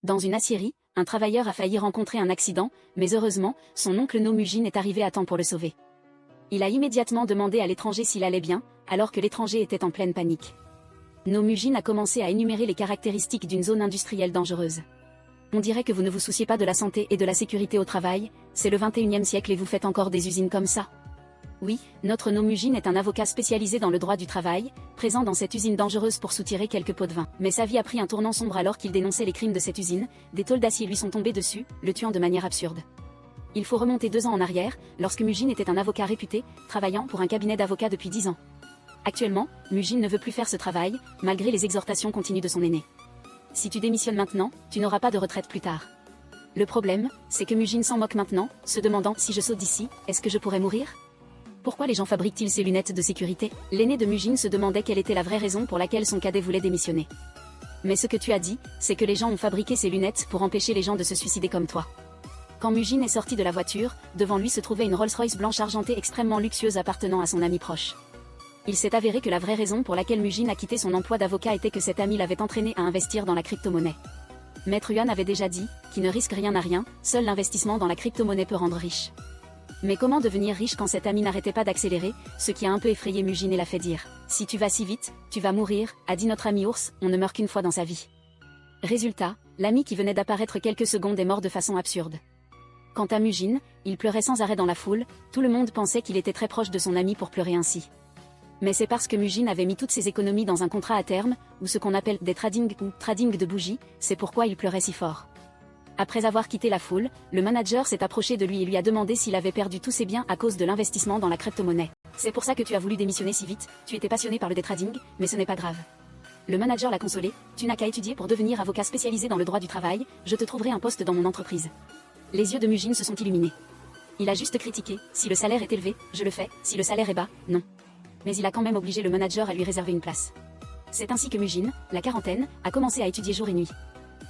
Dans une aciérie, un travailleur a failli rencontrer un accident, mais heureusement, son oncle No Mujin est arrivé à temps pour le sauver. Il a immédiatement demandé à l'étranger s'il allait bien, alors que l'étranger était en pleine panique. No Mujin a commencé à énumérer les caractéristiques d'une zone industrielle dangereuse. On dirait que vous ne vous souciez pas de la santé et de la sécurité au travail, c'est le 21e siècle et vous faites encore des usines comme ça. Oui, notre No Mujin est un avocat spécialisé dans le droit du travail, présent dans cette usine dangereuse pour soutirer quelques pots de vin. Mais sa vie a pris un tournant sombre alors qu'il dénonçait les crimes de cette usine, des tôles d'acier lui sont tombées dessus, le tuant de manière absurde. Il faut remonter 2 ans en arrière, lorsque Mujin était un avocat réputé, travaillant pour un cabinet d'avocats depuis 10 ans. Actuellement, Mujin ne veut plus faire ce travail, malgré les exhortations continues de son aîné. Si tu démissionnes maintenant, tu n'auras pas de retraite plus tard. Le problème, c'est que Mujin s'en moque maintenant, se demandant si je saute d'ici, est-ce que je pourrais mourir? Pourquoi les gens fabriquent-ils ces lunettes de sécurité? L'aîné de Mujin se demandait quelle était la vraie raison pour laquelle son cadet voulait démissionner. Mais ce que tu as dit, c'est que les gens ont fabriqué ces lunettes pour empêcher les gens de se suicider comme toi. Quand Mujin est sorti de la voiture, devant lui se trouvait une Rolls-Royce blanche argentée extrêmement luxueuse appartenant à son ami proche. Il s'est avéré que la vraie raison pour laquelle Mujin a quitté son emploi d'avocat était que cet ami l'avait entraîné à investir dans la crypto-monnaie. Maître Yuan avait déjà dit, qui ne risque rien n'a rien, seul l'investissement dans la crypto-monnaie peut rendre riche. Mais comment devenir riche quand cet ami n'arrêtait pas d'accélérer, ce qui a un peu effrayé Mujin et l'a fait dire « Si tu vas si vite, tu vas mourir », a dit notre ami ours, on ne meurt qu'une fois dans sa vie. Résultat, l'ami qui venait d'apparaître quelques secondes est mort de façon absurde. Quant à Mujin, il pleurait sans arrêt dans la foule, tout le monde pensait qu'il était très proche de son ami pour pleurer ainsi. Mais c'est parce que Mujin avait mis toutes ses économies dans un contrat à terme, ou ce qu'on appelle des trading ou trading de bougies, c'est pourquoi il pleurait si fort. Après avoir quitté la foule, le manager s'est approché de lui et lui a demandé s'il avait perdu tous ses biens à cause de l'investissement dans la crypto-monnaie. C'est pour ça que tu as voulu démissionner si vite, tu étais passionné par le day trading, mais ce n'est pas grave. Le manager l'a consolé, tu n'as qu'à étudier pour devenir avocat spécialisé dans le droit du travail, je te trouverai un poste dans mon entreprise. Les yeux de Mujin se sont illuminés. Il a juste critiqué, si le salaire est élevé, je le fais, si le salaire est bas, non. Mais il a quand même obligé le manager à lui réserver une place. C'est ainsi que Mujin, la quarantaine, a commencé à étudier jour et nuit.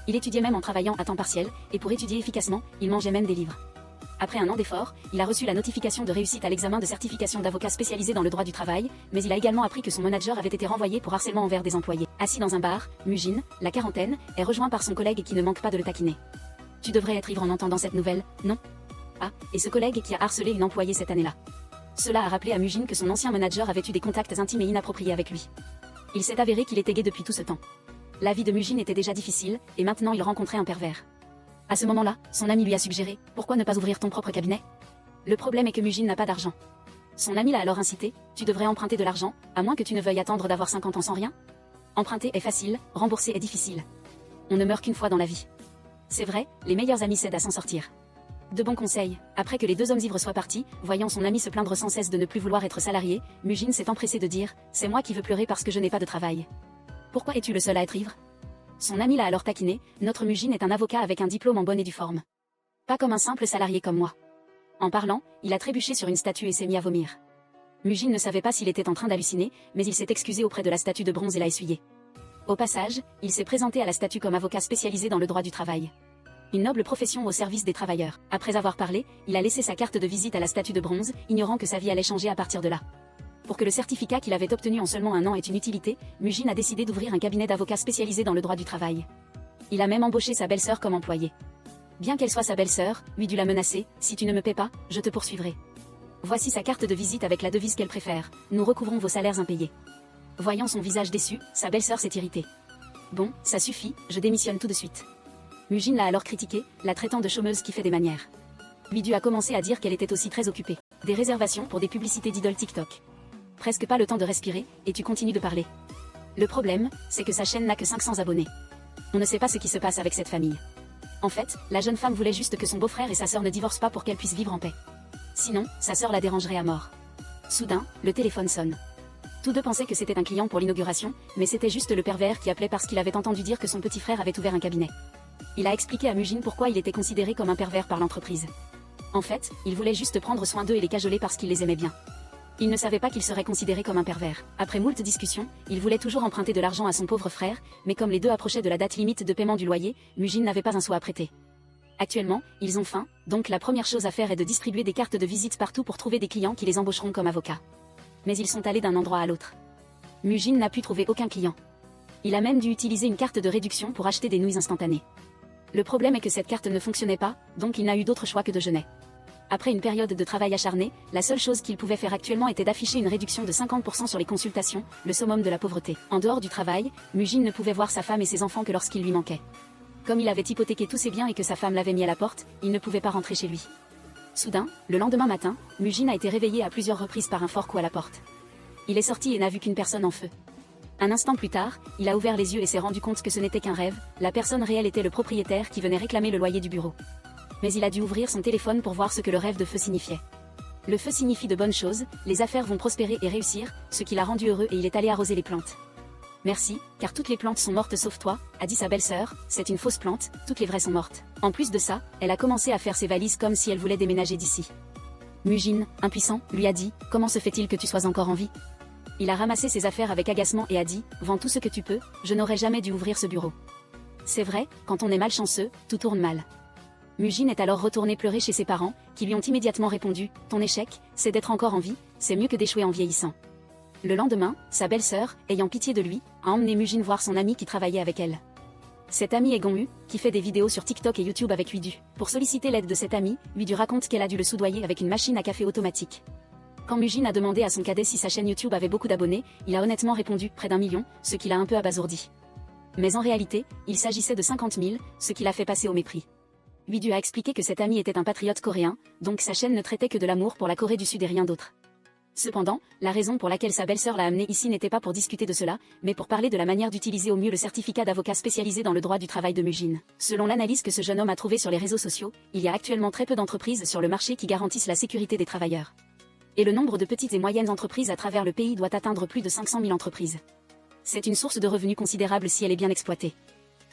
Il étudiait même en travaillant à temps partiel, et pour étudier efficacement, il mangeait même des livres. Après un an d'effort, il a reçu la notification de réussite à l'examen de certification d'avocat spécialisé dans le droit du travail, mais il a également appris que son manager avait été renvoyé pour harcèlement envers des employés. Assis dans un bar, Mujin, la quarantaine, est rejoint par son collègue qui ne manque pas de le taquiner. Tu devrais être ivre en entendant cette nouvelle, non? Ah, et ce collègue qui a harcelé une employée cette année-là. Cela a rappelé à Mujin que son ancien manager avait eu des contacts intimes et inappropriés avec lui. Il s'est avéré qu'il était gay depuis tout ce temps. La vie de Mujin était déjà difficile, et maintenant il rencontrait un pervers. À ce moment-là, son ami lui a suggéré, pourquoi ne pas ouvrir ton propre cabinet? Le problème est que Mujin n'a pas d'argent. Son ami l'a alors incité, tu devrais emprunter de l'argent, à moins que tu ne veuilles attendre d'avoir 50 ans sans rien. Emprunter est facile, rembourser est difficile. On ne meurt qu'une fois dans la vie. C'est vrai, les meilleurs amis s'aident à s'en sortir. De bons conseils, après que les 2 hommes ivres soient partis, voyant son ami se plaindre sans cesse de ne plus vouloir être salarié, Mujin s'est empressé de dire, c'est moi qui veux pleurer parce que je n'ai pas de travail. Pourquoi es-tu le seul à être ivre? Son ami l'a alors taquiné, notre Mujin est un avocat avec un diplôme en bonne et due forme. Pas comme un simple salarié comme moi. En parlant, il a trébuché sur une statue et s'est mis à vomir. Mujin ne savait pas s'il était en train d'halluciner, mais il s'est excusé auprès de la statue de bronze et l'a essuyé. Au passage, il s'est présenté à la statue comme avocat spécialisé dans le droit du travail. Une noble profession au service des travailleurs. Après avoir parlé, il a laissé sa carte de visite à la statue de bronze, ignorant que sa vie allait changer à partir de là. Pour que le certificat qu'il avait obtenu en seulement un an ait une utilité, Mujin a décidé d'ouvrir un cabinet d'avocats spécialisé dans le droit du travail. Il a même embauché sa belle-sœur comme employée. Bien qu'elle soit sa belle-sœur, lui dut la menacer, si tu ne me paies pas, je te poursuivrai. Voici sa carte de visite avec la devise qu'elle préfère, nous recouvrons vos salaires impayés. Voyant son visage déçu, sa belle-sœur s'est irritée. Bon, ça suffit, je démissionne tout de suite. Mujin l'a alors critiquée, la traitant de chômeuse qui fait des manières. Lui dut a commencé à dire qu'elle était aussi très occupée. Des réservations pour des publicités d'idoles TikTok. Presque pas le temps de respirer, et tu continues de parler. Le problème, c'est que sa chaîne n'a que 500 abonnés. On ne sait pas ce qui se passe avec cette famille. En fait, la jeune femme voulait juste que son beau-frère et sa sœur ne divorcent pas pour qu'elle puisse vivre en paix. Sinon, sa sœur la dérangerait à mort. Soudain, le téléphone sonne. Tous deux pensaient que c'était un client pour l'inauguration, mais c'était juste le pervers qui appelait parce qu'il avait entendu dire que son petit frère avait ouvert un cabinet. Il a expliqué à Mujin pourquoi il était considéré comme un pervers par l'entreprise. En fait, il voulait juste prendre soin d'eux et les cajoler parce qu'il les aimait bien. Il ne savait pas qu'il serait considéré comme un pervers. Après moult discussions, il voulait toujours emprunter de l'argent à son pauvre frère, mais comme les deux approchaient de la date limite de paiement du loyer, Mujin n'avait pas un sou à prêter. Actuellement, ils ont faim, donc la première chose à faire est de distribuer des cartes de visite partout pour trouver des clients qui les embaucheront comme avocats. Mais ils sont allés d'un endroit à l'autre. Mujin n'a pu trouver aucun client. Il a même dû utiliser une carte de réduction pour acheter des nouilles instantanées. Le problème est que cette carte ne fonctionnait pas, donc il n'a eu d'autre choix que de jeûner. Après une période de travail acharné, la seule chose qu'il pouvait faire actuellement était d'afficher une réduction de 50% sur les consultations, le summum de la pauvreté. En dehors du travail, Mujin ne pouvait voir sa femme et ses enfants que lorsqu'il lui manquait. Comme il avait hypothéqué tous ses biens et que sa femme l'avait mis à la porte, il ne pouvait pas rentrer chez lui. Soudain, le lendemain matin, Mujin a été réveillé à plusieurs reprises par un fort coup à la porte. Il est sorti et n'a vu qu'une personne en feu. Un instant plus tard, il a ouvert les yeux et s'est rendu compte que ce n'était qu'un rêve, la personne réelle était le propriétaire qui venait réclamer le loyer du bureau. Mais il a dû ouvrir son téléphone pour voir ce que le rêve de feu signifiait. Le feu signifie de bonnes choses, les affaires vont prospérer et réussir, ce qui l'a rendu heureux et il est allé arroser les plantes. Merci, car toutes les plantes sont mortes sauf toi, a dit sa belle-sœur, c'est une fausse plante, toutes les vraies sont mortes. En plus de ça, elle a commencé à faire ses valises comme si elle voulait déménager d'ici. Mujin, impuissant, lui a dit, comment se fait-il que tu sois encore en vie? Il a ramassé ses affaires avec agacement et a dit, vends tout ce que tu peux, je n'aurais jamais dû ouvrir ce bureau. C'est vrai, quand on est malchanceux, tout tourne mal. Mujin est alors retourné pleurer chez ses parents, qui lui ont immédiatement répondu, ton échec, c'est d'être encore en vie, c'est mieux que d'échouer en vieillissant. Le lendemain, sa belle-sœur, ayant pitié de lui, a emmené Mujin voir son ami qui travaillait avec elle. Cet ami est Gongyu, qui fait des vidéos sur TikTok et YouTube avec Widu. Pour solliciter l'aide de cet ami, Widu raconte qu'elle a dû le soudoyer avec une machine à café automatique. Quand Mujin a demandé à son cadet si sa chaîne YouTube avait beaucoup d'abonnés, il a honnêtement répondu près d'1 million, ce qui l'a un peu abasourdi. Mais en réalité, il s'agissait de 50 000, ce qui l'a fait passer au mépris. Widu a expliqué que cet ami était un patriote coréen, donc sa chaîne ne traitait que de l'amour pour la Corée du Sud et rien d'autre. Cependant, la raison pour laquelle sa belle-sœur l'a amené ici n'était pas pour discuter de cela, mais pour parler de la manière d'utiliser au mieux le certificat d'avocat spécialisé dans le droit du travail de Mujin. Selon l'analyse que ce jeune homme a trouvée sur les réseaux sociaux, il y a actuellement très peu d'entreprises sur le marché qui garantissent la sécurité des travailleurs. Et le nombre de petites et moyennes entreprises à travers le pays doit atteindre plus de 500 000 entreprises. C'est une source de revenus considérable si elle est bien exploitée.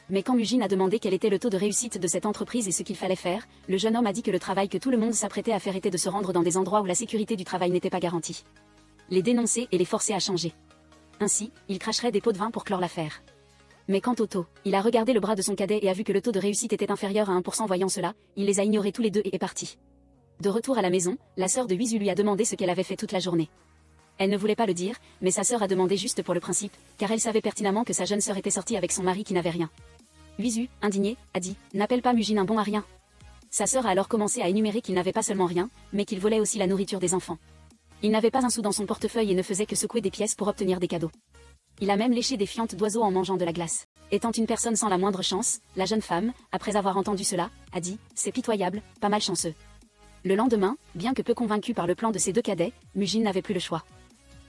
Mais quand Mujin a demandé quel était le taux de réussite de cette entreprise et ce qu'il fallait faire, le jeune homme a dit que le travail que tout le monde s'apprêtait à faire était de se rendre dans des endroits où la sécurité du travail n'était pas garantie. Les dénoncer et les forcer à changer. Ainsi, il cracherait des pots de vin pour clore l'affaire. Mais quant au taux, il a regardé le bras de son cadet et a vu que le taux de réussite était inférieur à 1%. Voyant cela, il les a ignorés tous les deux et est parti. De retour à la maison, la sœur de Wizu lui a demandé ce qu'elle avait fait toute la journée. Elle ne voulait pas le dire, mais sa sœur a demandé juste pour le principe, car elle savait pertinemment que sa jeune sœur était sortie avec son mari qui n'avait rien. Wizu, indigné, a dit « N'appelle pas Mujin un bon à rien ». Sa sœur a alors commencé à énumérer qu'il n'avait pas seulement rien, mais qu'il volait aussi la nourriture des enfants. Il n'avait pas un sou dans son portefeuille et ne faisait que secouer des pièces pour obtenir des cadeaux. Il a même léché des fientes d'oiseaux en mangeant de la glace. Étant une personne sans la moindre chance, la jeune femme, après avoir entendu cela, a dit « C'est pitoyable, pas mal chanceux ». Le lendemain, bien que peu convaincu par le plan de ses deux cadets, Mujin n'avait plus le choix.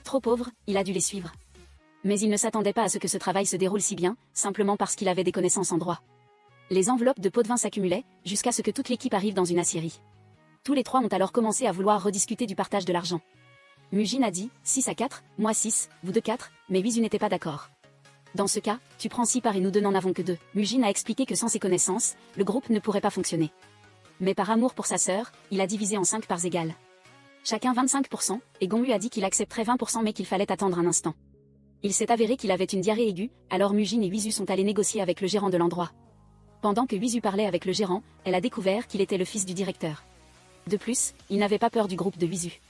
Trop pauvre, il a dû les suivre. Mais il ne s'attendait pas à ce que ce travail se déroule si bien, simplement parce qu'il avait des connaissances en droit. Les enveloppes de pots de vin s'accumulaient, jusqu'à ce que toute l'équipe arrive dans une aciérie. Tous les trois ont alors commencé à vouloir rediscuter du partage de l'argent. Mujin a dit, 6 à 4, moi 6, vous 2 4, mais Wizu n'était pas d'accord. Dans ce cas, tu prends 6 parts et nous deux n'en avons que 2. Mujin a expliqué que sans ses connaissances, le groupe ne pourrait pas fonctionner. Mais par amour pour sa sœur, il a divisé en 5 parts égales. Chacun 25%, et Gongyu a dit qu'il accepterait 20% mais qu'il fallait attendre un instant. Il s'est avéré qu'il avait une diarrhée aiguë, alors Mujin et Wizu sont allés négocier avec le gérant de l'endroit. Pendant que Wizu parlait avec le gérant, elle a découvert qu'il était le fils du directeur. De plus, il n'avait pas peur du groupe de Wizu.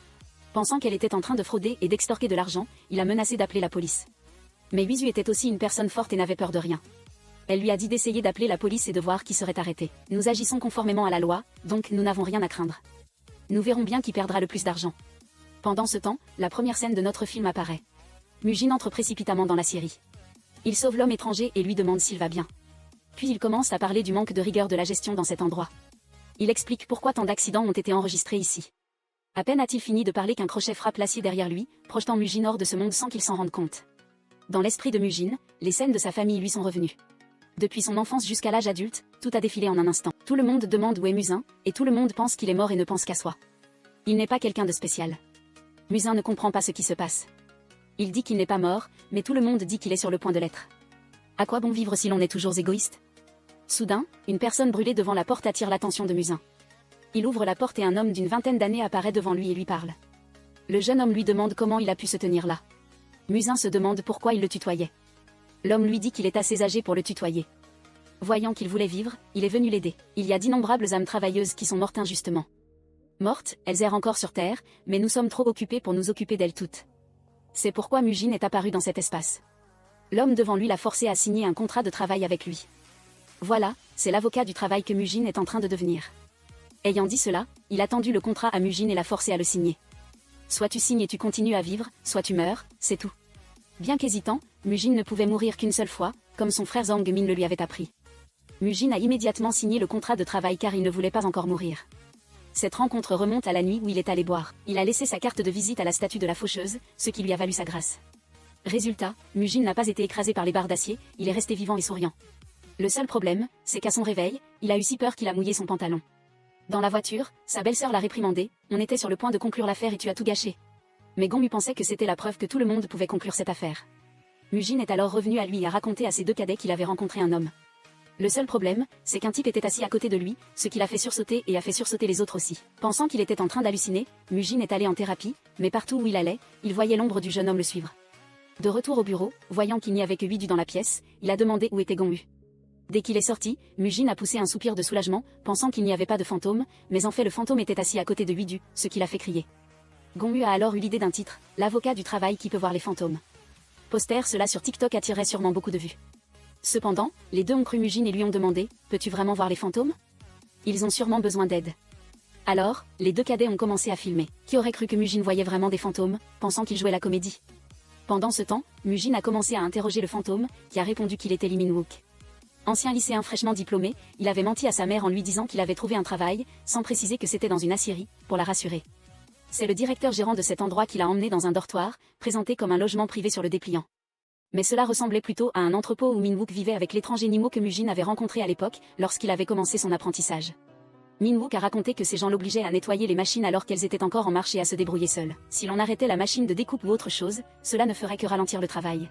Pensant qu'elle était en train de frauder et d'extorquer de l'argent, il a menacé d'appeler la police. Mais Wizu était aussi une personne forte et n'avait peur de rien. Elle lui a dit d'essayer d'appeler la police et de voir qui serait arrêté. Nous agissons conformément à la loi, donc nous n'avons rien à craindre. Nous verrons bien qui perdra le plus d'argent. Pendant ce temps, la première scène de notre film apparaît. Mujin entre précipitamment dans la série. Il sauve l'homme étranger et lui demande s'il va bien. Puis il commence à parler du manque de rigueur de la gestion dans cet endroit. Il explique pourquoi tant d'accidents ont été enregistrés ici. À peine a-t-il fini de parler qu'un crochet frappe l'acier derrière lui, projetant Mujin hors de ce monde sans qu'il s'en rende compte. Dans l'esprit de Mujin, les scènes de sa famille lui sont revenues. Depuis son enfance jusqu'à l'âge adulte, tout a défilé en un instant. Tout le monde demande où est Muzin, et tout le monde pense qu'il est mort et ne pense qu'à soi. Il n'est pas quelqu'un de spécial. Muzin ne comprend pas ce qui se passe. Il dit qu'il n'est pas mort, mais tout le monde dit qu'il est sur le point de l'être. À quoi bon vivre si l'on est toujours égoïste? Soudain, une personne brûlée devant la porte attire l'attention de Muzin. Il ouvre la porte et un homme d'une vingtaine d'années apparaît devant lui et lui parle. Le jeune homme lui demande comment il a pu se tenir là. Muzin se demande pourquoi il le tutoyait. L'homme lui dit qu'il est assez âgé pour le tutoyer. Voyant qu'il voulait vivre, il est venu l'aider. Il y a d'innombrables âmes travailleuses qui sont mortes injustement. Mortes, elles errent encore sur Terre, mais nous sommes trop occupés pour nous occuper d'elles toutes. C'est pourquoi Mujin est apparu dans cet espace. L'homme devant lui l'a forcé à signer un contrat de travail avec lui. Voilà, c'est l'avocat du travail que Mujin est en train de devenir. Ayant dit cela, il a tendu le contrat à Mujin et l'a forcé à le signer. Soit tu signes et tu continues à vivre, soit tu meurs, c'est tout. Bien qu'hésitant, Mujin ne pouvait mourir qu'une seule fois, comme son frère Zhang Min le lui avait appris. Mujin a immédiatement signé le contrat de travail car il ne voulait pas encore mourir. Cette rencontre remonte à la nuit où il est allé boire. Il a laissé sa carte de visite à la statue de la faucheuse, ce qui lui a valu sa grâce. Résultat, Mujin n'a pas été écrasé par les barres d'acier, il est resté vivant et souriant. Le seul problème, c'est qu'à son réveil, il a eu si peur qu'il a mouillé son pantalon. Dans la voiture, sa belle-sœur l'a réprimandé, on était sur le point de conclure l'affaire et tu as tout gâché. Mais Gong Yu pensait que c'était la preuve que tout le monde pouvait conclure cette affaire. Mujin est alors revenu à lui et a raconté à ses deux cadets qu'il avait rencontré un homme. Le seul problème, c'est qu'un type était assis à côté de lui, ce qui l'a fait sursauter et a fait sursauter les autres aussi. Pensant qu'il était en train d'halluciner, Mujin est allé en thérapie, mais partout où il allait, il voyait l'ombre du jeune homme le suivre. De retour au bureau, voyant qu'il n'y avait que 8 du dans la pièce, il a demandé où était Gong Yu. Dès qu'il est sorti, Mujin a poussé un soupir de soulagement, pensant qu'il n'y avait pas de fantôme, mais en fait le fantôme était assis à côté de Huidu, ce qui l'a fait crier. Gong Yu a alors eu l'idée d'un titre, l'avocat du travail qui peut voir les fantômes. Poster cela sur TikTok attirerait sûrement beaucoup de vues. Cependant, les deux ont cru Mujin et lui ont demandé, peux-tu vraiment voir les fantômes? Ils ont sûrement besoin d'aide. Alors, les deux cadets ont commencé à filmer. Qui aurait cru que Mujin voyait vraiment des fantômes, pensant qu'il jouait la comédie? Pendant ce temps, Mujin a commencé à interroger le fantôme, qui a répondu qu'il était Lee Min-wook. Ancien lycéen fraîchement diplômé, il avait menti à sa mère en lui disant qu'il avait trouvé un travail, sans préciser que c'était dans une aciérie, pour la rassurer. C'est le directeur gérant de cet endroit qui l'a emmené dans un dortoir, présenté comme un logement privé sur le dépliant. Mais cela ressemblait plutôt à un entrepôt où Min-wook vivait avec l'étrange Nimo que Mujin avait rencontré à l'époque, lorsqu'il avait commencé son apprentissage. Min-wook a raconté que ces gens l'obligeaient à nettoyer les machines alors qu'elles étaient encore en marche et à se débrouiller seules. Si l'on arrêtait la machine de découpe ou autre chose, cela ne ferait que ralentir le travail.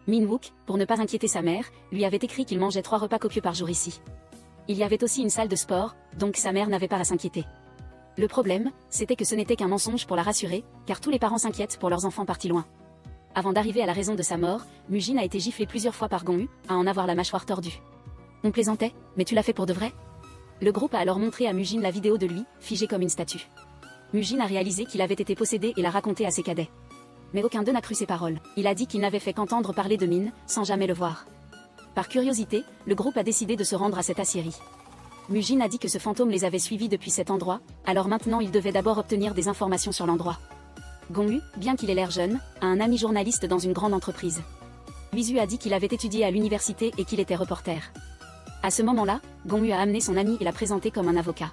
Min-wook, pour ne pas inquiéter sa mère, lui avait écrit qu'il mangeait 3 repas copieux par jour ici. Il y avait aussi une salle de sport, donc sa mère n'avait pas à s'inquiéter. Le problème, c'était que ce n'était qu'un mensonge pour la rassurer, car tous les parents s'inquiètent pour leurs enfants partis loin. Avant d'arriver à la raison de sa mort, Mujin a été giflé plusieurs fois par Gong Yu, à en avoir la mâchoire tordue. On plaisantait, mais tu l'as fait pour de vrai? Le groupe a alors montré à Mujin la vidéo de lui, figé comme une statue. Mujin a réalisé qu'il avait été possédé et l'a raconté à ses cadets. Mais aucun d'eux n'a cru ses paroles. Il a dit qu'il n'avait fait qu'entendre parler de Min, sans jamais le voir. Par curiosité, le groupe a décidé de se rendre à cette aciérie. Mujin a dit que ce fantôme les avait suivis depuis cet endroit, alors maintenant il devait d'abord obtenir des informations sur l'endroit. Gong Yu, bien qu'il ait l'air jeune, a un ami journaliste dans une grande entreprise. Huizu a dit qu'il avait étudié à l'université et qu'il était reporter. À ce moment-là, Gong Yu a amené son ami et l'a présenté comme un avocat.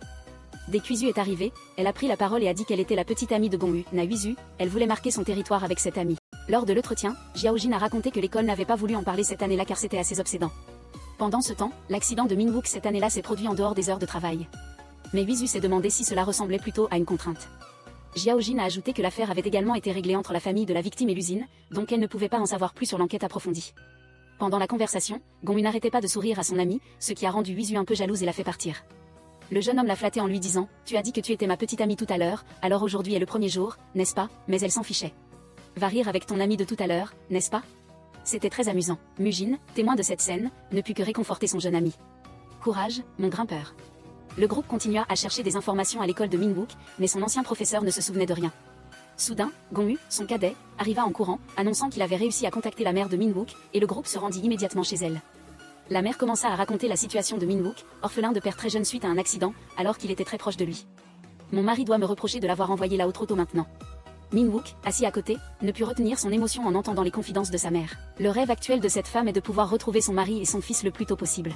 Dès qu'Huizu est arrivée, elle a pris la parole et a dit qu'elle était la petite amie de Gong Yu. Na Huizu, elle voulait marquer son territoire avec cette amie. Lors de l'entretien, Jiaojin a raconté que l'école n'avait pas voulu en parler cette année-là car c'était assez obsédant. Pendant ce temps, l'accident de Min-wook cette année-là s'est produit en dehors des heures de travail. Mais Huizu s'est demandé si cela ressemblait plutôt à une contrainte. Jiaojin a ajouté que l'affaire avait également été réglée entre la famille de la victime et l'usine, donc elle ne pouvait pas en savoir plus sur l'enquête approfondie. Pendant la conversation, Gong Yu n'arrêtait pas de sourire à son ami, ce qui a rendu Huizu un peu jalouse et l'a fait partir. Le jeune homme l'a flatté en lui disant « Tu as dit que tu étais ma petite amie tout à l'heure, alors aujourd'hui est le premier jour, n'est-ce pas ?» Mais elle s'en fichait. « Va rire avec ton ami de tout à l'heure, n'est-ce pas ?» C'était très amusant. Mujin, témoin de cette scène, ne put que réconforter son jeune ami. « Courage, mon grimpeur. » Le groupe continua à chercher des informations à l'école de Min-wook, mais son ancien professeur ne se souvenait de rien. Soudain, Gong Yu, son cadet, arriva en courant, annonçant qu'il avait réussi à contacter la mère de Min-wook, et le groupe se rendit immédiatement chez elle. La mère commença à raconter la situation de Min-wook, orphelin de père très jeune suite à un accident, alors qu'il était très proche de lui. « Mon mari doit me reprocher de l'avoir envoyé là-haut trop tôt maintenant. » Min-wook, assis à côté, ne put retenir son émotion en entendant les confidences de sa mère. Le rêve actuel de cette femme est de pouvoir retrouver son mari et son fils le plus tôt possible.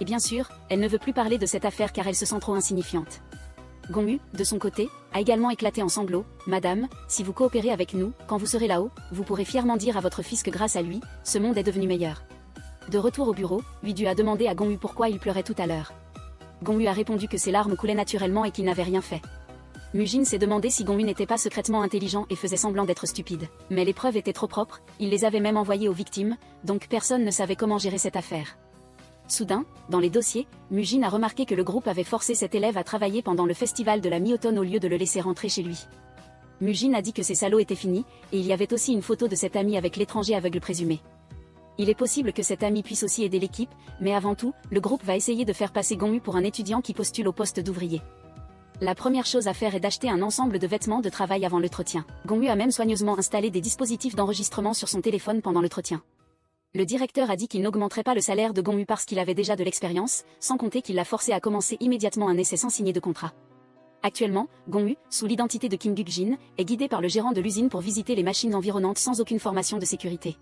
Et bien sûr, elle ne veut plus parler de cette affaire car elle se sent trop insignifiante. Gong Yu, de son côté, a également éclaté en sanglots. « Madame, si vous coopérez avec nous, quand vous serez là-haut, vous pourrez fièrement dire à votre fils que grâce à lui, ce monde est devenu meilleur. » De retour au bureau, Huidu a demandé à Gong Yu pourquoi il pleurait tout à l'heure. Gong Yu a répondu que ses larmes coulaient naturellement et qu'il n'avait rien fait. Mujin s'est demandé si Gong Yu n'était pas secrètement intelligent et faisait semblant d'être stupide. Mais les preuves étaient trop propres, il les avait même envoyées aux victimes, donc personne ne savait comment gérer cette affaire. Soudain, dans les dossiers, Mujin a remarqué que le groupe avait forcé cet élève à travailler pendant le festival de la mi-automne au lieu de le laisser rentrer chez lui. Mujin a dit que ces salauds étaient finis, et il y avait aussi une photo de cet ami avec l'étranger aveugle présumé. Il est possible que cet ami puisse aussi aider l'équipe, mais avant tout, le groupe va essayer de faire passer Gong Yu pour un étudiant qui postule au poste d'ouvrier. La première chose à faire est d'acheter un ensemble de vêtements de travail avant l'entretien. Gong Yu a même soigneusement installé des dispositifs d'enregistrement sur son téléphone pendant l'entretien. Le directeur a dit qu'il n'augmenterait pas le salaire de Gong Yu parce qu'il avait déjà de l'expérience, sans compter qu'il l'a forcé à commencer immédiatement un essai sans signer de contrat. Actuellement, Gong Yu, sous l'identité de Kim Guk-jin, est guidé par le gérant de l'usine pour visiter les machines environnantes sans aucune formation de sécurité.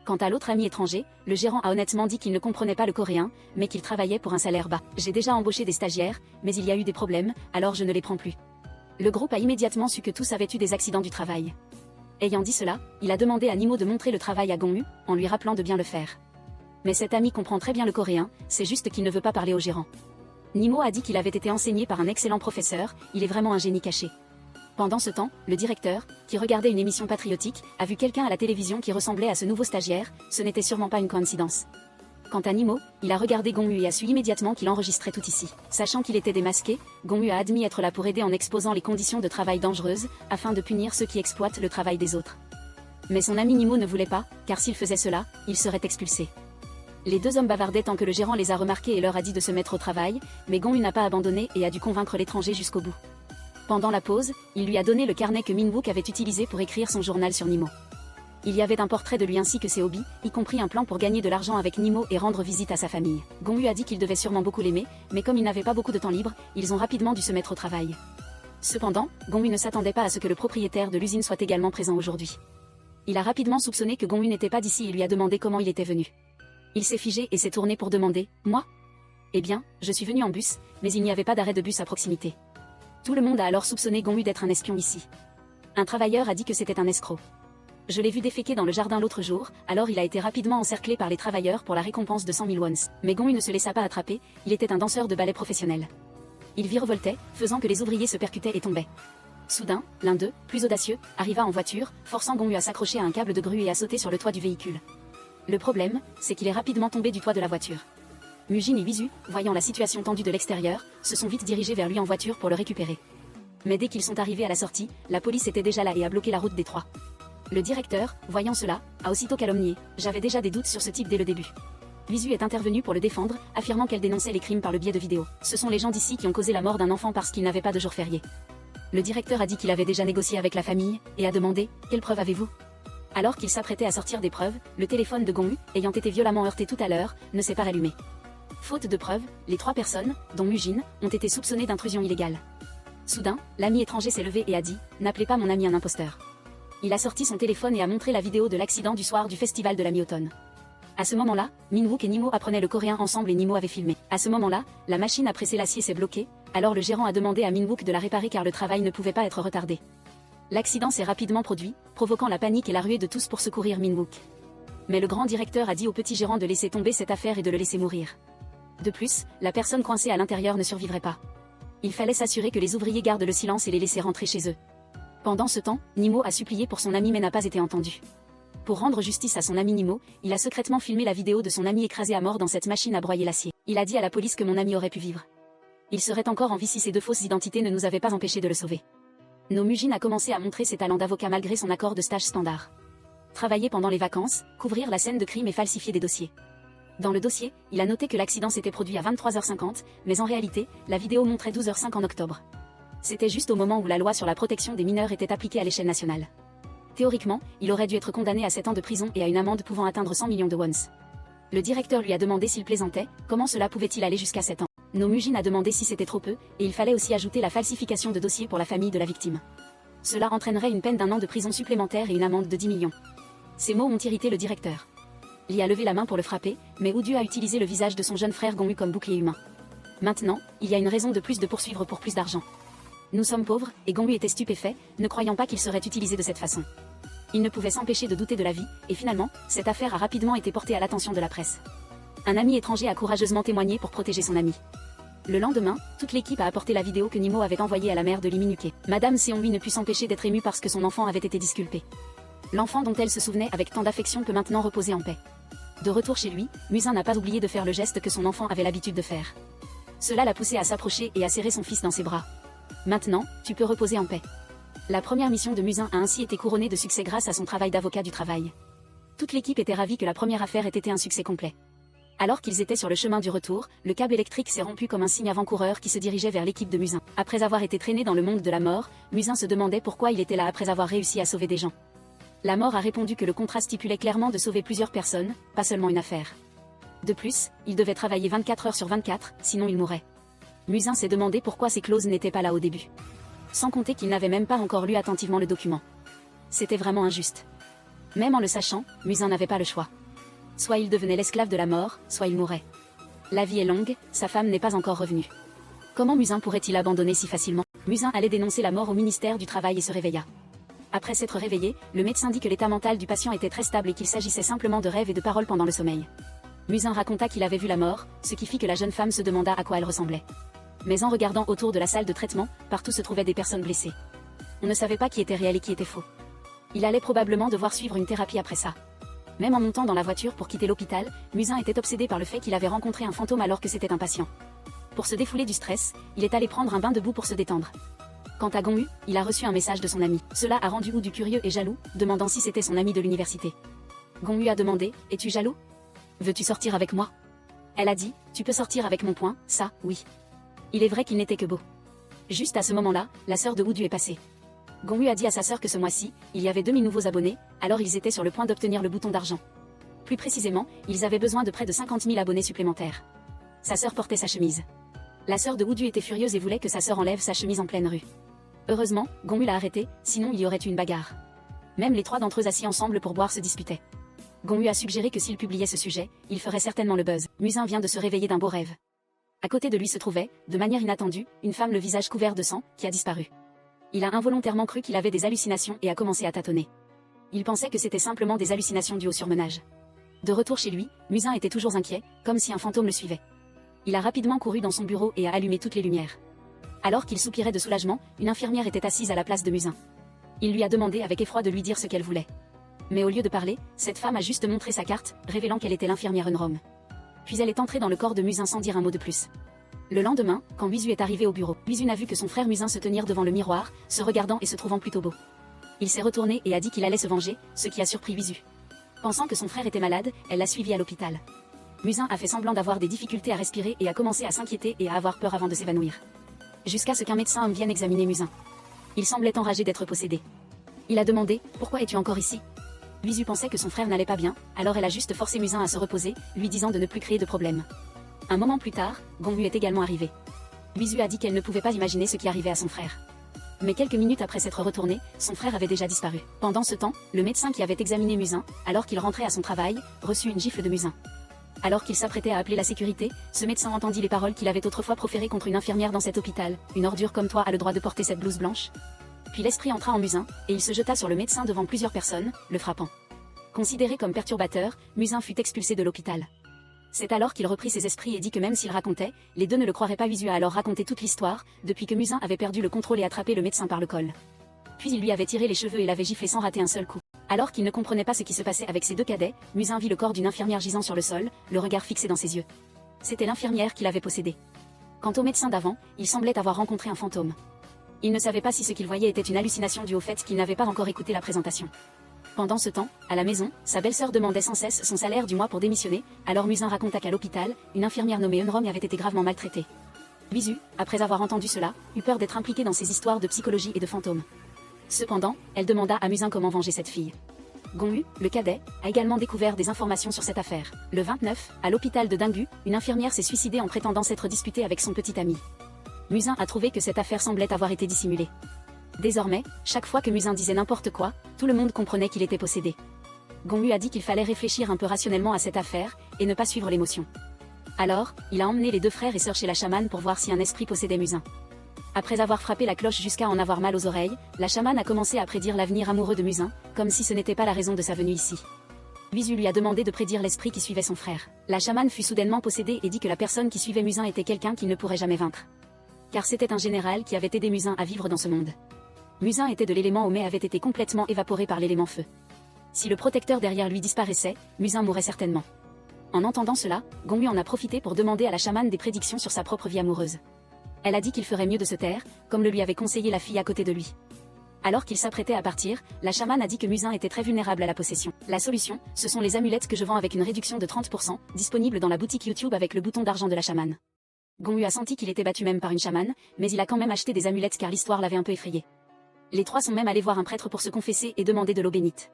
Quant à l'autre ami étranger, le gérant a honnêtement dit qu'il ne comprenait pas le coréen, mais qu'il travaillait pour un salaire bas. J'ai déjà embauché des stagiaires, mais il y a eu des problèmes, alors je ne les prends plus. Le groupe a immédiatement su que tous avaient eu des accidents du travail. Ayant dit cela, il a demandé à Nimo de montrer le travail à Gong Yu, en lui rappelant de bien le faire. Mais cet ami comprend très bien le coréen, c'est juste qu'il ne veut pas parler au gérant. Nimo a dit qu'il avait été enseigné par un excellent professeur, il est vraiment un génie caché. Pendant ce temps, le directeur, qui regardait une émission patriotique, a vu quelqu'un à la télévision qui ressemblait à ce nouveau stagiaire, ce n'était sûrement pas une coïncidence. Quant à Nimo, il a regardé Gong Yu et a su immédiatement qu'il enregistrait tout ici. Sachant qu'il était démasqué, Gong Yu a admis être là pour aider en exposant les conditions de travail dangereuses, afin de punir ceux qui exploitent le travail des autres. Mais son ami Nimo ne voulait pas, car s'il faisait cela, il serait expulsé. Les deux hommes bavardaient tant que le gérant les a remarqués et leur a dit de se mettre au travail, mais Gong Yu n'a pas abandonné et a dû convaincre l'étranger jusqu'au bout. Pendant la pause, il lui a donné le carnet que Min-wook avait utilisé pour écrire son journal sur Nimo. Il y avait un portrait de lui ainsi que ses hobbies, y compris un plan pour gagner de l'argent avec Nimo et rendre visite à sa famille. Gong Yu a dit qu'il devait sûrement beaucoup l'aimer, mais comme il n'avait pas beaucoup de temps libre, ils ont rapidement dû se mettre au travail. Cependant, Gong Yu ne s'attendait pas à ce que le propriétaire de l'usine soit également présent aujourd'hui. Il a rapidement soupçonné que Gong Yu n'était pas d'ici et lui a demandé comment il était venu. Il s'est figé et s'est tourné pour demander « Moi ?» Eh bien, je suis venu en bus, mais il n'y avait pas d'arrêt de bus à proximité. Tout le monde a alors soupçonné Gong Yu d'être un espion ici. Un travailleur a dit que c'était un escroc. Je l'ai vu déféquer dans le jardin l'autre jour, alors il a été rapidement encerclé par les travailleurs pour la récompense de 100 000 wons. Mais Gong Yu ne se laissa pas attraper, il était un danseur de ballet professionnel. Il virevoltait, faisant que les ouvriers se percutaient et tombaient. Soudain, l'un d'eux, plus audacieux, arriva en voiture, forçant Gong Yu à s'accrocher à un câble de grue et à sauter sur le toit du véhicule. Le problème, c'est qu'il est rapidement tombé du toit de la voiture. Mujin et Wisu, voyant la situation tendue de l'extérieur, se sont vite dirigés vers lui en voiture pour le récupérer. Mais dès qu'ils sont arrivés à la sortie, la police était déjà là et a bloqué la route des trois. Le directeur, voyant cela, a aussitôt calomnié. J'avais déjà des doutes sur ce type dès le début. Wisu est intervenue pour le défendre, affirmant qu'elle dénonçait les crimes par le biais de vidéos. Ce sont les gens d'ici qui ont causé la mort d'un enfant parce qu'il n'avait pas de jour férié. Le directeur a dit qu'il avait déjà négocié avec la famille, et a demandé « Quelle preuve avez-vous » Alors qu'il s'apprêtait à sortir des preuves, le téléphone de Gong Yu, ayant été violemment heurté tout à l'heure, ne s'est pas rallumé. Faute de preuves, les trois personnes, dont Mujin, ont été soupçonnées d'intrusion illégale. Soudain, l'ami étranger s'est levé et a dit « N'appelez pas mon ami un imposteur ». Il a sorti son téléphone et a montré la vidéo de l'accident du soir du festival de la mi-automne. À ce moment-là, Min-wook et Nimo apprenaient le coréen ensemble et Nimo avait filmé. À ce moment-là, la machine à presser l'acier s'est bloquée, alors le gérant a demandé à Min-wook de la réparer car le travail ne pouvait pas être retardé. L'accident s'est rapidement produit, provoquant la panique et la ruée de tous pour secourir Min-wook. Mais le grand directeur a dit au petit gérant de laisser tomber cette affaire et de le laisser mourir. De plus, la personne coincée à l'intérieur ne survivrait pas. Il fallait s'assurer que les ouvriers gardent le silence et les laisser rentrer chez eux. Pendant ce temps, Nimo a supplié pour son ami mais n'a pas été entendu. Pour rendre justice à son ami Nimo, il a secrètement filmé la vidéo de son ami écrasé à mort dans cette machine à broyer l'acier. Il a dit à la police que mon ami aurait pu vivre. Il serait encore en vie si ces deux fausses identités ne nous avaient pas empêché de le sauver. No Mujin a commencé à montrer ses talents d'avocat malgré son accord de stage standard. Travailler pendant les vacances, couvrir la scène de crime et falsifier des dossiers. Dans le dossier, il a noté que l'accident s'était produit à 23h50, mais en réalité, la vidéo montrait 12h05 en octobre. C'était juste au moment où la loi sur la protection des mineurs était appliquée à l'échelle nationale. Théoriquement, il aurait dû être condamné à 7 ans de prison et à une amende pouvant atteindre 100 millions de wons. Le directeur lui a demandé s'il plaisantait, comment cela pouvait-il aller jusqu'à 7 ans. No Mujin a demandé si c'était trop peu, et il fallait aussi ajouter la falsification de dossiers pour la famille de la victime. Cela entraînerait une peine d'1 an de prison supplémentaire et une amende de 10 millions. Ces mots ont irrité le directeur. Lee a levé la main pour le frapper, mais Woo-du a utilisé le visage de son jeune frère Gong Yu comme bouclier humain. Maintenant, il y a une raison de plus de poursuivre pour plus d'argent. Nous sommes pauvres, et Gong Yu était stupéfait, ne croyant pas qu'il serait utilisé de cette façon. Il ne pouvait s'empêcher de douter de la vie, et finalement, cette affaire a rapidement été portée à l'attention de la presse. Un ami étranger a courageusement témoigné pour protéger son ami. Le lendemain, toute l'équipe a apporté la vidéo que Nimo avait envoyée à la mère de Lee Min-wook. Madame Seon-hui ne put s'empêcher d'être émue parce que son enfant avait été disculpé. L'enfant dont elle se souvenait avec tant d'affection peut maintenant reposer en paix. De retour chez lui, Musin n'a pas oublié de faire le geste que son enfant avait l'habitude de faire. Cela l'a poussé à s'approcher et à serrer son fils dans ses bras. Maintenant, tu peux reposer en paix. La première mission de Musin a ainsi été couronnée de succès grâce à son travail d'avocat du travail. Toute l'équipe était ravie que la première affaire ait été un succès complet. Alors qu'ils étaient sur le chemin du retour, le câble électrique s'est rompu comme un signe avant-coureur qui se dirigeait vers l'équipe de Musin. Après avoir été traîné dans le monde de la mort, Musin se demandait pourquoi il était là après avoir réussi à sauver des gens. La mort a répondu que le contrat stipulait clairement de sauver plusieurs personnes, pas seulement une affaire. De plus, il devait travailler 24 heures sur 24, sinon il mourrait. Musin s'est demandé pourquoi ces clauses n'étaient pas là au début. Sans compter qu'il n'avait même pas encore lu attentivement le document. C'était vraiment injuste. Même en le sachant, Musin n'avait pas le choix. Soit il devenait l'esclave de la mort, soit il mourait. La vie est longue, sa femme n'est pas encore revenue. Comment Musin pourrait-il abandonner si facilement? Musin allait dénoncer la mort au ministère du Travail et se réveilla. Après s'être réveillé, le médecin dit que l'état mental du patient était très stable et qu'il s'agissait simplement de rêves et de paroles pendant le sommeil. Musin raconta qu'il avait vu la mort, ce qui fit que la jeune femme se demanda à quoi elle ressemblait. Mais en regardant autour de la salle de traitement, partout se trouvaient des personnes blessées. On ne savait pas qui était réel et qui était faux. Il allait probablement devoir suivre une thérapie après ça. Même en montant dans la voiture pour quitter l'hôpital, Musin était obsédé par le fait qu'il avait rencontré un fantôme alors que c'était un patient. Pour se défouler du stress, il est allé prendre un bain de boue pour se détendre. Quant à Gongyu, il a reçu un message de son ami. Cela a rendu Woo du curieux et jaloux, demandant si c'était son ami de l'université. Gongyu a demandé « Es-tu jaloux? Veux-tu sortir avec moi ?» Elle a dit « Tu peux sortir avec mon poing, ça, oui. » Il est vrai qu'il n'était que beau. Juste à ce moment-là, la sœur de Woo est passée. Gongyu a dit à sa sœur que ce mois-ci, il y avait 2000 nouveaux abonnés, alors ils étaient sur le point d'obtenir le bouton d'argent. Plus précisément, ils avaient besoin de près de 50 000 abonnés supplémentaires. Sa sœur portait sa chemise. La sœur de Woo était furieuse et voulait que sa sœur enlève sa chemise en pleine rue. Heureusement, Gongyu l'a arrêté, sinon il y aurait eu une bagarre. Même les trois d'entre eux assis ensemble pour boire se disputaient. Gongyu a suggéré que s'il publiait ce sujet, il ferait certainement le buzz. Musin vient de se réveiller d'un beau rêve. À côté de lui se trouvait, de manière inattendue, une femme le visage couvert de sang, qui a disparu. Il a involontairement cru qu'il avait des hallucinations et a commencé à tâtonner. Il pensait que c'était simplement des hallucinations dues au surmenage. De retour chez lui, Musin était toujours inquiet, comme si un fantôme le suivait. Il a rapidement couru dans son bureau et a allumé toutes les lumières. Alors qu'il soupirait de soulagement, une infirmière était assise à la place de Musin. Il lui a demandé avec effroi de lui dire ce qu'elle voulait. Mais au lieu de parler, cette femme a juste montré sa carte, révélant qu'elle était l'infirmière Unrom. Puis elle est entrée dans le corps de Musin sans dire un mot de plus. Le lendemain, quand Wisu est arrivé au bureau, Wisu a vu que son frère Musin se tenir devant le miroir, se regardant et se trouvant plutôt beau. Il s'est retourné et a dit qu'il allait se venger, ce qui a surpris Wisu. Pensant que son frère était malade, elle l'a suivi à l'hôpital. Musin a fait semblant d'avoir des difficultés à respirer et a commencé à s'inquiéter et à avoir peur avant de s'évanouir. Jusqu'à ce qu'un médecin homme vienne examiner Musin. Il semblait enragé d'être possédé. Il a demandé « Pourquoi es-tu encore ici ?» Wisu pensait que son frère n'allait pas bien, alors elle a juste forcé Musin à se reposer, lui disant de ne plus créer de problème. Un moment plus tard, Gongyu est également arrivé. Wisu a dit qu'elle ne pouvait pas imaginer ce qui arrivait à son frère. Mais quelques minutes après s'être retourné, son frère avait déjà disparu. Pendant ce temps, le médecin qui avait examiné Musin, alors qu'il rentrait à son travail, reçut une gifle de Musin. Alors qu'il s'apprêtait à appeler la sécurité, ce médecin entendit les paroles qu'il avait autrefois proférées contre une infirmière dans cet hôpital. « Une ordure comme toi a le droit de porter cette blouse blanche ?» Puis l'esprit entra en Musin, et il se jeta sur le médecin devant plusieurs personnes, le frappant. Considéré comme perturbateur, Musin fut expulsé de l'hôpital. C'est alors qu'il reprit ses esprits et dit que même s'il racontait, les deux ne le croiraient pas. Wisu a alors raconté toute l'histoire, depuis que Musin avait perdu le contrôle et attrapé le médecin par le col. Puis il lui avait tiré les cheveux et l'avait giflé sans rater un seul coup. Alors qu'il ne comprenait pas ce qui se passait avec ses deux cadets, Musin vit le corps d'une infirmière gisant sur le sol, le regard fixé dans ses yeux. C'était l'infirmière qui l'avait possédé. Quant au médecin d'avant, il semblait avoir rencontré un fantôme. Il ne savait pas si ce qu'il voyait était une hallucination due au fait qu'il n'avait pas encore écouté la présentation. Pendant ce temps, à la maison, sa belle-sœur demandait sans cesse son salaire du mois pour démissionner, alors Musin raconta qu'à l'hôpital, une infirmière nommée Unrom avait été gravement maltraitée. Wisu, après avoir entendu cela, eut peur d'être impliquée dans ces histoires de psychologie et de fantômes. Cependant, elle demanda à Musin comment venger cette fille. Gongyu, le cadet, a également découvert des informations sur cette affaire. Le 29, à l'hôpital de Dingbu, une infirmière s'est suicidée en prétendant s'être disputée avec son petit ami. Musin a trouvé que cette affaire semblait avoir été dissimulée. Désormais, chaque fois que Musin disait n'importe quoi, tout le monde comprenait qu'il était possédé. Gongyu a dit qu'il fallait réfléchir un peu rationnellement à cette affaire, et ne pas suivre l'émotion. Alors, il a emmené les deux frères et sœurs chez la chamane pour voir si un esprit possédait Musin. Après avoir frappé la cloche jusqu'à en avoir mal aux oreilles, la chamane a commencé à prédire l'avenir amoureux de Musin, comme si ce n'était pas la raison de sa venue ici. Wisu lui a demandé de prédire l'esprit qui suivait son frère. La chamane fut soudainement possédée et dit que la personne qui suivait Musin était quelqu'un qu'il ne pourrait jamais vaincre. Car c'était un général qui avait aidé Musin à vivre dans ce monde. Musin était de l'élément eau mais avait été complètement évaporé par l'élément feu. Si le protecteur derrière lui disparaissait, Musin mourrait certainement. En entendant cela, Gongyu en a profité pour demander à la chamane des prédictions sur sa propre vie amoureuse. Elle a dit qu'il ferait mieux de se taire, comme le lui avait conseillé la fille à côté de lui. Alors qu'il s'apprêtait à partir, la chamane a dit que Musin était très vulnérable à la possession. La solution, ce sont les amulettes que je vends avec une réduction de 30%, disponibles dans la boutique YouTube avec le bouton d'argent de la chamane. Gongyu a senti qu'il était battu même par une chamane, mais il a quand même acheté des amulettes car l'histoire l'avait un peu effrayé. Les trois sont même allés voir un prêtre pour se confesser et demander de l'eau bénite.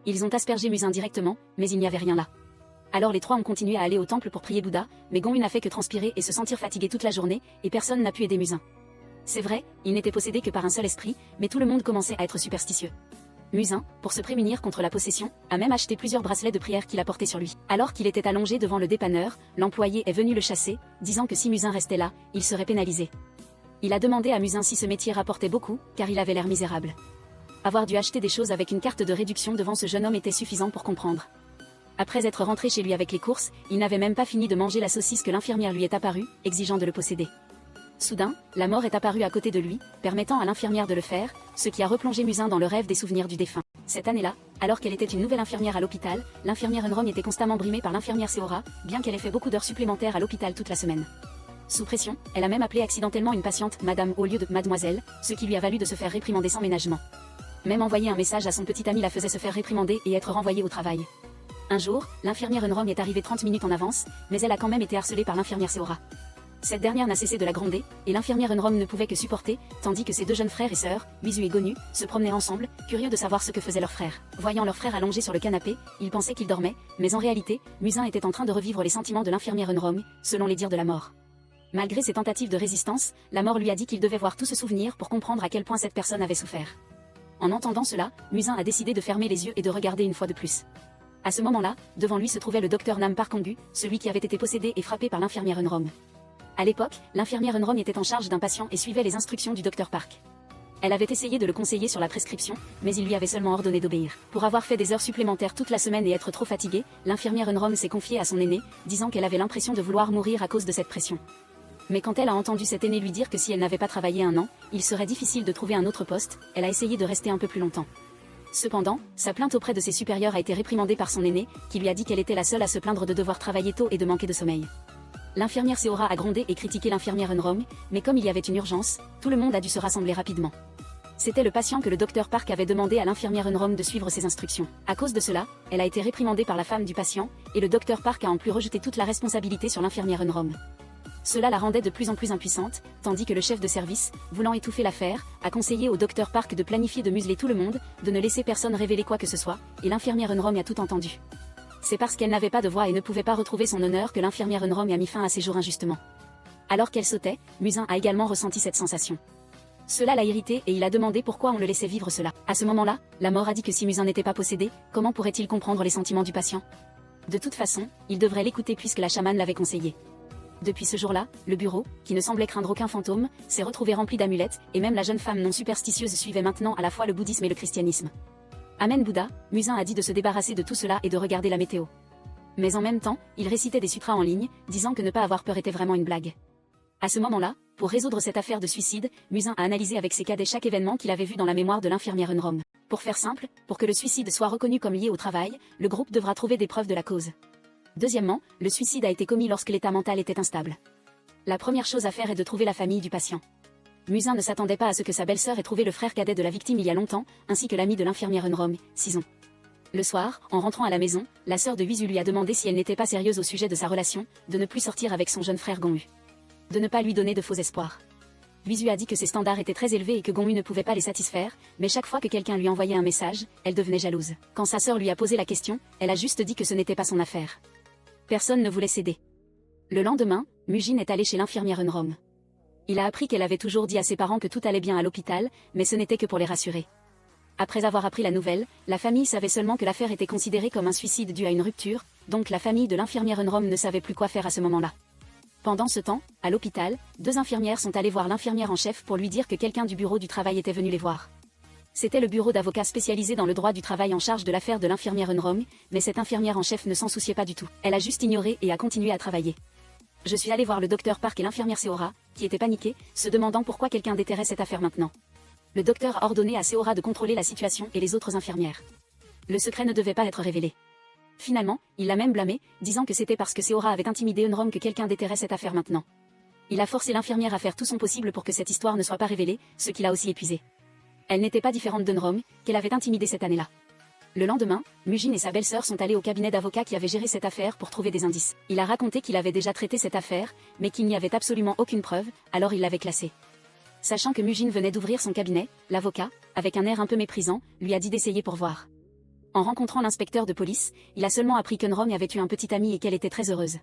Ils ont aspergé Musin directement, mais il n'y avait rien là. Alors les trois ont continué à aller au temple pour prier Bouddha, mais Gong Yu n'a fait que transpirer et se sentir fatigué toute la journée, et personne n'a pu aider Musin. C'est vrai, il n'était possédé que par un seul esprit, mais tout le monde commençait à être superstitieux. Musin, pour se prémunir contre la possession, a même acheté plusieurs bracelets de prière qu'il a portés sur lui. Alors qu'il était allongé devant le dépanneur, l'employé est venu le chasser, disant que si Musin restait là, il serait pénalisé. Il a demandé à Musin si ce métier rapportait beaucoup, car il avait l'air misérable. Avoir dû acheter des choses avec une carte de réduction devant ce jeune homme était suffisant pour comprendre. Après être rentré chez lui avec les courses, il n'avait même pas fini de manger la saucisse que l'infirmière lui est apparue, exigeant de le posséder. Soudain, la mort est apparue à côté de lui, permettant à l'infirmière de le faire, ce qui a replongé Musin dans le rêve des souvenirs du défunt. Cette année-là, alors qu'elle était une nouvelle infirmière à l'hôpital, l'infirmière Eunrom était constamment brimée par l'infirmière Seora, bien qu'elle ait fait beaucoup d'heures supplémentaires à l'hôpital toute la semaine. Sous pression, elle a même appelé accidentellement une patiente Madame au lieu de Mademoiselle, ce qui lui a valu de se faire réprimander sans ménagement. Même envoyer un message à son petit ami la faisait se faire réprimander et être renvoyée au travail. Un jour, l'infirmière Eunrom est arrivée 30 minutes en avance, mais elle a quand même été harcelée par l'infirmière Seora. Cette dernière n'a cessé de la gronder, et l'infirmière Eunrom ne pouvait que supporter, tandis que ses deux jeunes frères et sœurs, Wisu et Gonu, se promenaient ensemble, curieux de savoir ce que faisait leur frère. Voyant leur frère allongé sur le canapé, ils pensaient qu'il dormait, mais en réalité, Musin était en train de revivre les sentiments de l'infirmière Eunrom, selon les dires de la mort. Malgré ses tentatives de résistance, la mort lui a dit qu'il devait voir tout ce souvenir pour comprendre à quel point cette personne avait souffert. En entendant cela, Musin a décidé de fermer les yeux et de regarder une fois de plus. À ce moment-là, devant lui se trouvait le docteur Nam Parkongu, celui qui avait été possédé et frappé par l'infirmière Eunrom. À l'époque, l'infirmière Eunrom était en charge d'un patient et suivait les instructions du docteur Park. Elle avait essayé de le conseiller sur la prescription, mais il lui avait seulement ordonné d'obéir. Pour avoir fait des heures supplémentaires toute la semaine et être trop fatiguée, l'infirmière Eunrom s'est confiée à son aîné, disant qu'elle avait l'impression de vouloir mourir à cause de cette pression. Mais quand elle a entendu cet aîné lui dire que si elle n'avait pas travaillé 1 an, il serait difficile de trouver un autre poste, elle a essayé de rester un peu plus longtemps. Cependant, sa plainte auprès de ses supérieurs a été réprimandée par son aîné, qui lui a dit qu'elle était la seule à se plaindre de devoir travailler tôt et de manquer de sommeil. L'infirmière Seora a grondé et critiqué l'infirmière Eunrom, mais comme il y avait une urgence, tout le monde a dû se rassembler rapidement. C'était le patient que le docteur Park avait demandé à l'infirmière Eunrom de suivre ses instructions. À cause de cela, elle a été réprimandée par la femme du patient, et le docteur Park a en plus rejeté toute la responsabilité sur l'infirmière Eunrom. Cela la rendait de plus en plus impuissante, tandis que le chef de service, voulant étouffer l'affaire, a conseillé au docteur Park de planifier de museler tout le monde, de ne laisser personne révéler quoi que ce soit, et l'infirmière Eunrom a tout entendu. C'est parce qu'elle n'avait pas de voix et ne pouvait pas retrouver son honneur que l'infirmière Eunrom a mis fin à ses jours injustement. Alors qu'elle sautait, Musin a également ressenti cette sensation. Cela l'a irrité et il a demandé pourquoi on le laissait vivre cela. À ce moment-là, la mort a dit que si Musin n'était pas possédé, comment pourrait-il comprendre les sentiments du patient? De toute façon, il devrait l'écouter puisque la chamane l'avait conseillé. Depuis ce jour-là, le bureau, qui ne semblait craindre aucun fantôme, s'est retrouvé rempli d'amulettes, et même la jeune femme non superstitieuse suivait maintenant à la fois le bouddhisme et le christianisme. Amen Bouddha, Musin a dit de se débarrasser de tout cela et de regarder la météo. Mais en même temps, il récitait des sutras en ligne, disant que ne pas avoir peur était vraiment une blague. À ce moment-là, pour résoudre cette affaire de suicide, Musin a analysé avec ses cadets chaque événement qu'il avait vu dans la mémoire de l'infirmière Eunrom. Pour faire simple, pour que le suicide soit reconnu comme lié au travail, le groupe devra trouver des preuves de la cause. Deuxièmement, le suicide a été commis lorsque l'état mental était instable. La première chose à faire est de trouver la famille du patient. Musin ne s'attendait pas à ce que sa belle-sœur ait trouvé le frère cadet de la victime il y a longtemps, ainsi que l'ami de l'infirmière Eunrom, Sison. Le soir, en rentrant à la maison, la sœur de Wisu lui a demandé si elle n'était pas sérieuse au sujet de sa relation, de ne plus sortir avec son jeune frère Gongyu. De ne pas lui donner de faux espoirs. Wisu a dit que ses standards étaient très élevés et que Gongyu ne pouvait pas les satisfaire, mais chaque fois que quelqu'un lui envoyait un message, elle devenait jalouse. Quand sa sœur lui a posé la question, elle a juste dit que ce n'était pas son affaire. Personne ne voulait céder. Le lendemain, Mujin est allé chez l'infirmière Eunrom. Il a appris qu'elle avait toujours dit à ses parents que tout allait bien à l'hôpital, mais ce n'était que pour les rassurer. Après avoir appris la nouvelle, la famille savait seulement que l'affaire était considérée comme un suicide dû à une rupture, donc la famille de l'infirmière Eunrom ne savait plus quoi faire à ce moment-là. Pendant ce temps, à l'hôpital, 2 infirmières sont allées voir l'infirmière en chef pour lui dire que quelqu'un du bureau du travail était venu les voir. C'était le bureau d'avocats spécialisé dans le droit du travail en charge de l'affaire de l'infirmière Eunrom, mais cette infirmière en chef ne s'en souciait pas du tout. Elle a juste ignoré et a continué à travailler. Je suis allée voir le docteur Park et l'infirmière Seora, qui étaient paniqués, se demandant pourquoi quelqu'un déterrait cette affaire maintenant. Le docteur a ordonné à Seora de contrôler la situation et les autres infirmières. Le secret ne devait pas être révélé. Finalement, il l'a même blâmé, disant que c'était parce que Seora avait intimidé Eunrom que quelqu'un déterrait cette affaire maintenant. Il a forcé l'infirmière à faire tout son possible pour que cette histoire ne soit pas révélée, ce qui l'a aussi épuisé. Elle n'était pas différente d'Eunrom, qu'elle avait intimidé cette année-là. Le lendemain, Mujin et sa belle-sœur sont allés au cabinet d'avocats qui avait géré cette affaire pour trouver des indices. Il a raconté qu'il avait déjà traité cette affaire, mais qu'il n'y avait absolument aucune preuve, alors il l'avait classée. Sachant que Mujin venait d'ouvrir son cabinet, l'avocat, avec un air un peu méprisant, lui a dit d'essayer pour voir. En rencontrant l'inspecteur de police, il a seulement appris qu'Unrom avait eu un petit ami et qu'elle était très heureuse.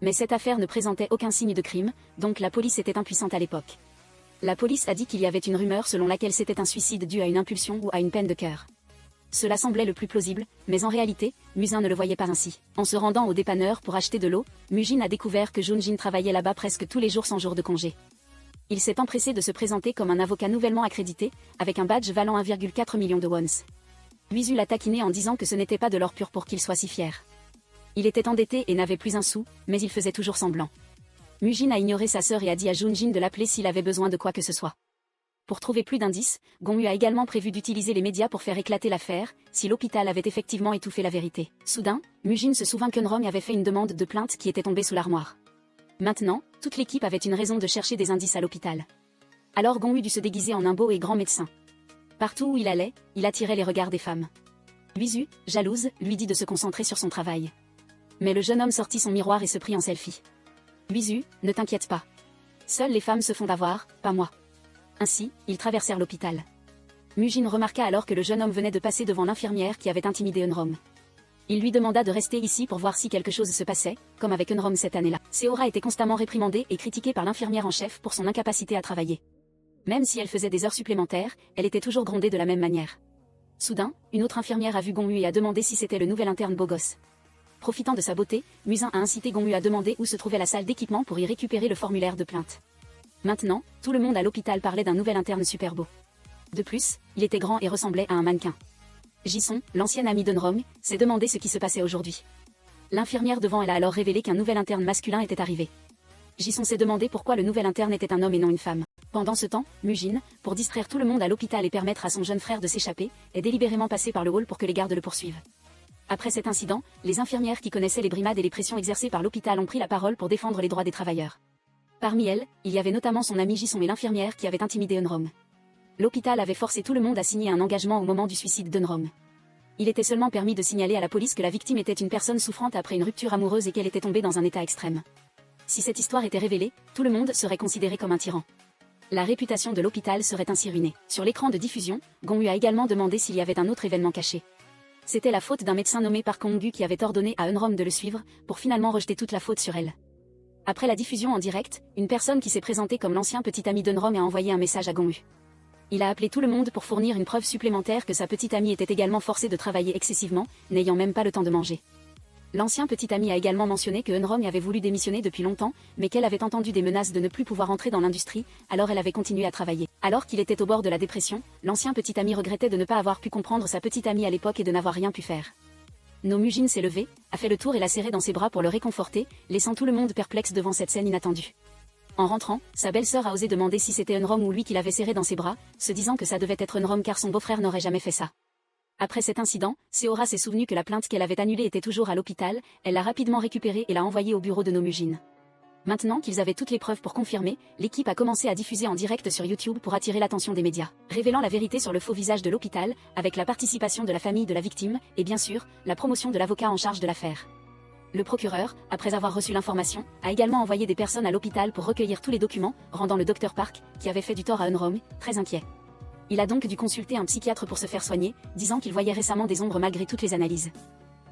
Mais cette affaire ne présentait aucun signe de crime, donc la police était impuissante à l'époque. La police a dit qu'il y avait une rumeur selon laquelle c'était un suicide dû à une impulsion ou à une peine de cœur. Cela semblait le plus plausible, mais en réalité, Musin ne le voyait pas ainsi. En se rendant au dépanneur pour acheter de l'eau, Mujin a découvert que Joon-jin travaillait là-bas presque tous les jours sans jour de congé. Il s'est empressé de se présenter comme un avocat nouvellement accrédité, avec un badge valant 1,4 million de wons. Huizu l'a taquiné en disant que ce n'était pas de l'or pur pour qu'il soit si fier. Il était endetté et n'avait plus un sou, mais il faisait toujours semblant. Mujin a ignoré sa sœur et a dit à Joon-jin de l'appeler s'il avait besoin de quoi que ce soit. Pour trouver plus d'indices, Gong-yu a également prévu d'utiliser les médias pour faire éclater l'affaire, si l'hôpital avait effectivement étouffé la vérité. Soudain, Mujin se souvint qu'Unrom avait fait une demande de plainte qui était tombée sous l'armoire. Maintenant, toute l'équipe avait une raison de chercher des indices à l'hôpital. Alors Gong-yu dut se déguiser en un beau et grand médecin. Partout où il allait, il attirait les regards des femmes. Huizu, jalouse, lui dit de se concentrer sur son travail. Mais le jeune homme sortit son miroir et se prit en selfie. Huizu, ne t'inquiète pas. Seules les femmes se font avoir, pas moi. Ainsi, ils traversèrent l'hôpital. Mujin remarqua alors que le jeune homme venait de passer devant l'infirmière qui avait intimidé Unrom. Il lui demanda de rester ici pour voir si quelque chose se passait, comme avec Unrom cette année-là. Seora était constamment réprimandée et critiquée par l'infirmière en chef pour son incapacité à travailler. Même si elle faisait des heures supplémentaires, elle était toujours grondée de la même manière. Soudain, une autre infirmière a vu Gong-yu et a demandé si c'était le nouvel interne beau gosse. Profitant de sa beauté, Musin a incité Gong-yu à demander où se trouvait la salle d'équipement pour y récupérer le formulaire de plainte. Maintenant, tout le monde à l'hôpital parlait d'un nouvel interne super beau. De plus, il était grand et ressemblait à un mannequin. Jisung, l'ancienne amie d'Unrom, s'est demandé ce qui se passait aujourd'hui. L'infirmière devant elle a alors révélé qu'un nouvel interne masculin était arrivé. Jisung s'est demandé pourquoi le nouvel interne était un homme et non une femme. Pendant ce temps, Mujin, pour distraire tout le monde à l'hôpital et permettre à son jeune frère de s'échapper, est délibérément passé par le hall pour que les gardes le poursuivent. Après cet incident, les infirmières qui connaissaient les brimades et les pressions exercées par l'hôpital ont pris la parole pour défendre les droits des travailleurs. Parmi elles, il y avait notamment son amie Jisung et l'infirmière qui avait intimidé Unrom. L'hôpital avait forcé tout le monde à signer un engagement au moment du suicide d'Unrom. Il était seulement permis de signaler à la police que la victime était une personne souffrante après une rupture amoureuse et qu'elle était tombée dans un état extrême. Si cette histoire était révélée, tout le monde serait considéré comme un tyran. La réputation de l'hôpital serait ainsi ruinée. Sur l'écran de diffusion, Gong-yu a également demandé s'il y avait un autre événement caché. C'était la faute d'un médecin nommé Park Kong-gu qui avait ordonné à Unrom de le suivre, pour finalement rejeter toute la faute sur elle. Après la diffusion en direct, une personne qui s'est présentée comme l'ancien petit ami d'Unrom a envoyé un message à Gong-yu. Il a appelé tout le monde pour fournir une preuve supplémentaire que sa petite amie était également forcée de travailler excessivement, n'ayant même pas le temps de manger. L'ancien petit ami a également mentionné que Unrom avait voulu démissionner depuis longtemps, mais qu'elle avait entendu des menaces de ne plus pouvoir entrer dans l'industrie, alors elle avait continué à travailler. Alors qu'il était au bord de la dépression, l'ancien petit ami regrettait de ne pas avoir pu comprendre sa petite amie à l'époque et de n'avoir rien pu faire. No Mujin s'est levé, a fait le tour et l'a serré dans ses bras pour le réconforter, laissant tout le monde perplexe devant cette scène inattendue. En rentrant, sa belle-sœur a osé demander si c'était Unrom ou lui qui l'avait serré dans ses bras, se disant que ça devait être Unrom car son beau-frère n'aurait jamais fait ça. Après cet incident, Seora s'est souvenu que la plainte qu'elle avait annulée était toujours à l'hôpital, elle l'a rapidement récupérée et l'a envoyée au bureau de No Mujin. Maintenant qu'ils avaient toutes les preuves pour confirmer, l'équipe a commencé à diffuser en direct sur YouTube pour attirer l'attention des médias, révélant la vérité sur le faux visage de l'hôpital, avec la participation de la famille de la victime, et bien sûr, la promotion de l'avocat en charge de l'affaire. Le procureur, après avoir reçu l'information, a également envoyé des personnes à l'hôpital pour recueillir tous les documents, rendant le docteur Park, qui avait fait du tort à Unrom, très inquiet. Il a donc dû consulter un psychiatre pour se faire soigner, disant qu'il voyait récemment des ombres malgré toutes les analyses.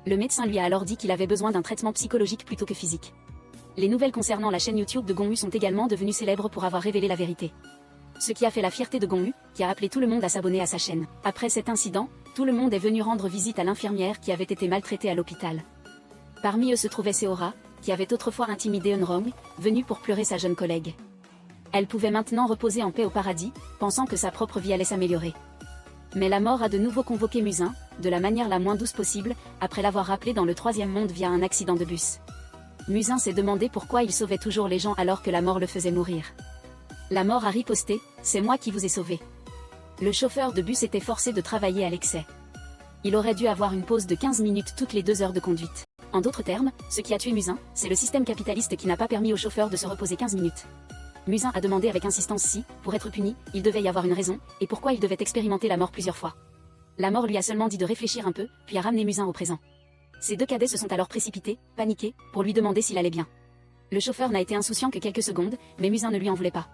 Le médecin lui a alors dit qu'il avait besoin d'un traitement psychologique plutôt que physique. Les nouvelles concernant la chaîne YouTube de Gong-yu sont également devenues célèbres pour avoir révélé la vérité. Ce qui a fait la fierté de Gong-yu, qui a appelé tout le monde à s'abonner à sa chaîne. Après cet incident, tout le monde est venu rendre visite à l'infirmière qui avait été maltraitée à l'hôpital. Parmi eux se trouvait Seora, qui avait autrefois intimidé Unrom, venue pour pleurer sa jeune collègue. Elle pouvait maintenant reposer en paix au paradis, pensant que sa propre vie allait s'améliorer. Mais la mort a de nouveau convoqué Musin, de la manière la moins douce possible, après l'avoir rappelé dans le troisième monde via un accident de bus. Musin s'est demandé pourquoi il sauvait toujours les gens alors que la mort le faisait mourir. La mort a riposté, c'est moi qui vous ai sauvé. Le chauffeur de bus était forcé de travailler à l'excès. Il aurait dû avoir une pause de 15 minutes toutes les 2 heures de conduite. En d'autres termes, ce qui a tué Musin, c'est le système capitaliste qui n'a pas permis au chauffeur de se reposer 15 minutes. Musin a demandé avec insistance si, pour être puni, il devait y avoir une raison, et pourquoi il devait expérimenter la mort plusieurs fois. La mort lui a seulement dit de réfléchir un peu, puis a ramené Musin au présent. Ces deux cadets se sont alors précipités, paniqués, pour lui demander s'il allait bien. Le chauffeur n'a été insouciant que quelques secondes, mais Musin ne lui en voulait pas.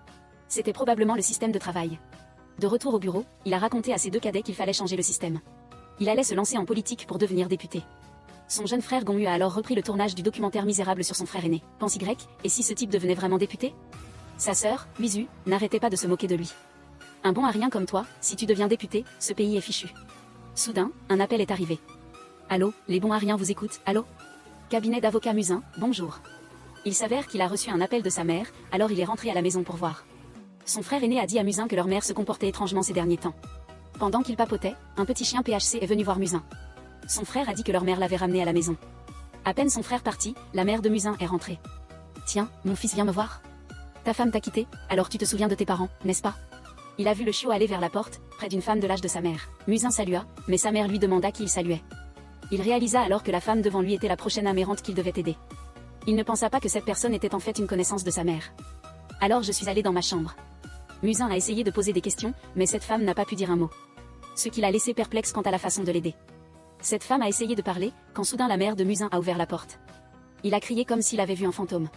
C'était probablement le système de travail. De retour au bureau, il a raconté à ces deux cadets qu'il fallait changer le système. Il allait se lancer en politique pour devenir député. Son jeune frère Gonmu a alors repris le tournage du documentaire Misérable sur son frère aîné. Pense Y, et si ce type devenait vraiment député? Sa sœur, Wisu, n'arrêtait pas de se moquer de lui. Un bon à rien comme toi, si tu deviens député, ce pays est fichu. Soudain, un appel est arrivé. Allô, les bons à rien vous écoutent, allô? Cabinet d'avocat Musin, bonjour. Il s'avère qu'il a reçu un appel de sa mère, alors il est rentré à la maison pour voir. Son frère aîné a dit à Musin que leur mère se comportait étrangement ces derniers temps. Pendant qu'il papotait, un petit chien PHC est venu voir Musin. Son frère a dit que leur mère l'avait ramené à la maison. À peine son frère parti, la mère de Musin est rentrée. Tiens, mon fils vient me voir. Ta femme t'a quitté, alors tu te souviens de tes parents, n'est-ce pas? Il a vu le chiot aller vers la porte, près d'une femme de l'âge de sa mère. Musin salua, mais sa mère lui demanda qui il saluait. Il réalisa alors que la femme devant lui était la prochaine âme errante qu'il devait aider. Il ne pensa pas que cette personne était en fait une connaissance de sa mère. Alors je suis allé dans ma chambre. Musin a essayé de poser des questions, mais cette femme n'a pas pu dire un mot. Ce qui l'a laissé perplexe quant à la façon de l'aider. Cette femme a essayé de parler, quand soudain la mère de Musin a ouvert la porte. Il a crié comme s'il avait vu un fantôme.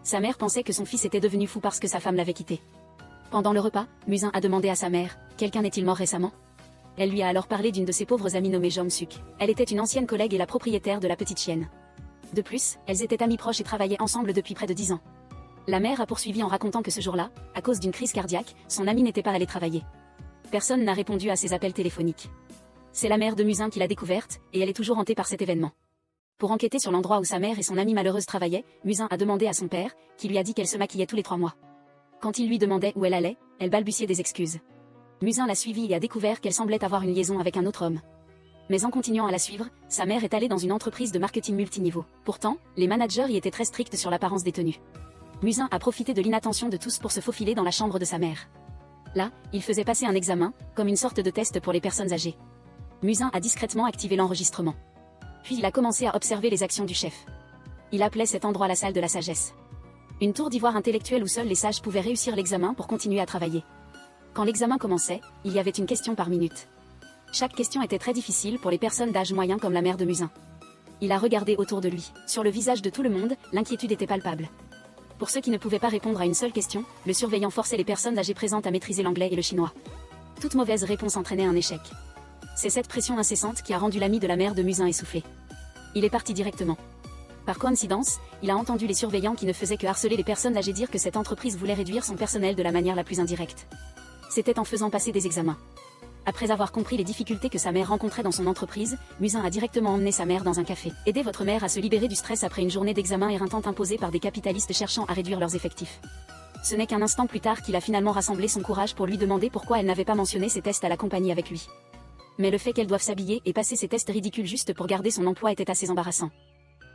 Sa mère pensait que son fils était devenu fou parce que sa femme l'avait quitté. Pendant le repas, Musin a demandé à sa mère, « Quelqu'un est-il mort récemment ?» Elle lui a alors parlé d'une de ses pauvres amies nommée Jong-suk. Elle était une ancienne collègue et la propriétaire de la petite chienne. De plus, elles étaient amies proches et travaillaient ensemble depuis près de 10 ans. La mère a poursuivi en racontant que ce jour-là, à cause d'une crise cardiaque, son amie n'était pas allée travailler. Personne n'a répondu à ses appels téléphoniques. C'est la mère de Musin qui l'a découverte, et elle est toujours hantée par cet événement. Pour enquêter sur l'endroit où sa mère et son amie malheureuse travaillaient, Musin a demandé à son père, qui lui a dit qu'elle se maquillait tous les 3 mois. Quand il lui demandait où elle allait, elle balbutiait des excuses. Musin l'a suivie et a découvert qu'elle semblait avoir une liaison avec un autre homme. Mais en continuant à la suivre, sa mère est allée dans une entreprise de marketing multiniveau. Pourtant, les managers y étaient très stricts sur l'apparence des tenues. Musin a profité de l'inattention de tous pour se faufiler dans la chambre de sa mère. Là, il faisait passer un examen, comme une sorte de test pour les personnes âgées. Musin a discrètement activé l'enregistrement. Puis il a commencé à observer les actions du chef. Il appelait cet endroit la salle de la sagesse. Une tour d'ivoire intellectuelle où seuls les sages pouvaient réussir l'examen pour continuer à travailler. Quand l'examen commençait, il y avait une question par minute. Chaque question était très difficile pour les personnes d'âge moyen comme la mère de Musin. Il a regardé autour de lui. Sur le visage de tout le monde, l'inquiétude était palpable. Pour ceux qui ne pouvaient pas répondre à une seule question, le surveillant forçait les personnes âgées présentes à maîtriser l'anglais et le chinois. Toute mauvaise réponse entraînait un échec. C'est cette pression incessante qui a rendu l'ami de la mère de Musin essoufflé. Il est parti directement. Par coïncidence, il a entendu les surveillants qui ne faisaient que harceler les personnes âgées dire que cette entreprise voulait réduire son personnel de la manière la plus indirecte. C'était en faisant passer des examens. Après avoir compris les difficultés que sa mère rencontrait dans son entreprise, Musin a directement emmené sa mère dans un café. Aider votre mère à se libérer du stress après une journée d'examen éreintante imposée par des capitalistes cherchant à réduire leurs effectifs. Ce n'est qu'un instant plus tard qu'il a finalement rassemblé son courage pour lui demander pourquoi elle n'avait pas mentionné ses tests à la compagnie avec lui. Mais le fait qu'elle doive s'habiller et passer ces tests ridicules juste pour garder son emploi était assez embarrassant.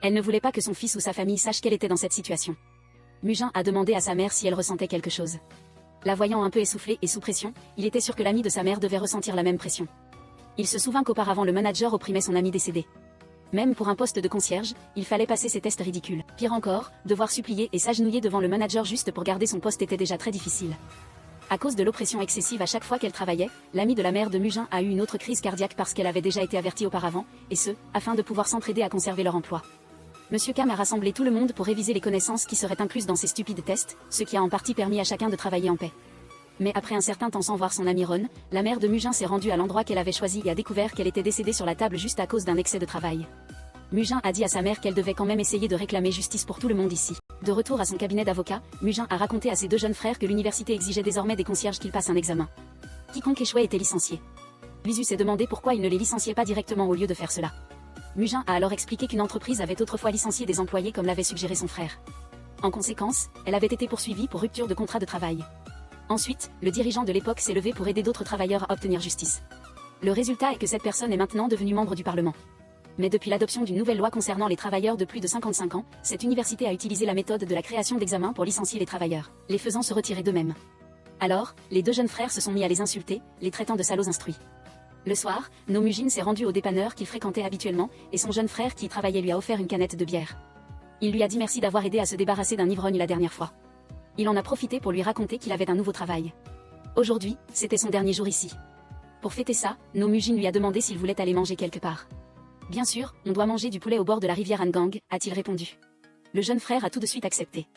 Elle ne voulait pas que son fils ou sa famille sache qu'elle était dans cette situation. Musin a demandé à sa mère si elle ressentait quelque chose. La voyant un peu essoufflée et sous pression, il était sûr que l'ami de sa mère devait ressentir la même pression. Il se souvint qu'auparavant le manager opprimait son ami décédé. Même pour un poste de concierge, il fallait passer ces tests ridicules. Pire encore, devoir supplier et s'agenouiller devant le manager juste pour garder son poste était déjà très difficile. À cause de l'oppression excessive à chaque fois qu'elle travaillait, l'amie de la mère de Musin a eu une autre crise cardiaque parce qu'elle avait déjà été avertie auparavant, et ce, afin de pouvoir s'entraider à conserver leur emploi. Monsieur Kam a rassemblé tout le monde pour réviser les connaissances qui seraient incluses dans ces stupides tests, ce qui a en partie permis à chacun de travailler en paix. Mais après un certain temps sans voir son amie Ron, la mère de Musin s'est rendue à l'endroit qu'elle avait choisi et a découvert qu'elle était décédée sur la table juste à cause d'un excès de travail. Musin a dit à sa mère qu'elle devait quand même essayer de réclamer justice pour tout le monde ici. De retour à son cabinet d'avocat, Musin a raconté à ses 2 jeunes frères que l'université exigeait désormais des concierges qu'ils passent un examen. Quiconque échouait était licencié. Wisu s'est demandé pourquoi il ne les licenciait pas directement au lieu de faire cela. Musin a alors expliqué qu'une entreprise avait autrefois licencié des employés comme l'avait suggéré son frère. En conséquence, elle avait été poursuivie pour rupture de contrat de travail. Ensuite, le dirigeant de l'époque s'est levé pour aider d'autres travailleurs à obtenir justice. Le résultat est que cette personne est maintenant devenue membre du Parlement. Mais depuis l'adoption d'une nouvelle loi concernant les travailleurs de plus de 55 ans, cette université a utilisé la méthode de la création d'examens pour licencier les travailleurs, les faisant se retirer d'eux-mêmes. Alors, les 2 jeunes frères se sont mis à les insulter, les traitant de salauds instruits. Le soir, Nomujin s'est rendu au dépanneur qu'il fréquentait habituellement, et son jeune frère qui y travaillait lui a offert une canette de bière. Il lui a dit merci d'avoir aidé à se débarrasser d'un ivrogne la dernière fois. Il en a profité pour lui raconter qu'il avait un nouveau travail. Aujourd'hui, c'était son dernier jour ici. Pour fêter ça, Nomujin lui a demandé s'il voulait aller manger quelque part. Bien sûr, on doit manger du poulet au bord de la rivière Hangang, a-t-il répondu. Le jeune frère a tout de suite accepté.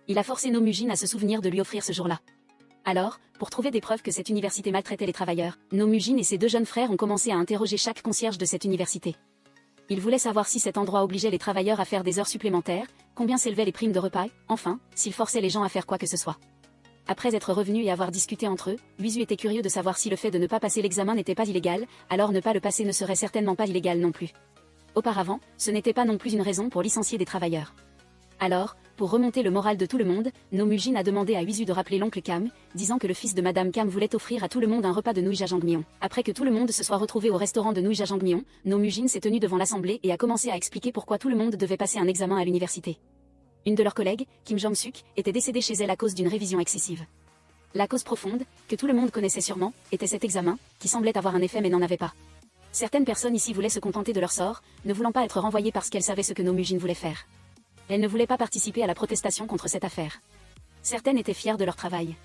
Il a forcé Nomujin à se souvenir de lui offrir ce jour-là. Alors, pour trouver des preuves que cette université maltraitait les travailleurs, No Mu-jin et ses deux jeunes frères ont commencé à interroger chaque concierge de cette université. Ils voulaient savoir si cet endroit obligeait les travailleurs à faire des heures supplémentaires, combien s'élevaient les primes de repas, enfin, s'il forçait les gens à faire quoi que ce soit. Après être revenus et avoir discuté entre eux, Wisu était curieux de savoir si le fait de ne pas passer l'examen n'était pas illégal, alors ne pas le passer ne serait certainement pas illégal non plus. Auparavant, ce n'était pas non plus une raison pour licencier des travailleurs. Alors, pour remonter le moral de tout le monde, No Mu-jin a demandé à Wisu de rappeler l'oncle Kam, disant que le fils de Madame Kam voulait offrir à tout le monde un repas de nouilles jajangmyeon. Après que tout le monde se soit retrouvé au restaurant de nouilles jajangmyeon, No Mu-jin s'est tenu devant l'assemblée et a commencé à expliquer pourquoi tout le monde devait passer un examen à l'université. Une de leurs collègues, Kim Jong-suk, était décédée chez elle à cause d'une révision excessive. La cause profonde, que tout le monde connaissait sûrement, était cet examen, qui semblait avoir un effet mais n'en avait pas. Certaines personnes ici voulaient se contenter de leur sort, ne voulant pas être renvoyées parce qu'elles savaient ce que No Mu-jin voulait faire. Elles ne voulaient pas participer à la protestation contre cette affaire. Certaines étaient fières de leur travail.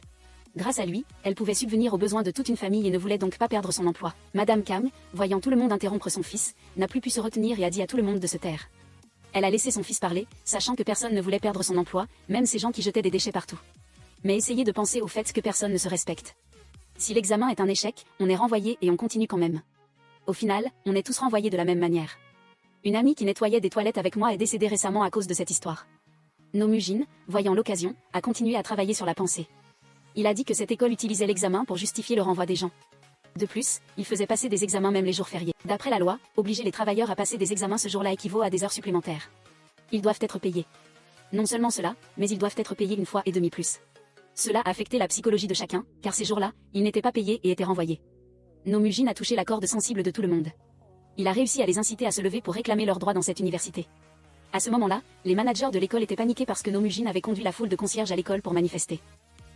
Grâce à lui, elles pouvaient subvenir aux besoins de toute une famille et ne voulaient donc pas perdre son emploi. Madame Kam, voyant tout le monde interrompre son fils, n'a plus pu se retenir et a dit à tout le monde de se taire. Elle a laissé son fils parler, sachant que personne ne voulait perdre son emploi, même ces gens qui jetaient des déchets partout. Mais essayez de penser au fait que personne ne se respecte. Si l'examen est un échec, on est renvoyé et on continue quand même. Au final, on est tous renvoyés de la même manière. Une amie qui nettoyait des toilettes avec moi est décédée récemment à cause de cette histoire. No Mu-jin, voyant l'occasion, a continué à travailler sur la pensée. Il a dit que cette école utilisait l'examen pour justifier le renvoi des gens. De plus, il faisait passer des examens même les jours fériés. D'après la loi, obliger les travailleurs à passer des examens ce jour-là équivaut à des heures supplémentaires. Ils doivent être payés. Non seulement cela, mais ils doivent être payés une fois et demie plus. Cela a affecté la psychologie de chacun, car ces jours-là, ils n'étaient pas payés et étaient renvoyés. No Mu-jin a touché la corde sensible de tout le monde. Il a réussi à les inciter à se lever pour réclamer leurs droits dans cette université. À ce moment-là, les managers de l'école étaient paniqués parce que No Mu-jin avait conduit la foule de concierges à l'école pour manifester.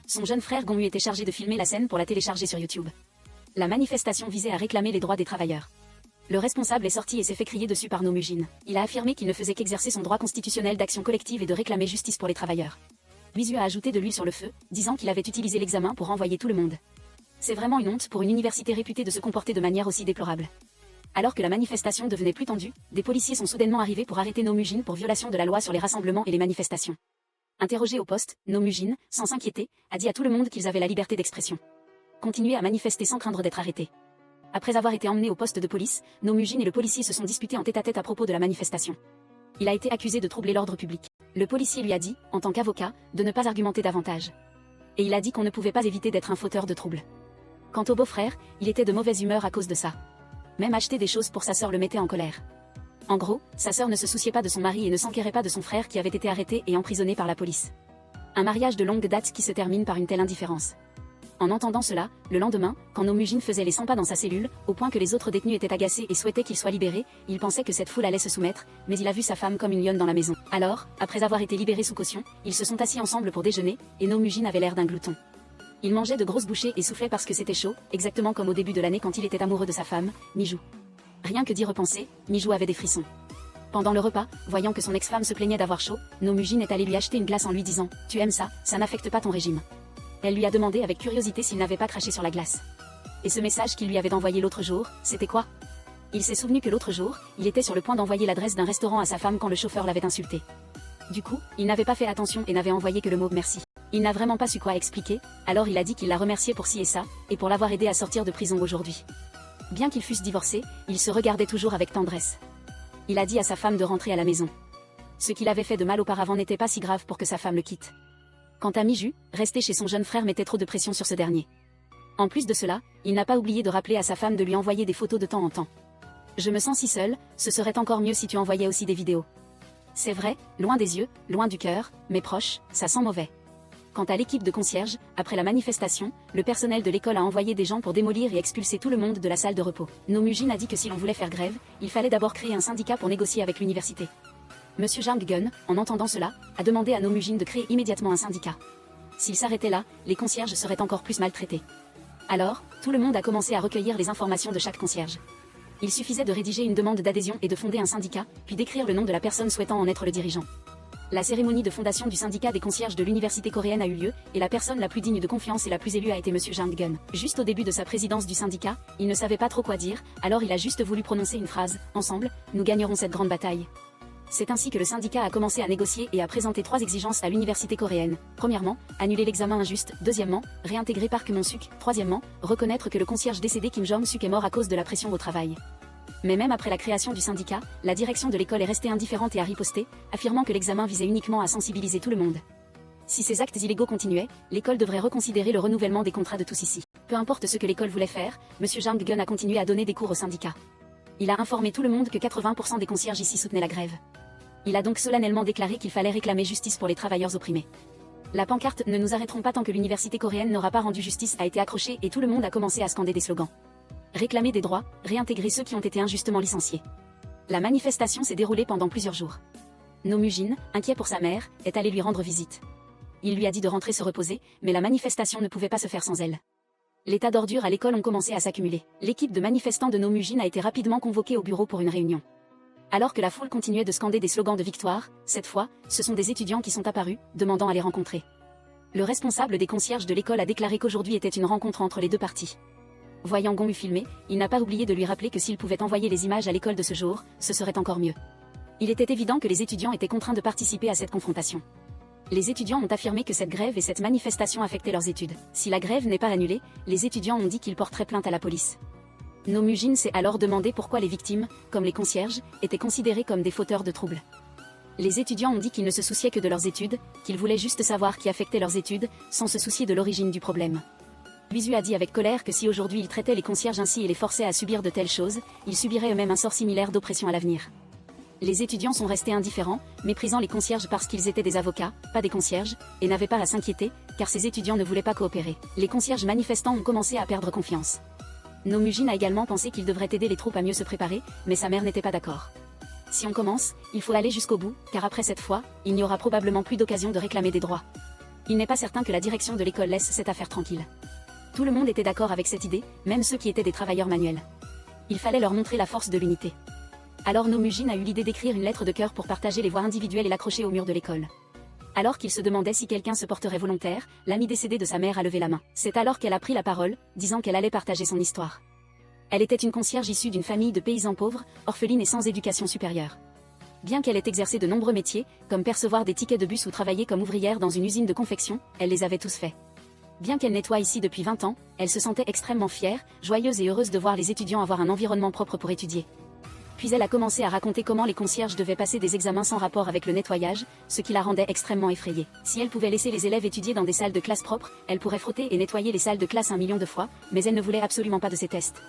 Son jeune frère Gong-yu était chargé de filmer la scène pour la télécharger sur YouTube. La manifestation visait à réclamer les droits des travailleurs. Le responsable est sorti et s'est fait crier dessus par No Mu-jin. Il a affirmé qu'il ne faisait qu'exercer son droit constitutionnel d'action collective et de réclamer justice pour les travailleurs. Wisu a ajouté de l'huile sur le feu, disant qu'il avait utilisé l'examen pour renvoyer tout le monde. C'est vraiment une honte pour une université réputée de se comporter de manière aussi déplorable. Alors que la manifestation devenait plus tendue, des policiers sont soudainement arrivés pour arrêter No Mu-jin pour violation de la loi sur les rassemblements et les manifestations. Interrogé au poste, No Mu-jin, sans s'inquiéter, a dit à tout le monde qu'ils avaient la liberté d'expression. Continuer à manifester sans craindre d'être arrêté. Après avoir été emmené au poste de police, No Mu-jin et le policier se sont disputés en tête-à-tête à propos de la manifestation. Il a été accusé de troubler l'ordre public. Le policier lui a dit, en tant qu'avocat, de ne pas argumenter davantage. Et il a dit qu'on ne pouvait pas éviter d'être un fauteur de troubles. Quant au beau-frère, il était de mauvaise humeur à cause de ça. Même acheter des choses pour sa sœur le mettait en colère. En gros, sa sœur ne se souciait pas de son mari et ne s'enquérait pas de son frère qui avait été arrêté et emprisonné par la police. Un mariage de longue date qui se termine par une telle indifférence. En entendant cela, le lendemain, quand No Mu-jin faisait les 100 pas dans sa cellule, au point que les autres détenus étaient agacés et souhaitaient qu'il soit libéré, il pensait que cette foule allait se soumettre, mais il a vu sa femme comme une lionne dans la maison. Alors, après avoir été libérés sous caution, ils se sont assis ensemble pour déjeuner, et No Mu-jin avait l'air d'un glouton. Il mangeait de grosses bouchées et soufflait parce que c'était chaud, exactement comme au début de l'année quand il était amoureux de sa femme, Mi-ju. Rien que d'y repenser, Mi-ju avait des frissons. Pendant le repas, voyant que son ex-femme se plaignait d'avoir chaud, No Mu-jin est allé lui acheter une glace en lui disant « Tu aimes ça, ça n'affecte pas ton régime ». Elle lui a demandé avec curiosité s'il n'avait pas craché sur la glace. Et ce message qu'il lui avait envoyé l'autre jour, c'était quoi? Il s'est souvenu que l'autre jour, il était sur le point d'envoyer l'adresse d'un restaurant à sa femme quand le chauffeur l'avait insulté. Du coup, il n'avait pas fait attention et n'avait envoyé que le mot « merci ». Il n'a vraiment pas su quoi expliquer, alors il a dit qu'il l'a remercié pour ci et ça, et pour l'avoir aidé à sortir de prison aujourd'hui. Bien qu'ils fussent divorcés, ils se regardaient toujours avec tendresse. Il a dit à sa femme de rentrer à la maison. Ce qu'il avait fait de mal auparavant n'était pas si grave pour que sa femme le quitte. Quant à Mi-ju, rester chez son jeune frère mettait trop de pression sur ce dernier. En plus de cela, il n'a pas oublié de rappeler à sa femme de lui envoyer des photos de temps en temps. Je me sens si seule, ce serait encore mieux si tu envoyais aussi des vidéos. C'est vrai, loin des yeux, loin du cœur, mais proche, ça sent mauvais. Quant à l'équipe de concierge, après la manifestation, le personnel de l'école a envoyé des gens pour démolir et expulser tout le monde de la salle de repos. No Mu-jin a dit que si l'on voulait faire grève, il fallait d'abord créer un syndicat pour négocier avec l'université. Monsieur Jang-gun, en entendant cela, a demandé à No Mu-jin de créer immédiatement un syndicat. S'il s'arrêtait là, les concierges seraient encore plus maltraités. Alors, tout le monde a commencé à recueillir les informations de chaque concierge. Il suffisait de rédiger une demande d'adhésion et de fonder un syndicat, puis d'écrire le nom de la personne souhaitant en être le dirigeant. La cérémonie de fondation du syndicat des concierges de l'université coréenne a eu lieu, et la personne la plus digne de confiance et la plus élue a été Monsieur Jang-gun. Juste au début de sa présidence du syndicat, il ne savait pas trop quoi dire, alors il a juste voulu prononcer une phrase « Ensemble, nous gagnerons cette grande bataille ». C'est ainsi que le syndicat a commencé à négocier et à présenter 3 exigences à l'université coréenne. Premièrement, annuler l'examen injuste. Deuxièmement, réintégrer Park Mon-suk. Troisièmement, reconnaître que le concierge décédé Kim Jong-suk est mort à cause de la pression au travail. Mais même après la création du syndicat, la direction de l'école est restée indifférente et a riposté, affirmant que l'examen visait uniquement à sensibiliser tout le monde. Si ces actes illégaux continuaient, l'école devrait reconsidérer le renouvellement des contrats de tous ici. Peu importe ce que l'école voulait faire, M. Jang Gun a continué à donner des cours au syndicat. Il a informé tout le monde que 80% des concierges ici soutenaient la grève. Il a donc solennellement déclaré qu'il fallait réclamer justice pour les travailleurs opprimés. La pancarte « Ne nous arrêterons pas tant que l'université coréenne n'aura pas rendu justice » a été accrochée et tout le monde a commencé à scander des slogans. Réclamer des droits, réintégrer ceux qui ont été injustement licenciés. La manifestation s'est déroulée pendant plusieurs jours. No Mu-jin, inquiet pour sa mère, est allé lui rendre visite. Il lui a dit de rentrer se reposer, mais la manifestation ne pouvait pas se faire sans elle. Les tas d'ordures à l'école ont commencé à s'accumuler. L'équipe de manifestants de No Mu-jin a été rapidement convoquée au bureau pour une réunion. Alors que la foule continuait de scander des slogans de victoire, cette fois, ce sont des étudiants qui sont apparus, demandant à les rencontrer. Le responsable des concierges de l'école a déclaré qu'aujourd'hui était une rencontre entre les deux parties. Voyant Gong-u filmer, il n'a pas oublié de lui rappeler que s'il pouvait envoyer les images à l'école de ce jour, ce serait encore mieux. Il était évident que les étudiants étaient contraints de participer à cette confrontation. Les étudiants ont affirmé que cette grève et cette manifestation affectaient leurs études. Si la grève n'est pas annulée, les étudiants ont dit qu'ils porteraient plainte à la police. No Mu-jin s'est alors demandé pourquoi les victimes, comme les concierges, étaient considérés comme des fauteurs de troubles. Les étudiants ont dit qu'ils ne se souciaient que de leurs études, qu'ils voulaient juste savoir qui affectait leurs études, sans se soucier de l'origine du problème. Bisu a dit avec colère que si aujourd'hui ils traitaient les concierges ainsi et les forçaient à subir de telles choses, ils subiraient eux-mêmes un sort similaire d'oppression à l'avenir. Les étudiants sont restés indifférents, méprisant les concierges parce qu'ils étaient des avocats, pas des concierges, et n'avaient pas à s'inquiéter, car ces étudiants ne voulaient pas coopérer. Les concierges manifestants ont commencé à perdre confiance. No Mu-jin a également pensé qu'il devrait aider les troupes à mieux se préparer, mais sa mère n'était pas d'accord. Si on commence, il faut aller jusqu'au bout, car après cette fois, il n'y aura probablement plus d'occasion de réclamer des droits. Il n'est pas certain que la direction de l'école laisse cette affaire tranquille. Tout le monde était d'accord avec cette idée, même ceux qui étaient des travailleurs manuels. Il fallait leur montrer la force de l'unité. Alors No Mu-jin a eu l'idée d'écrire une lettre de cœur pour partager les voix individuelles et l'accrocher au mur de l'école. Alors qu'il se demandait si quelqu'un se porterait volontaire, l'amie décédée de sa mère a levé la main. C'est alors qu'elle a pris la parole, disant qu'elle allait partager son histoire. Elle était une concierge issue d'une famille de paysans pauvres, orphelines et sans éducation supérieure. Bien qu'elle ait exercé de nombreux métiers, comme percevoir des tickets de bus ou travailler comme ouvrière dans une usine de confection, elle les avait tous faits. Bien qu'elle nettoie ici depuis 20 ans, elle se sentait extrêmement fière, joyeuse et heureuse de voir les étudiants avoir un environnement propre pour étudier. Puis elle a commencé à raconter comment les concierges devaient passer des examens sans rapport avec le nettoyage, ce qui la rendait extrêmement effrayée. Si elle pouvait laisser les élèves étudier dans des salles de classe propres, elle pourrait frotter et nettoyer les salles de classe 1 million de fois, mais elle ne voulait absolument pas de ces tests.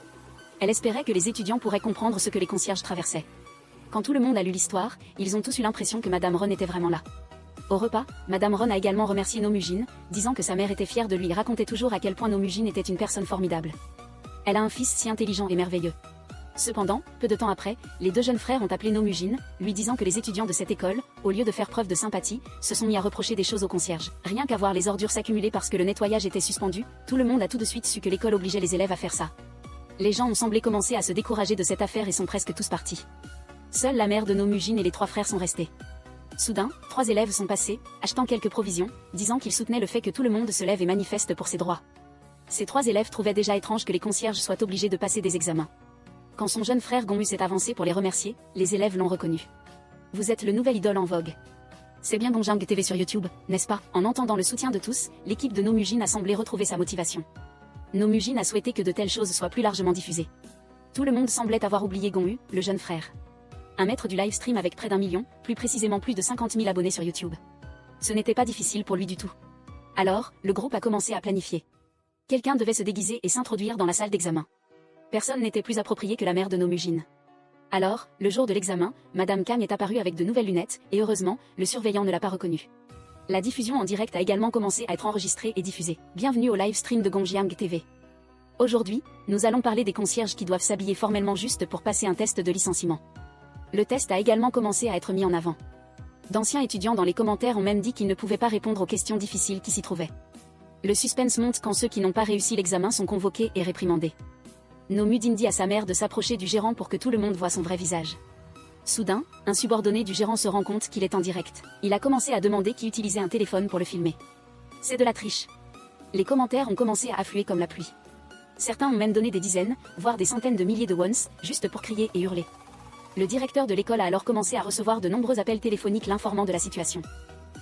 Elle espérait que les étudiants pourraient comprendre ce que les concierges traversaient. Quand tout le monde a lu l'histoire, ils ont tous eu l'impression que Madame Ron était vraiment là. Au repas, Madame Ron a également remercié No Mu-jin, disant que sa mère était fière de lui et racontait toujours à quel point No Mu-jin était une personne formidable. Elle a un fils si intelligent et merveilleux. Cependant, peu de temps après, les deux jeunes frères ont appelé No Mu-jin, lui disant que les étudiants de cette école, au lieu de faire preuve de sympathie, se sont mis à reprocher des choses aux concierges. Rien qu'à voir les ordures s'accumuler parce que le nettoyage était suspendu, tout le monde a tout de suite su que l'école obligeait les élèves à faire ça. Les gens ont semblé commencer à se décourager de cette affaire et sont presque tous partis. Seule la mère de No Mu-jin et les 3 frères sont restés. Soudain, 3 élèves sont passés, achetant quelques provisions, disant qu'ils soutenaient le fait que tout le monde se lève et manifeste pour ses droits. Ces 3 élèves trouvaient déjà étrange que les concierges soient obligés de passer des examens. Quand son jeune frère Gong-u s'est avancé pour les remercier, les élèves l'ont reconnu. Vous êtes le nouvel idole en vogue. C'est bien Dongjang TV sur YouTube, n'est-ce pas? En entendant le soutien de tous, l'équipe de No Mu-jin a semblé retrouver sa motivation. No Mu-jin a souhaité que de telles choses soient plus largement diffusées. Tout le monde semblait avoir oublié Gong-u, le jeune frère. Un maître du livestream avec près d'1 million, plus précisément plus de 50 000 abonnés sur YouTube. Ce n'était pas difficile pour lui du tout. Alors, le groupe a commencé à planifier. Quelqu'un devait se déguiser et s'introduire dans la salle d'examen. Personne n'était plus approprié que la mère de No Mu-jin. Alors, le jour de l'examen, Madame Kang est apparue avec de nouvelles lunettes, et heureusement, le surveillant ne l'a pas reconnue. La diffusion en direct a également commencé à être enregistrée et diffusée. Bienvenue au livestream de Dongjang TV. Aujourd'hui, nous allons parler des concierges qui doivent s'habiller formellement juste pour passer un test de licenciement. Le test a également commencé à être mis en avant. D'anciens étudiants dans les commentaires ont même dit qu'ils ne pouvaient pas répondre aux questions difficiles qui s'y trouvaient. Le suspense monte quand ceux qui n'ont pas réussi l'examen sont convoqués et réprimandés. No Mu-jin dit à sa mère de s'approcher du gérant pour que tout le monde voie son vrai visage. Soudain, un subordonné du gérant se rend compte qu'il est en direct. Il a commencé à demander qui utilisait un téléphone pour le filmer. C'est de la triche. Les commentaires ont commencé à affluer comme la pluie. Certains ont même donné des dizaines, voire des centaines de milliers de wons, juste pour crier et hurler. Le directeur de l'école a alors commencé à recevoir de nombreux appels téléphoniques l'informant de la situation.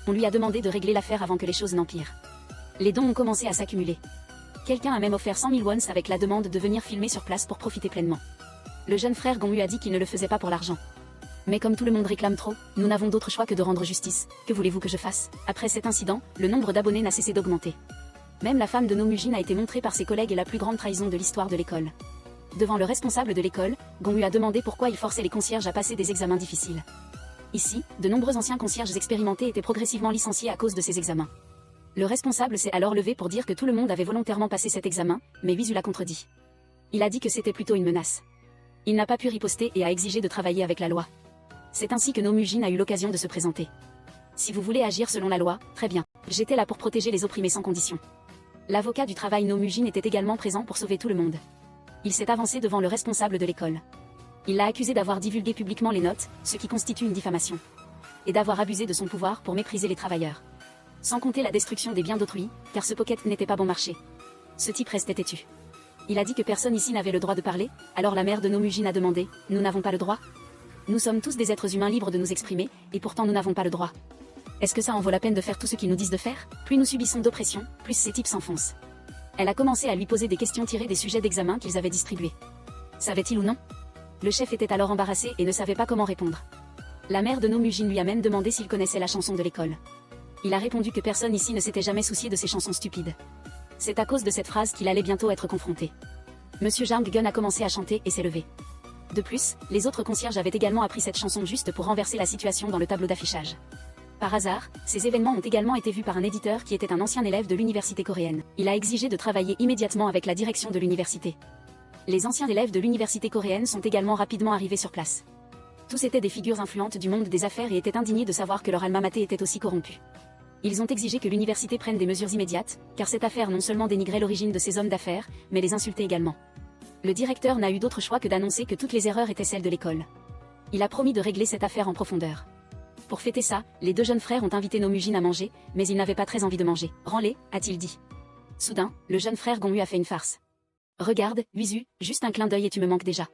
On lui a demandé de régler l'affaire avant que les choses n'empirent. Les dons ont commencé à s'accumuler. Quelqu'un a même offert 100 000 wons avec la demande de venir filmer sur place pour profiter pleinement. Le jeune frère Gong-yu a dit qu'il ne le faisait pas pour l'argent. Mais comme tout le monde réclame trop, nous n'avons d'autre choix que de rendre justice. Que voulez-vous que je fasse? Après cet incident, le nombre d'abonnés n'a cessé d'augmenter. Même la femme de No Mu-jin a été montrée par ses collègues et la plus grande trahison de l'histoire de l'école. Devant le responsable de l'école, Gong-yu a demandé pourquoi il forçait les concierges à passer des examens difficiles. Ici, de nombreux anciens concierges expérimentés étaient progressivement licenciés à cause de ces examens. Le responsable s'est alors levé pour dire que tout le monde avait volontairement passé cet examen, mais Wisu l'a contredit. Il a dit que c'était plutôt une menace. Il n'a pas pu riposter et a exigé de travailler avec la loi. C'est ainsi que No Mu-jin a eu l'occasion de se présenter. Si vous voulez agir selon la loi, très bien. J'étais là pour protéger les opprimés sans condition. L'avocat du travail No Mu-jin était également présent pour sauver tout le monde. Il s'est avancé devant le responsable de l'école. Il l'a accusé d'avoir divulgué publiquement les notes, ce qui constitue une diffamation. Et d'avoir abusé de son pouvoir pour mépriser les travailleurs. Sans compter la destruction des biens d'autrui, car ce pocket n'était pas bon marché. Ce type restait têtu. Il a dit que personne ici n'avait le droit de parler, alors la mère de No Mu-jin a demandé, « Nous n'avons pas le droit ?» Nous sommes tous des êtres humains libres de nous exprimer, et pourtant nous n'avons pas le droit. Est-ce que ça en vaut la peine de faire tout ce qu'ils nous disent de faire? Plus nous subissons d'oppression, plus ces types s'enfoncent. Elle a commencé à lui poser des questions tirées des sujets d'examen qu'ils avaient distribués. Savait-il ou non? Le chef était alors embarrassé et ne savait pas comment répondre. La mère de No Mu-jin lui a même demandé s'il connaissait la chanson de l'école. Il a répondu que personne ici ne s'était jamais soucié de ces chansons stupides. C'est à cause de cette phrase qu'il allait bientôt être confronté. Monsieur Jang Gun a commencé à chanter et s'est levé. De plus, les autres concierges avaient également appris cette chanson juste pour renverser la situation dans le tableau d'affichage. Par hasard, ces événements ont également été vus par un éditeur qui était un ancien élève de l'université coréenne. Il a exigé de travailler immédiatement avec la direction de l'université. Les anciens élèves de l'université coréenne sont également rapidement arrivés sur place. Tous étaient des figures influentes du monde des affaires et étaient indignés de savoir que leur alma mater était aussi corrompu. Ils ont exigé que l'université prenne des mesures immédiates, car cette affaire non seulement dénigrait l'origine de ces hommes d'affaires, mais les insultait également. Le directeur n'a eu d'autre choix que d'annoncer que toutes les erreurs étaient celles de l'école. Il a promis de régler cette affaire en profondeur. Pour fêter ça, les deux jeunes frères ont invité No Mu-jin à manger, mais ils n'avaient pas très envie de manger. « Rends-les » a-t-il dit. Soudain, le jeune frère Gong-yu a fait une farce. « Regarde, Wisu, juste un clin d'œil et tu me manques déjà. »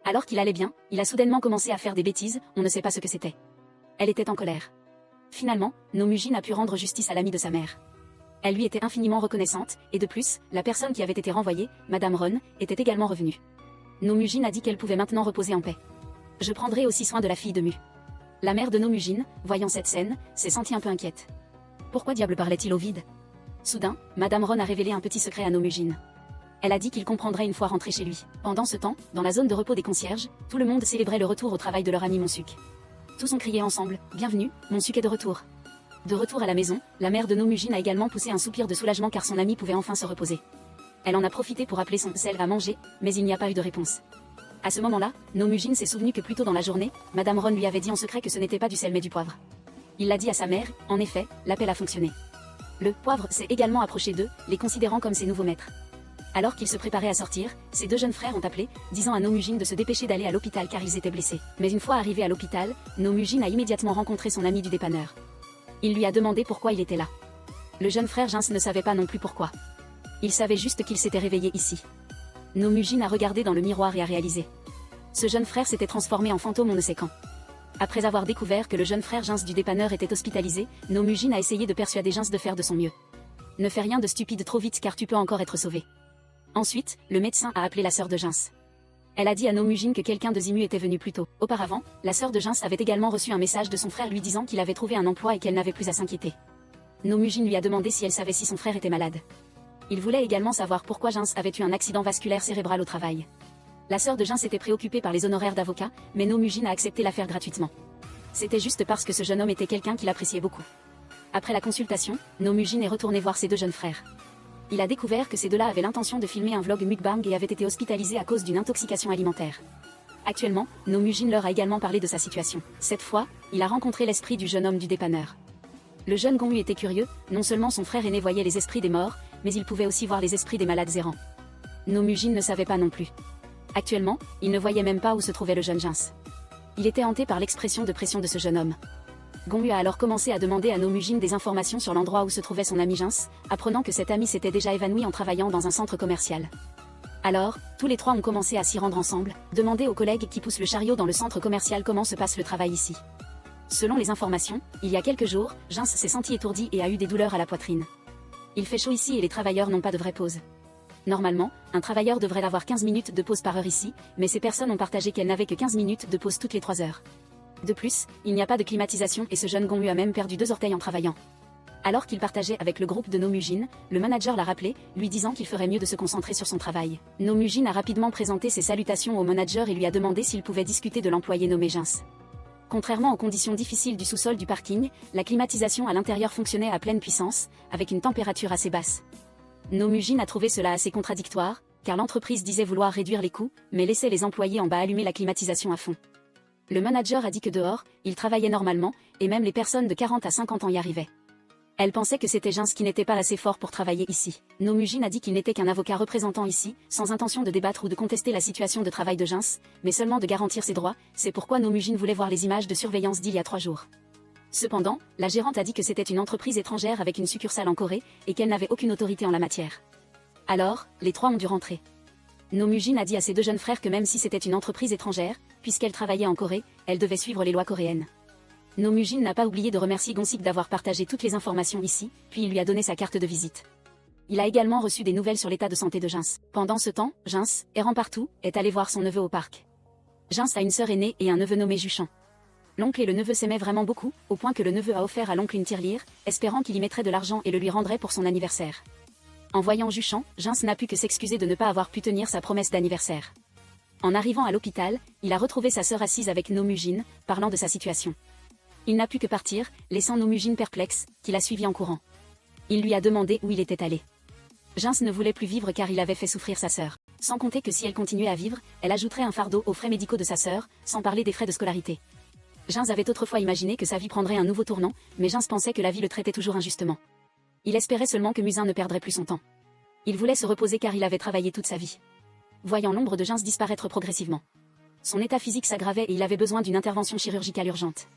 Alors qu'il allait bien, il a soudainement commencé à faire des bêtises, on ne sait pas ce que c'était. Elle était en colère. Finalement, No Mu-jin a pu rendre justice à l'amie de sa mère. Elle lui était infiniment reconnaissante, et de plus, la personne qui avait été renvoyée, Madame Ron, était également revenue. No Mu-jin a dit qu'elle pouvait maintenant reposer en paix. « Je prendrai aussi soin de la fille de Mu. » La mère de No Mu-jin, voyant cette scène, s'est sentie un peu inquiète. Pourquoi diable parlait-il au vide? Soudain, Madame Ron a révélé un petit secret à No Mu-jin. Elle a dit qu'il comprendrait une fois rentré chez lui. Pendant ce temps, dans la zone de repos des concierges, tout le monde célébrait le retour au travail de leur ami Monsuk. Tous ont crié ensemble, « Bienvenue, Monsuk est de retour !» De retour à la maison, la mère de No Mu-jin a également poussé un soupir de soulagement car son ami pouvait enfin se reposer. Elle en a profité pour appeler son sel à manger, mais il n'y a pas eu de réponse. À ce moment-là, No Mu-jin s'est souvenu que plus tôt dans la journée, Madame Ron lui avait dit en secret que ce n'était pas du sel mais du poivre. Il l'a dit à sa mère, en effet, l'appel a fonctionné. Le poivre s'est également approché d'eux, les considérant comme ses nouveaux maîtres. Alors qu'ils se préparaient à sortir, ces deux jeunes frères ont appelé, disant à No Mu-jin de se dépêcher d'aller à l'hôpital car ils étaient blessés. Mais une fois arrivé à l'hôpital, No Mu-jin a immédiatement rencontré son ami du dépanneur. Il lui a demandé pourquoi il était là. Le jeune frère Jins ne savait pas non plus pourquoi. Il savait juste qu'il s'était réveillé ici. No Mu-jin a regardé dans le miroir et a réalisé. Ce jeune frère s'était transformé en fantôme on ne sait quand. Après avoir découvert que le jeune frère Jins du dépanneur était hospitalisé, No Mu-jin a essayé de persuader Jins de faire de son mieux. Ne fais rien de stupide trop vite car tu peux encore être sauvé. Ensuite, le médecin a appelé la sœur de Jins. Elle a dit à No Mu-jin que quelqu'un de Zimu était venu plus tôt. Auparavant, la sœur de Jins avait également reçu un message de son frère lui disant qu'il avait trouvé un emploi et qu'elle n'avait plus à s'inquiéter. No Mu-jin lui a demandé si elle savait si son frère était malade. Il voulait également savoir pourquoi Jins avait eu un accident vasculaire cérébral au travail. La sœur de Jins était préoccupée par les honoraires d'avocat, mais No Mu-jin a accepté l'affaire gratuitement. C'était juste parce que ce jeune homme était quelqu'un qu'il appréciait beaucoup. Après la consultation, No Mu-jin est retourné voir ses deux jeunes frères. Il a découvert que ces deux-là avaient l'intention de filmer un vlog mukbang et avaient été hospitalisés à cause d'une intoxication alimentaire. Actuellement, No Mu-jin leur a également parlé de sa situation. Cette fois, il a rencontré l'esprit du jeune homme du dépanneur. Le jeune Gong-yu était curieux, non seulement son frère aîné voyait les esprits des morts, mais il pouvait aussi voir les esprits des malades errants. No Mu-jin ne savait pas non plus. Actuellement, il ne voyait même pas où se trouvait le jeune Jins. Il était hanté par l'expression de pression de ce jeune homme. Gong-yu a alors commencé à demander à No Mu-jin des informations sur l'endroit où se trouvait son ami Jins, apprenant que cet ami s'était déjà évanoui en travaillant dans un centre commercial. Alors, tous les trois ont commencé à s'y rendre ensemble, demander aux collègues qui poussent le chariot dans le centre commercial comment se passe le travail ici. Selon les informations, il y a quelques jours, Jens s'est senti étourdi et a eu des douleurs à la poitrine. Il fait chaud ici et les travailleurs n'ont pas de vraie pause. Normalement, un travailleur devrait avoir 15 minutes de pause par heure ici, mais ces personnes ont partagé qu'elles n'avaient que 15 minutes de pause toutes les 3 heures. De plus, il n'y a pas de climatisation et ce jeune Gongyu a même perdu 2 orteils en travaillant. Alors qu'il partageait avec le groupe de Nomujin, le manager l'a rappelé, lui disant qu'il ferait mieux de se concentrer sur son travail. Nomujin a rapidement présenté ses salutations au manager et lui a demandé s'il pouvait discuter de l'employé nommé Jens. Contrairement aux conditions difficiles du sous-sol du parking, la climatisation à l'intérieur fonctionnait à pleine puissance, avec une température assez basse. Nomujin a trouvé cela assez contradictoire, car l'entreprise disait vouloir réduire les coûts, mais laissait les employés en bas allumer la climatisation à fond. Le manager a dit que dehors, il travaillait normalement, et même les personnes de 40 à 50 ans y arrivaient. Elle pensait que c'était Jens qui n'était pas assez fort pour travailler ici. Nomujin a dit qu'il n'était qu'un avocat représentant ici, sans intention de débattre ou de contester la situation de travail de Jens, mais seulement de garantir ses droits, c'est pourquoi Nomujin voulait voir les images de surveillance d'il y a 3 jours. Cependant, la gérante a dit que c'était une entreprise étrangère avec une succursale en Corée, et qu'elle n'avait aucune autorité en la matière. Alors, les trois ont dû rentrer. Nomujin a dit à ses 2 jeunes frères que même si c'était une entreprise étrangère, puisqu'elle travaillait en Corée, elle devait suivre les lois coréennes. Nomujin n'a pas oublié de remercier Gonsik d'avoir partagé toutes les informations ici, puis il lui a donné sa carte de visite. Il a également reçu des nouvelles sur l'état de santé de Jens. Pendant ce temps, Jens, errant partout, est allé voir son neveu au parc. Jens a une sœur aînée et un neveu nommé Juchan. L'oncle et le neveu s'aimaient vraiment beaucoup, au point que le neveu a offert à l'oncle une tirelire, espérant qu'il y mettrait de l'argent et le lui rendrait pour son anniversaire. En voyant Juchan, Jens n'a pu que s'excuser de ne pas avoir pu tenir sa promesse d'anniversaire. En arrivant à l'hôpital, il a retrouvé sa sœur assise avec Nomujin, parlant de sa situation. Il n'a pu que partir, laissant Nomujin perplexe, qui l'a suivi en courant. Il lui a demandé où il était allé. Jens ne voulait plus vivre car il avait fait souffrir sa sœur. Sans compter que si elle continuait à vivre, elle ajouterait un fardeau aux frais médicaux de sa sœur, sans parler des frais de scolarité. Jens avait autrefois imaginé que sa vie prendrait un nouveau tournant, mais Jens pensait que la vie le traitait toujours injustement. Il espérait seulement que Musin ne perdrait plus son temps. Il voulait se reposer car il avait travaillé toute sa vie. Voyant l'ombre de Jens disparaître progressivement. Son état physique s'aggravait et il avait besoin d'une intervention chirurgicale urgente.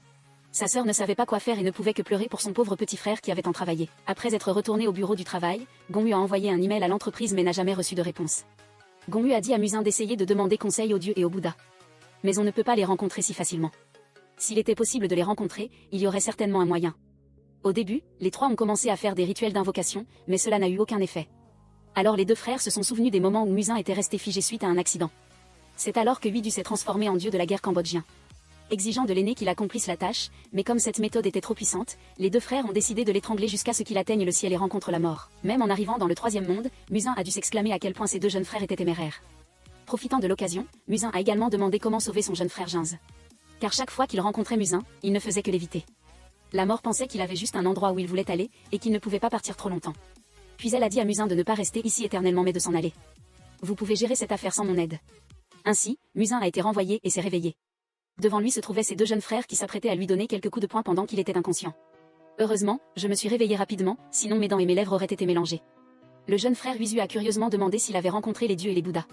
Sa sœur ne savait pas quoi faire et ne pouvait que pleurer pour son pauvre petit frère qui avait tant travaillé. Après être retourné au bureau du travail, Gongyu a envoyé un email à l'entreprise mais n'a jamais reçu de réponse. Gongyu a dit à Musin d'essayer de demander conseil aux dieux et au Bouddha. Mais on ne peut pas les rencontrer si facilement. S'il était possible de les rencontrer, il y aurait certainement un moyen. Au début, les trois ont commencé à faire des rituels d'invocation, mais cela n'a eu aucun effet. Alors les 2 frères se sont souvenus des moments où Musin était resté figé suite à un accident. C'est alors que Widu s'est transformé en dieu de la guerre cambodgien. Exigeant de l'aîné qu'il accomplisse la tâche, mais comme cette méthode était trop puissante, les 2 frères ont décidé de l'étrangler jusqu'à ce qu'il atteigne le ciel et rencontre la mort. Même en arrivant dans le 3e monde, Musin a dû s'exclamer à quel point ses 2 jeunes frères étaient téméraires. Profitant de l'occasion, Musin a également demandé comment sauver son jeune frère Jens. Car chaque fois qu'il rencontrait Musin, il ne faisait que l'éviter. La mort pensait qu'il avait juste un endroit où il voulait aller, et qu'il ne pouvait pas partir trop longtemps. Puis elle a dit à Musin de ne pas rester ici éternellement mais de s'en aller. Vous pouvez gérer cette affaire sans mon aide. Ainsi, Musin a été renvoyé et s'est réveillé. Devant lui se trouvaient ses 2 jeunes frères qui s'apprêtaient à lui donner quelques coups de poing pendant qu'il était inconscient. Heureusement, je me suis réveillé rapidement, sinon mes dents et mes lèvres auraient été mélangées. Le jeune frère Wizu a curieusement demandé s'il avait rencontré les dieux et les Bouddhas.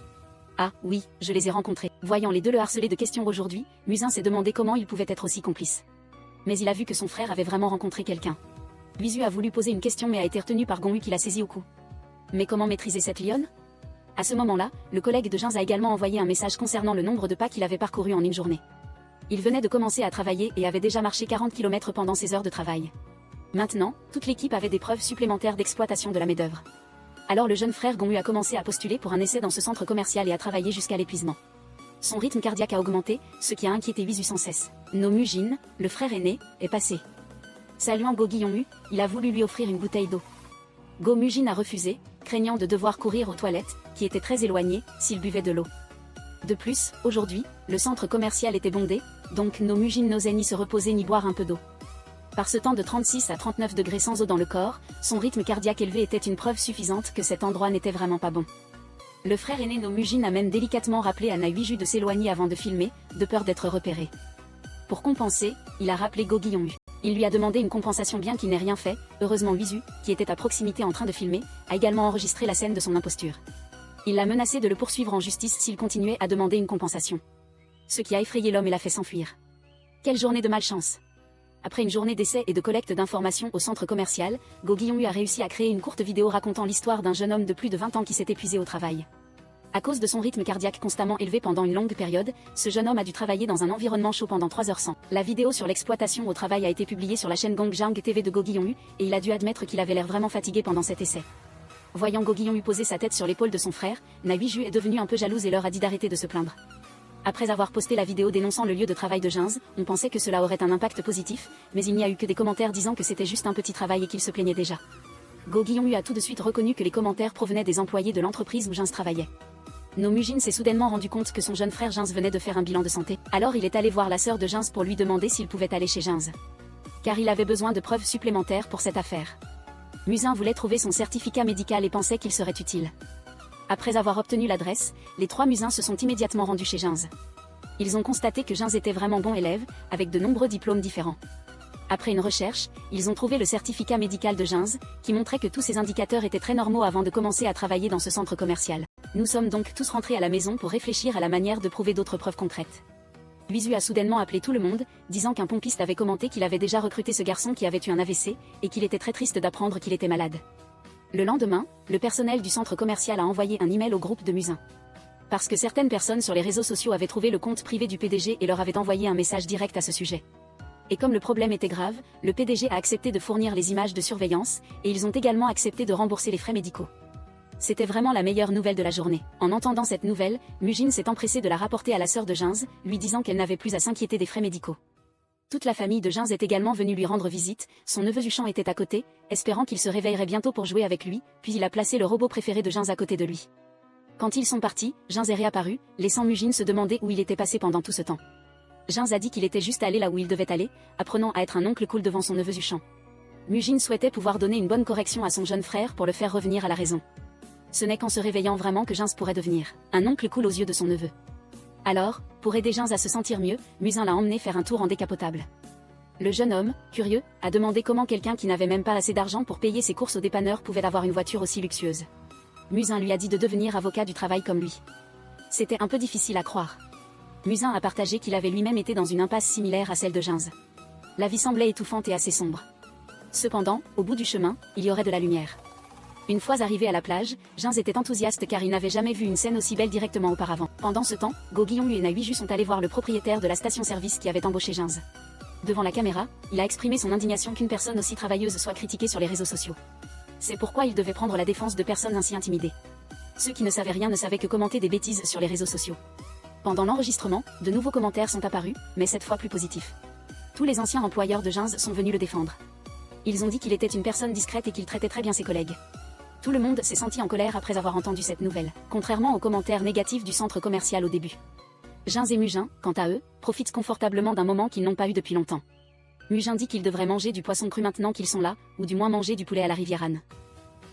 Ah, oui, je les ai rencontrés. Voyant les 2 le harceler de questions aujourd'hui, Musin s'est demandé comment il pouvait être aussi complice. Mais il a vu que son frère avait vraiment rencontré quelqu'un. Wizu a voulu poser une question mais a été retenu par Gongyu qui l'a saisi au cou. Mais comment maîtriser cette lionne? À ce moment-là, le collègue de Jens a également envoyé un message concernant le nombre de pas qu'il avait parcouru en une journée. Il venait de commencer à travailler et avait déjà marché 40 km pendant ses heures de travail. Maintenant, toute l'équipe avait des preuves supplémentaires d'exploitation de la main-d'œuvre. Alors le jeune frère Gongyu a commencé à postuler pour un essai dans ce centre commercial et a travaillé jusqu'à l'épuisement. Son rythme cardiaque a augmenté, ce qui a inquiété Wizu sans cesse. Nomujin, le frère aîné, est passé. Saluant Go Guillonmu, il a voulu lui offrir une bouteille d'eau. Go Mujin a refusé, craignant de devoir courir aux toilettes, qui étaient très éloignées, s'il buvait de l'eau. De plus, aujourd'hui, le centre commercial était bondé, donc Nomujin n'osait ni se reposer ni boire un peu d'eau. Par ce temps de 36 à 39 degrés sans eau dans le corps, son rythme cardiaque élevé était une preuve suffisante que cet endroit n'était vraiment pas bon. Le frère aîné Nomujin a même délicatement rappelé à Wizu de s'éloigner avant de filmer, de peur d'être repéré. Pour compenser, il a rappelé Go Guillonmu. Il lui a demandé une compensation bien qu'il n'ait rien fait. Heureusement Wizu, qui était à proximité en train de filmer, a également enregistré la scène de son imposture. Il l'a menacé de le poursuivre en justice s'il continuait à demander une compensation. Ce qui a effrayé l'homme et l'a fait s'enfuir. Quelle journée de malchance! Après une journée d'essais et de collecte d'informations au centre commercial, Go Guillonmu a réussi à créer une courte vidéo racontant l'histoire d'un jeune homme de plus de 20 ans qui s'est épuisé au travail. À cause de son rythme cardiaque constamment élevé pendant une longue période, ce jeune homme a dû travailler dans un environnement chaud pendant 3h100. La vidéo sur l'exploitation au travail a été publiée sur la chaîne Gongjiang TV de Go Guillon-hu, et il a dû admettre qu'il avait l'air vraiment fatigué pendant cet essai. Voyant Go Guillon-hu poser sa tête sur l'épaule de son frère, Na Huiju est devenue un peu jalouse et leur a dit d'arrêter de se plaindre. Après avoir posté la vidéo dénonçant le lieu de travail de Junz, on pensait que cela aurait un impact positif, mais il n'y a eu que des commentaires disant que c'était juste un petit travail et qu'il se plaignait déjà. Go Guillon-hu a tout de suite reconnu que les commentaires provenaient des employés de l'entreprise où Junz travaillait. No Mujin s'est soudainement rendu compte que son jeune frère Junz venait de faire un bilan de santé, alors il est allé voir la sœur de Junz pour lui demander s'il pouvait aller chez Junz. Car il avait besoin de preuves supplémentaires pour cette affaire. Musin voulait trouver son certificat médical et pensait qu'il serait utile. Après avoir obtenu l'adresse, les 3 Musins se sont immédiatement rendus chez Junz. Ils ont constaté que Junz était vraiment bon élève, avec de nombreux diplômes différents. Après une recherche, ils ont trouvé le certificat médical de Junz, qui montrait que tous ces indicateurs étaient très normaux avant de commencer à travailler dans ce centre commercial. Nous sommes donc tous rentrés à la maison pour réfléchir à la manière de prouver d'autres preuves concrètes. Huizu a soudainement appelé tout le monde, disant qu'un pompiste avait commenté qu'il avait déjà recruté ce garçon qui avait eu un AVC, et qu'il était très triste d'apprendre qu'il était malade. Le lendemain, le personnel du centre commercial a envoyé un email au groupe de Musins. Parce que certaines personnes sur les réseaux sociaux avaient trouvé le compte privé du PDG et leur avaient envoyé un message direct à ce sujet. Et comme le problème était grave, le PDG a accepté de fournir les images de surveillance, et ils ont également accepté de rembourser les frais médicaux. C'était vraiment la meilleure nouvelle de la journée. En entendant cette nouvelle, Mujin s'est empressé de la rapporter à la sœur de Junz, lui disant qu'elle n'avait plus à s'inquiéter des frais médicaux. Toute la famille de Junz est également venue lui rendre visite, son neveu Juchan était à côté, espérant qu'il se réveillerait bientôt pour jouer avec lui, puis il a placé le robot préféré de Junz à côté de lui. Quand ils sont partis, Junz est réapparu, laissant Mujin se demander où il était passé pendant tout ce temps. Junz a dit qu'il était juste allé là où il devait aller, apprenant à être un oncle cool devant son neveu Juchan. Mujin souhaitait pouvoir donner une bonne correction à son jeune frère pour le faire revenir à la raison. Ce n'est qu'en se réveillant vraiment que Junz pourrait devenir un oncle cool aux yeux de son neveu. Alors, pour aider Junz à se sentir mieux, Musin l'a emmené faire un tour en décapotable. Le jeune homme, curieux, a demandé comment quelqu'un qui n'avait même pas assez d'argent pour payer ses courses au dépanneur pouvait avoir une voiture aussi luxueuse. Musin lui a dit de devenir avocat du travail comme lui. C'était un peu difficile à croire. Musin a partagé qu'il avait lui-même été dans une impasse similaire à celle de Junz. La vie semblait étouffante et assez sombre. Cependant, au bout du chemin, il y aurait de la lumière. Une fois arrivé à la plage, Junz était enthousiaste car il n'avait jamais vu une scène aussi belle directement auparavant. Pendant ce temps, Go Guillon-hu et Na Huiju sont allés voir le propriétaire de la station-service qui avait embauché Junz. Devant la caméra, il a exprimé son indignation qu'une personne aussi travailleuse soit critiquée sur les réseaux sociaux. C'est pourquoi il devait prendre la défense de personnes ainsi intimidées. Ceux qui ne savaient rien ne savaient que commenter des bêtises sur les réseaux sociaux. Pendant l'enregistrement, de nouveaux commentaires sont apparus, mais cette fois plus positifs. Tous les anciens employeurs de Junz sont venus le défendre. Ils ont dit qu'il était une personne discrète et qu'il traitait très bien ses collègues. Tout le monde s'est senti en colère après avoir entendu cette nouvelle, contrairement aux commentaires négatifs du centre commercial au début. Junz et Mujin, quant à eux, profitent confortablement d'un moment qu'ils n'ont pas eu depuis longtemps. Mujin dit qu'ils devraient manger du poisson cru maintenant qu'ils sont là, ou du moins manger du poulet à la rivière Han.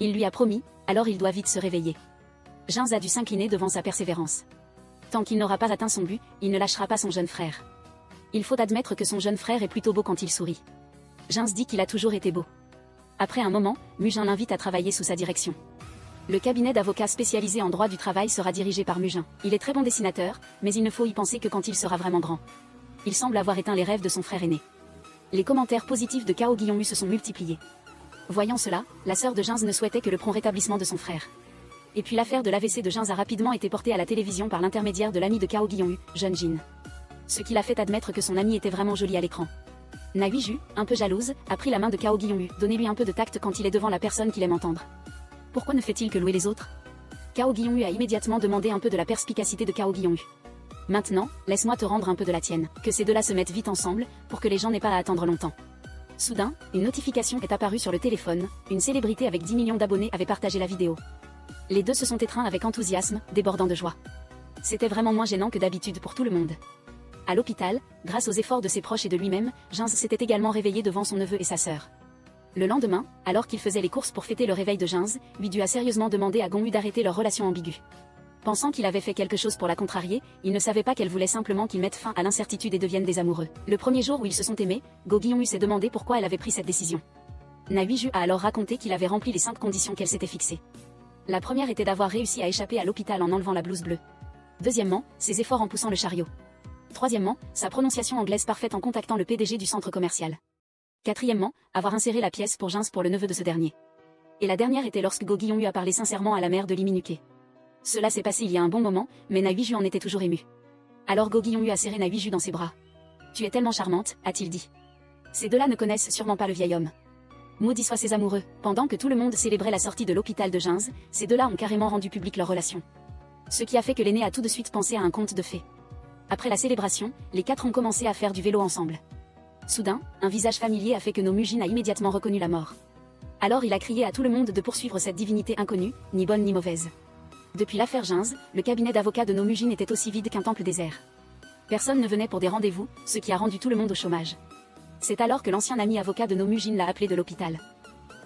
Il lui a promis, alors il doit vite se réveiller. Junz a dû s'incliner devant sa persévérance. Tant qu'il n'aura pas atteint son but, il ne lâchera pas son jeune frère. Il faut admettre que son jeune frère est plutôt beau quand il sourit. Junz dit qu'il a toujours été beau. Après un moment, Mujin l'invite à travailler sous sa direction. Le cabinet d'avocats spécialisé en droit du travail sera dirigé par Mujin. Il est très bon dessinateur, mais il ne faut y penser que quand il sera vraiment grand. Il semble avoir éteint les rêves de son frère aîné. Les commentaires positifs de Go Guillon-hu se sont multipliés. Voyant cela, la sœur de Junz ne souhaitait que le prompt rétablissement de son frère. Et puis l'affaire de l'AVC de Junz a rapidement été portée à la télévision par l'intermédiaire de l'ami de Go Guillon-hu, Jeon Jin. Ce qui l'a fait admettre que son ami était vraiment joli à l'écran. Na Huiju, un peu jalouse, a pris la main de Go Guillon-hu, donnez-lui un peu de tact quand il est devant la personne qu'il aime entendre. Pourquoi ne fait-il que louer les autres? Go Guillon-hu a immédiatement demandé un peu de la perspicacité de Go Guillon-hu. Maintenant, laisse-moi te rendre un peu de la tienne, que ces deux-là se mettent vite ensemble, pour que les gens n'aient pas à attendre longtemps. Soudain, une notification est apparue sur le téléphone, une célébrité avec 10 millions d'abonnés avait partagé la vidéo. Les deux se sont étreints avec enthousiasme, débordant de joie. C'était vraiment moins gênant que d'habitude pour tout le monde. À l'hôpital, grâce aux efforts de ses proches et de lui-même, Junz s'était également réveillé devant son neveu et sa sœur. Le lendemain, alors qu'il faisait les courses pour fêter le réveil de Junz, Huiju a sérieusement demandé à Gongyu d'arrêter leur relation ambiguë. Pensant qu'il avait fait quelque chose pour la contrarier, il ne savait pas qu'elle voulait simplement qu'ils mettent fin à l'incertitude et deviennent des amoureux. Le premier jour où ils se sont aimés, Go Guillon-hu s'est demandé pourquoi elle avait pris cette décision. Na Huiju a alors raconté qu'il avait rempli les 5 conditions qu'elle s'était fixées. La première était d'avoir réussi à échapper à l'hôpital en enlevant la blouse bleue. Deuxièmement, ses efforts en poussant le chariot. Troisièmement, sa prononciation anglaise parfaite en contactant le PDG du centre commercial. Quatrièmement, avoir inséré la pièce pour Junz pour le neveu de ce dernier. Et la dernière était lorsque Go Guillon-hu a parlé sincèrement à la mère de Lee Min-uke. Cela s'est passé il y a un bon moment, mais Na Huiju en était toujours ému. Alors Go Guillon a serré Na Huiju dans ses bras. Tu es tellement charmante, a-t-il dit. Ces deux-là ne connaissent sûrement pas le vieil homme. Maudit soient ses amoureux. Pendant que tout le monde célébrait la sortie de l'hôpital de Ginz, ces deux-là ont carrément rendu public leur relation. Ce qui a fait que l'aîné a tout de suite pensé à un conte de fées. Après la célébration, les quatre ont commencé à faire du vélo ensemble. Soudain, un visage familier a fait que No Mujin a immédiatement reconnu la mort. Alors il a crié à tout le monde de poursuivre cette divinité inconnue, ni bonne ni mauvaise. Depuis l'affaire Ginz, le cabinet d'avocats de No Mujin était aussi vide qu'un temple désert. Personne ne venait pour des rendez-vous, ce qui a rendu tout le monde au chômage. C'est alors que l'ancien ami avocat de No Mujin l'a appelé de l'hôpital.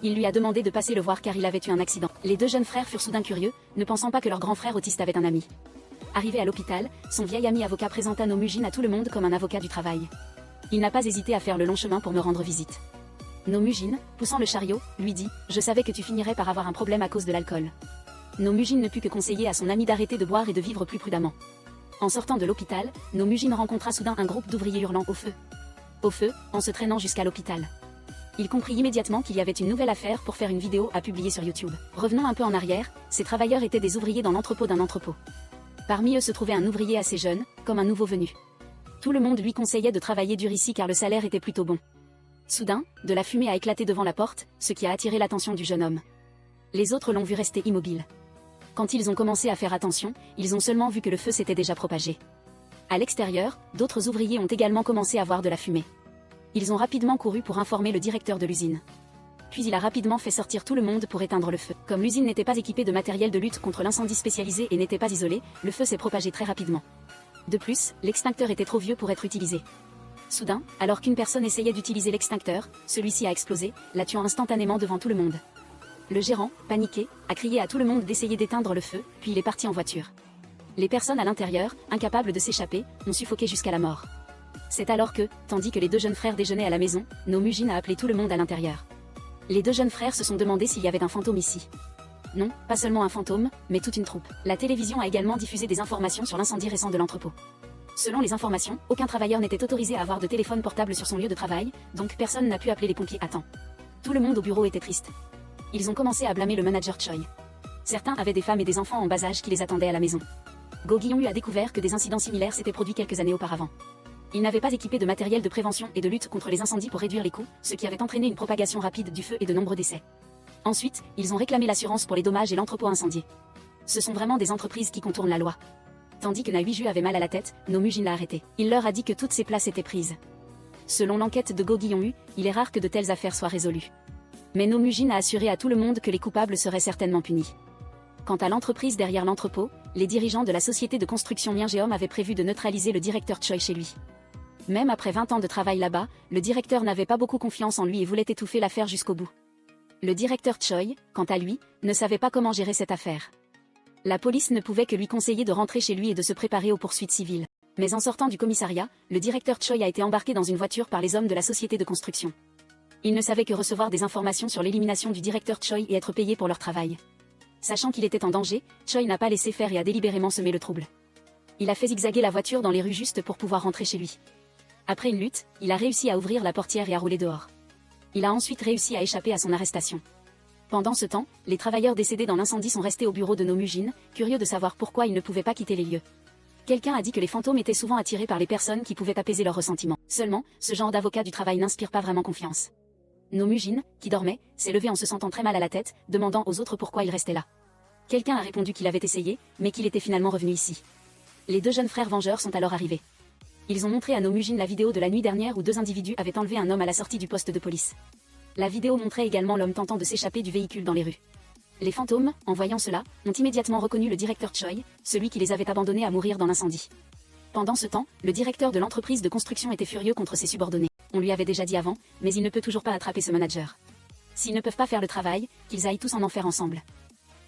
Il lui a demandé de passer le voir car il avait eu un accident. Les deux jeunes frères furent soudain curieux, ne pensant pas que leur grand frère autiste avait un ami. Arrivé à l'hôpital, son vieil ami avocat présenta No Mujin à tout le monde comme un avocat du travail. Il n'a pas hésité à faire le long chemin pour me rendre visite. No Mujin, poussant le chariot, lui dit « Je savais que tu finirais par avoir un problème à cause de l'alcool. » No Mujin ne put que conseiller à son ami d'arrêter de boire et de vivre plus prudemment. En sortant de l'hôpital, No Mujin rencontra soudain un groupe d'ouvriers hurlant « Au feu !» Au feu, en se traînant jusqu'à l'hôpital. Il comprit immédiatement qu'il y avait une nouvelle affaire pour faire une vidéo à publier sur YouTube. Revenons un peu en arrière, ces travailleurs étaient des ouvriers dans l'entrepôt d'un entrepôt. Parmi eux se trouvait un ouvrier assez jeune, comme un nouveau venu. Tout le monde lui conseillait de travailler dur ici car le salaire était plutôt bon. Soudain, de la fumée a éclaté devant la porte, ce qui a attiré l'attention du jeune homme. Les autres l'ont vu rester immobile. Quand ils ont commencé à faire attention, ils ont seulement vu que le feu s'était déjà propagé. À l'extérieur, d'autres ouvriers ont également commencé à voir de la fumée. Ils ont rapidement couru pour informer le directeur de l'usine. Puis il a rapidement fait sortir tout le monde pour éteindre le feu. Comme l'usine n'était pas équipée de matériel de lutte contre l'incendie spécialisé et n'était pas isolée, le feu s'est propagé très rapidement. De plus, l'extincteur était trop vieux pour être utilisé. Soudain, alors qu'une personne essayait d'utiliser l'extincteur, celui-ci a explosé, la tuant instantanément devant tout le monde. Le gérant, paniqué, a crié à tout le monde d'essayer d'éteindre le feu, puis il est parti en voiture. Les personnes à l'intérieur, incapables de s'échapper, ont suffoqué jusqu'à la mort. C'est alors que, tandis que les deux jeunes frères déjeunaient à la maison, No Mujin a appelé tout le monde à l'intérieur. Les deux jeunes frères se sont demandé s'il y avait un fantôme ici. Non, pas seulement un fantôme, mais toute une troupe. La télévision a également diffusé des informations sur l'incendie récent de l'entrepôt. Selon les informations, aucun travailleur n'était autorisé à avoir de téléphone portable sur son lieu de travail, donc personne n'a pu appeler les pompiers à temps. Tout le monde au bureau était triste. Ils ont commencé à blâmer le manager Choi. Certains avaient des femmes et des enfants en bas âge qui les attendaient à la maison. Go Guillon a découvert que des incidents similaires s'étaient produits quelques années auparavant. Ils n'avaient pas équipé de matériel de prévention et de lutte contre les incendies pour réduire les coûts, ce qui avait entraîné une propagation rapide du feu et de nombreux décès. Ensuite, ils ont réclamé l'assurance pour les dommages et l'entrepôt incendié. Ce sont vraiment des entreprises qui contournent la loi. Tandis que Na Huiju avait mal à la tête, No Mujin l'a arrêté. Il leur a dit que toutes ses places étaient prises. Selon l'enquête de Go Guillon, il est rare que de telles affaires soient résolues. Mais No Mujin a assuré à tout le monde que les coupables seraient certainement punis. Quant à l'entreprise derrière l'entrepôt, les dirigeants de la société de construction Myengeom avaient prévu de neutraliser le directeur Choi chez lui. Même après 20 ans de travail là-bas, le directeur n'avait pas beaucoup confiance en lui et voulait étouffer l'affaire jusqu'au bout. Le directeur Choi, quant à lui, ne savait pas comment gérer cette affaire. La police ne pouvait que lui conseiller de rentrer chez lui et de se préparer aux poursuites civiles. Mais en sortant du commissariat, le directeur Choi a été embarqué dans une voiture par les hommes de la société de construction. Il ne savait que recevoir des informations sur l'élimination du directeur Choi et être payé pour leur travail. Sachant qu'il était en danger, Choi n'a pas laissé faire et a délibérément semé le trouble. Il a fait zigzaguer la voiture dans les rues juste pour pouvoir rentrer chez lui. Après une lutte, il a réussi à ouvrir la portière et à rouler dehors. Il a ensuite réussi à échapper à son arrestation. Pendant ce temps, les travailleurs décédés dans l'incendie sont restés au bureau de No Mujin, curieux de savoir pourquoi ils ne pouvaient pas quitter les lieux. Quelqu'un a dit que les fantômes étaient souvent attirés par les personnes qui pouvaient apaiser leurs ressentiments. Seulement, ce genre d'avocat du travail n'inspire pas vraiment confiance. No Mujin, qui dormait, s'est levé en se sentant très mal à la tête, demandant aux autres pourquoi il restait là. Quelqu'un a répondu qu'il avait essayé, mais qu'il était finalement revenu ici. Les deux jeunes frères vengeurs sont alors arrivés. Ils ont montré à No Mujin la vidéo de la nuit dernière où deux individus avaient enlevé un homme à la sortie du poste de police. La vidéo montrait également l'homme tentant de s'échapper du véhicule dans les rues. Les fantômes, en voyant cela, ont immédiatement reconnu le directeur Choi, celui qui les avait abandonnés à mourir dans l'incendie. Pendant ce temps, le directeur de l'entreprise de construction était furieux contre ses subordonnés. On lui avait déjà dit avant, mais il ne peut toujours pas attraper ce manager. S'ils ne peuvent pas faire le travail, qu'ils aillent tous en enfer ensemble.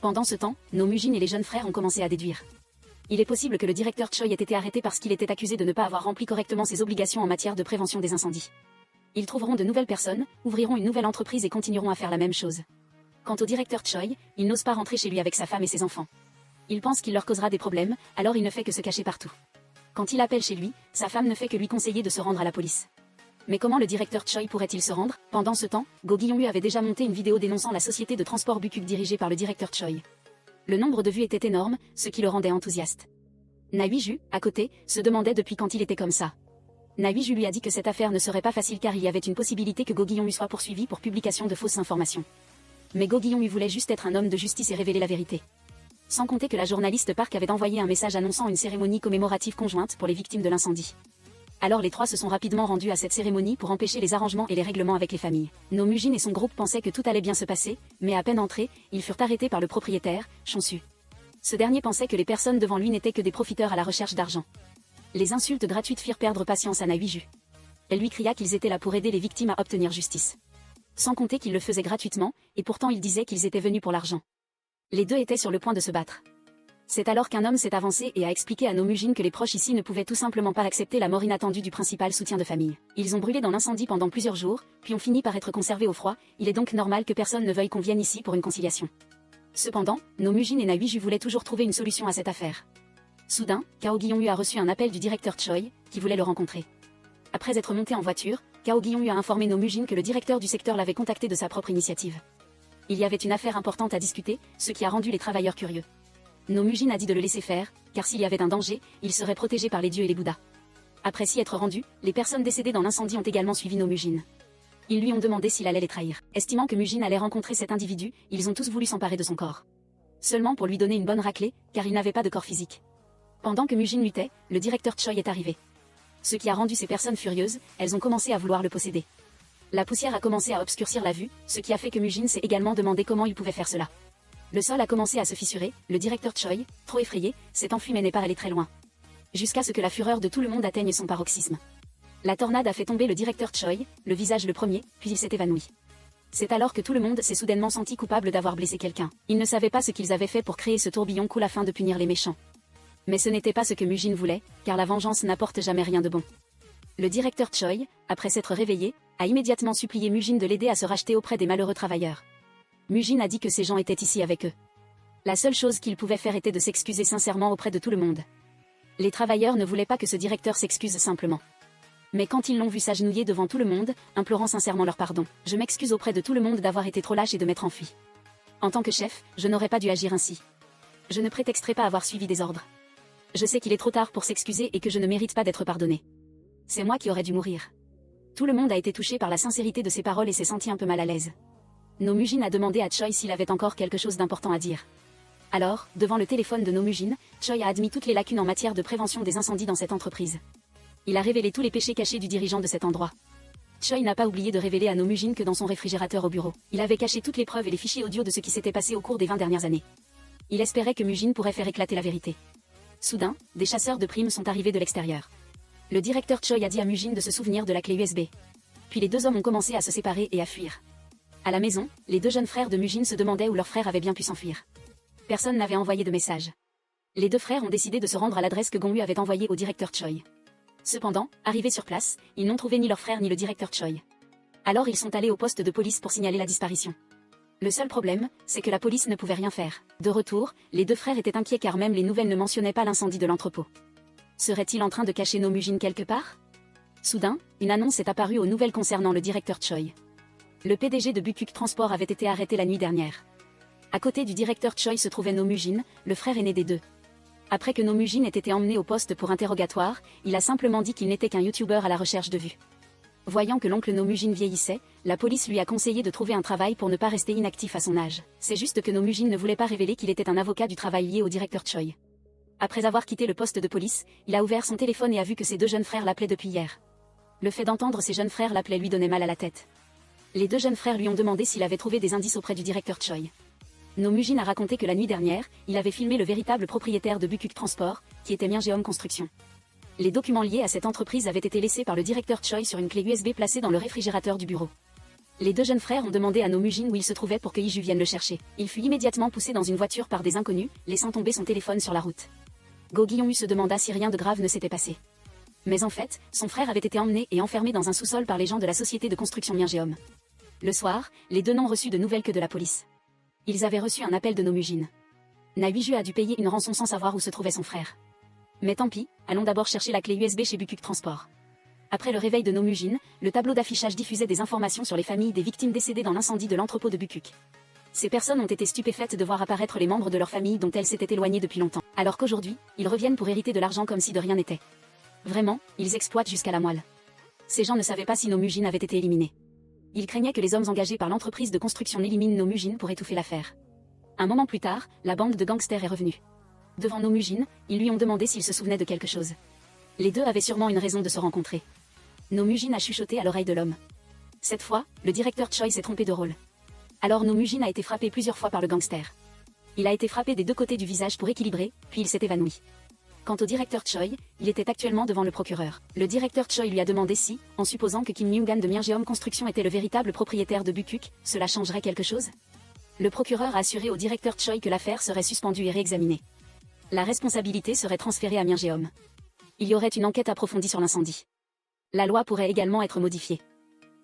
Pendant ce temps, No Mujin et les jeunes frères ont commencé à déduire. Il est possible que le directeur Choi ait été arrêté parce qu'il était accusé de ne pas avoir rempli correctement ses obligations en matière de prévention des incendies. Ils trouveront de nouvelles personnes, ouvriront une nouvelle entreprise et continueront à faire la même chose. Quant au directeur Choi, il n'ose pas rentrer chez lui avec sa femme et ses enfants. Il pense qu'il leur causera des problèmes, alors il ne fait que se cacher partout. Quand il appelle chez lui, sa femme ne fait que lui conseiller de se rendre à la police. Mais comment le directeur Choi pourrait-il se rendre? Pendant ce temps, Go Guillon avait déjà monté une vidéo dénonçant la société de transport Bukuk dirigée par le directeur Choi. Le nombre de vues était énorme, ce qui le rendait enthousiaste. Nahuiju, à côté, se demandait depuis quand il était comme ça. Nahuiju lui a dit que cette affaire ne serait pas facile car il y avait une possibilité que Go Guillaume soit poursuivi pour publication de fausses informations. Mais Go Guillaume voulait juste être un homme de justice et révéler la vérité. Sans compter que la journaliste Park avait envoyé un message annonçant une cérémonie commémorative conjointe pour les victimes de l'incendie. Alors les trois se sont rapidement rendus à cette cérémonie pour empêcher les arrangements et les règlements avec les familles. Nomujin et son groupe pensaient que tout allait bien se passer, mais à peine entrés, ils furent arrêtés par le propriétaire, Chonsu. Ce dernier pensait que les personnes devant lui n'étaient que des profiteurs à la recherche d'argent. Les insultes gratuites firent perdre patience à Nahuiju. Elle lui cria qu'ils étaient là pour aider les victimes à obtenir justice. Sans compter qu'ils le faisaient gratuitement, et pourtant ils disaient qu'ils étaient venus pour l'argent. Les deux étaient sur le point de se battre. C'est alors qu'un homme s'est avancé et a expliqué à Nomujin que les proches ici ne pouvaient tout simplement pas accepter la mort inattendue du principal soutien de famille. Ils ont brûlé dans l'incendie pendant plusieurs jours, puis ont fini par être conservés au froid, il est donc normal que personne ne veuille qu'on vienne ici pour une conciliation. Cependant, Nomujin et Nahuiju voulaient toujours trouver une solution à cette affaire. Soudain, Kao Guillaume a reçu un appel du directeur Choi, qui voulait le rencontrer. Après être monté en voiture, Kao Guillaume a informé Nomujin que le directeur du secteur l'avait contacté de sa propre initiative. Il y avait une affaire importante à discuter, ce qui a rendu les travailleurs curieux. Nomujin a dit de le laisser faire, car s'il y avait un danger, il serait protégé par les dieux et les bouddhas. Après s'y être rendu, les personnes décédées dans l'incendie ont également suivi Nomujin. Ils lui ont demandé s'il allait les trahir. Estimant que Mujin allait rencontrer cet individu, ils ont tous voulu s'emparer de son corps. Seulement pour lui donner une bonne raclée, car il n'avait pas de corps physique. Pendant que Mujin luttait, le directeur Choi est arrivé. Ce qui a rendu ces personnes furieuses, elles ont commencé à vouloir le posséder. La poussière a commencé à obscurcir la vue, ce qui a fait que Mujin s'est également demandé comment il pouvait faire cela. Le sol a commencé à se fissurer, le directeur Choi, trop effrayé, s'est enfui mais n'est pas allé très loin. Jusqu'à ce que la fureur de tout le monde atteigne son paroxysme. La tornade a fait tomber le directeur Choi, le visage le premier, puis il s'est évanoui. C'est alors que tout le monde s'est soudainement senti coupable d'avoir blessé quelqu'un. Ils ne savaient pas ce qu'ils avaient fait pour créer ce tourbillon cool afin de punir les méchants. Mais ce n'était pas ce que Mujin voulait, car la vengeance n'apporte jamais rien de bon. Le directeur Choi, après s'être réveillé, a immédiatement supplié Mujin de l'aider à se racheter auprès des malheureux travailleurs. Mujin a dit que ces gens étaient ici avec eux. La seule chose qu'il pouvait faire était de s'excuser sincèrement auprès de tout le monde. Les travailleurs ne voulaient pas que ce directeur s'excuse simplement. Mais quand ils l'ont vu s'agenouiller devant tout le monde, implorant sincèrement leur pardon, je m'excuse auprès de tout le monde d'avoir été trop lâche et de m'être enfui. En tant que chef, je n'aurais pas dû agir ainsi. Je ne prétexterai pas avoir suivi des ordres. Je sais qu'il est trop tard pour s'excuser et que je ne mérite pas d'être pardonné. C'est moi qui aurais dû mourir. Tout le monde a été touché par la sincérité de ses paroles et s'est senti un peu mal à l'aise. Nomujin a demandé à Choi s'il avait encore quelque chose d'important à dire. Alors, devant le téléphone de Nomujin, Choi a admis toutes les lacunes en matière de prévention des incendies dans cette entreprise. Il a révélé tous les péchés cachés du dirigeant de cet endroit. Choi n'a pas oublié de révéler à Nomujin que dans son réfrigérateur au bureau, il avait caché toutes les preuves et les fichiers audio de ce qui s'était passé au cours des 20 dernières années. Il espérait que Mujin pourrait faire éclater la vérité. Soudain, des chasseurs de primes sont arrivés de l'extérieur. Le directeur Choi a dit à Mujin de se souvenir de la clé USB. Puis les deux hommes ont commencé à se séparer et à fuir. À la maison, les deux jeunes frères de Mujin se demandaient où leur frère avait bien pu s'enfuir. Personne n'avait envoyé de message. Les deux frères ont décidé de se rendre à l'adresse que Gongyu avait envoyée au directeur Choi. Cependant, arrivés sur place, ils n'ont trouvé ni leur frère ni le directeur Choi. Alors ils sont allés au poste de police pour signaler la disparition. Le seul problème, c'est que la police ne pouvait rien faire. De retour, les deux frères étaient inquiets car même les nouvelles ne mentionnaient pas l'incendie de l'entrepôt. Serait-il en train de cacher Nomujin quelque part? Soudain, une annonce est apparue aux nouvelles concernant le directeur Choi. Le PDG de Bukuk Transport avait été arrêté la nuit dernière. À côté du directeur Choi se trouvait Nomujin, le frère aîné des deux. Après que Nomujin ait été emmené au poste pour interrogatoire, il a simplement dit qu'il n'était qu'un youtubeur à la recherche de vues. Voyant que l'oncle Nomujin vieillissait, la police lui a conseillé de trouver un travail pour ne pas rester inactif à son âge. C'est juste que Nomujin ne voulait pas révéler qu'il était un avocat du travail lié au directeur Choi. Après avoir quitté le poste de police, il a ouvert son téléphone et a vu que ses deux jeunes frères l'appelaient depuis hier. Le fait d'entendre ses jeunes frères l'appeler lui donnait mal à la tête. Les deux jeunes frères lui ont demandé s'il avait trouvé des indices auprès du directeur Choi. Nomujin a raconté que la nuit dernière, il avait filmé le véritable propriétaire de Bukuk Transport, qui était Myinjeom Construction. Les documents liés à cette entreprise avaient été laissés par le directeur Choi sur une clé USB placée dans le réfrigérateur du bureau. Les deux jeunes frères ont demandé à Nomujin où il se trouvait pour que Iju vienne le chercher. Il fut immédiatement poussé dans une voiture par des inconnus, laissant tomber son téléphone sur la route. Go Guillaume se demanda si rien de grave ne s'était passé. Mais en fait, son frère avait été emmené et enfermé dans un sous-sol par les gens de la société de construction Myinjeom. Le soir, les deux n'ont reçu de nouvelles que de la police. Ils avaient reçu un appel de Nomujin. Nahuiju a dû payer une rançon sans savoir où se trouvait son frère. Mais tant pis, allons d'abord chercher la clé USB chez Bukuk Transport. Après le réveil de Nomujin, le tableau d'affichage diffusait des informations sur les familles des victimes décédées dans l'incendie de l'entrepôt de Bukuk. Ces personnes ont été stupéfaites de voir apparaître les membres de leur famille dont elles s'étaient éloignées depuis longtemps. Alors qu'aujourd'hui, ils reviennent pour hériter de l'argent comme si de rien n'était. Vraiment, ils exploitent jusqu'à la moelle. Ces gens ne savaient pas si Nomujin avait été éliminé. Ils craignaient que les hommes engagés par l'entreprise de construction éliminent Nomujin pour étouffer l'affaire. Un moment plus tard, la bande de gangsters est revenue. Devant Nomujin, ils lui ont demandé s'il se souvenait de quelque chose. Les deux avaient sûrement une raison de se rencontrer. Nomujin a chuchoté à l'oreille de l'homme. Cette fois, le directeur Choi s'est trompé de rôle. Alors Nomujin a été frappé plusieurs fois par le gangster. Il a été frappé des deux côtés du visage pour équilibrer, puis il s'est évanoui. Quant au directeur Choi, il était actuellement devant le procureur. Le directeur Choi lui a demandé si, en supposant que Kim Myung-gan de Myungjeom Construction était le véritable propriétaire de Bukuk, cela changerait quelque chose. Le procureur a assuré au directeur Choi que l'affaire serait suspendue et réexaminée. La responsabilité serait transférée à Myungjeom. Il y aurait une enquête approfondie sur l'incendie. La loi pourrait également être modifiée.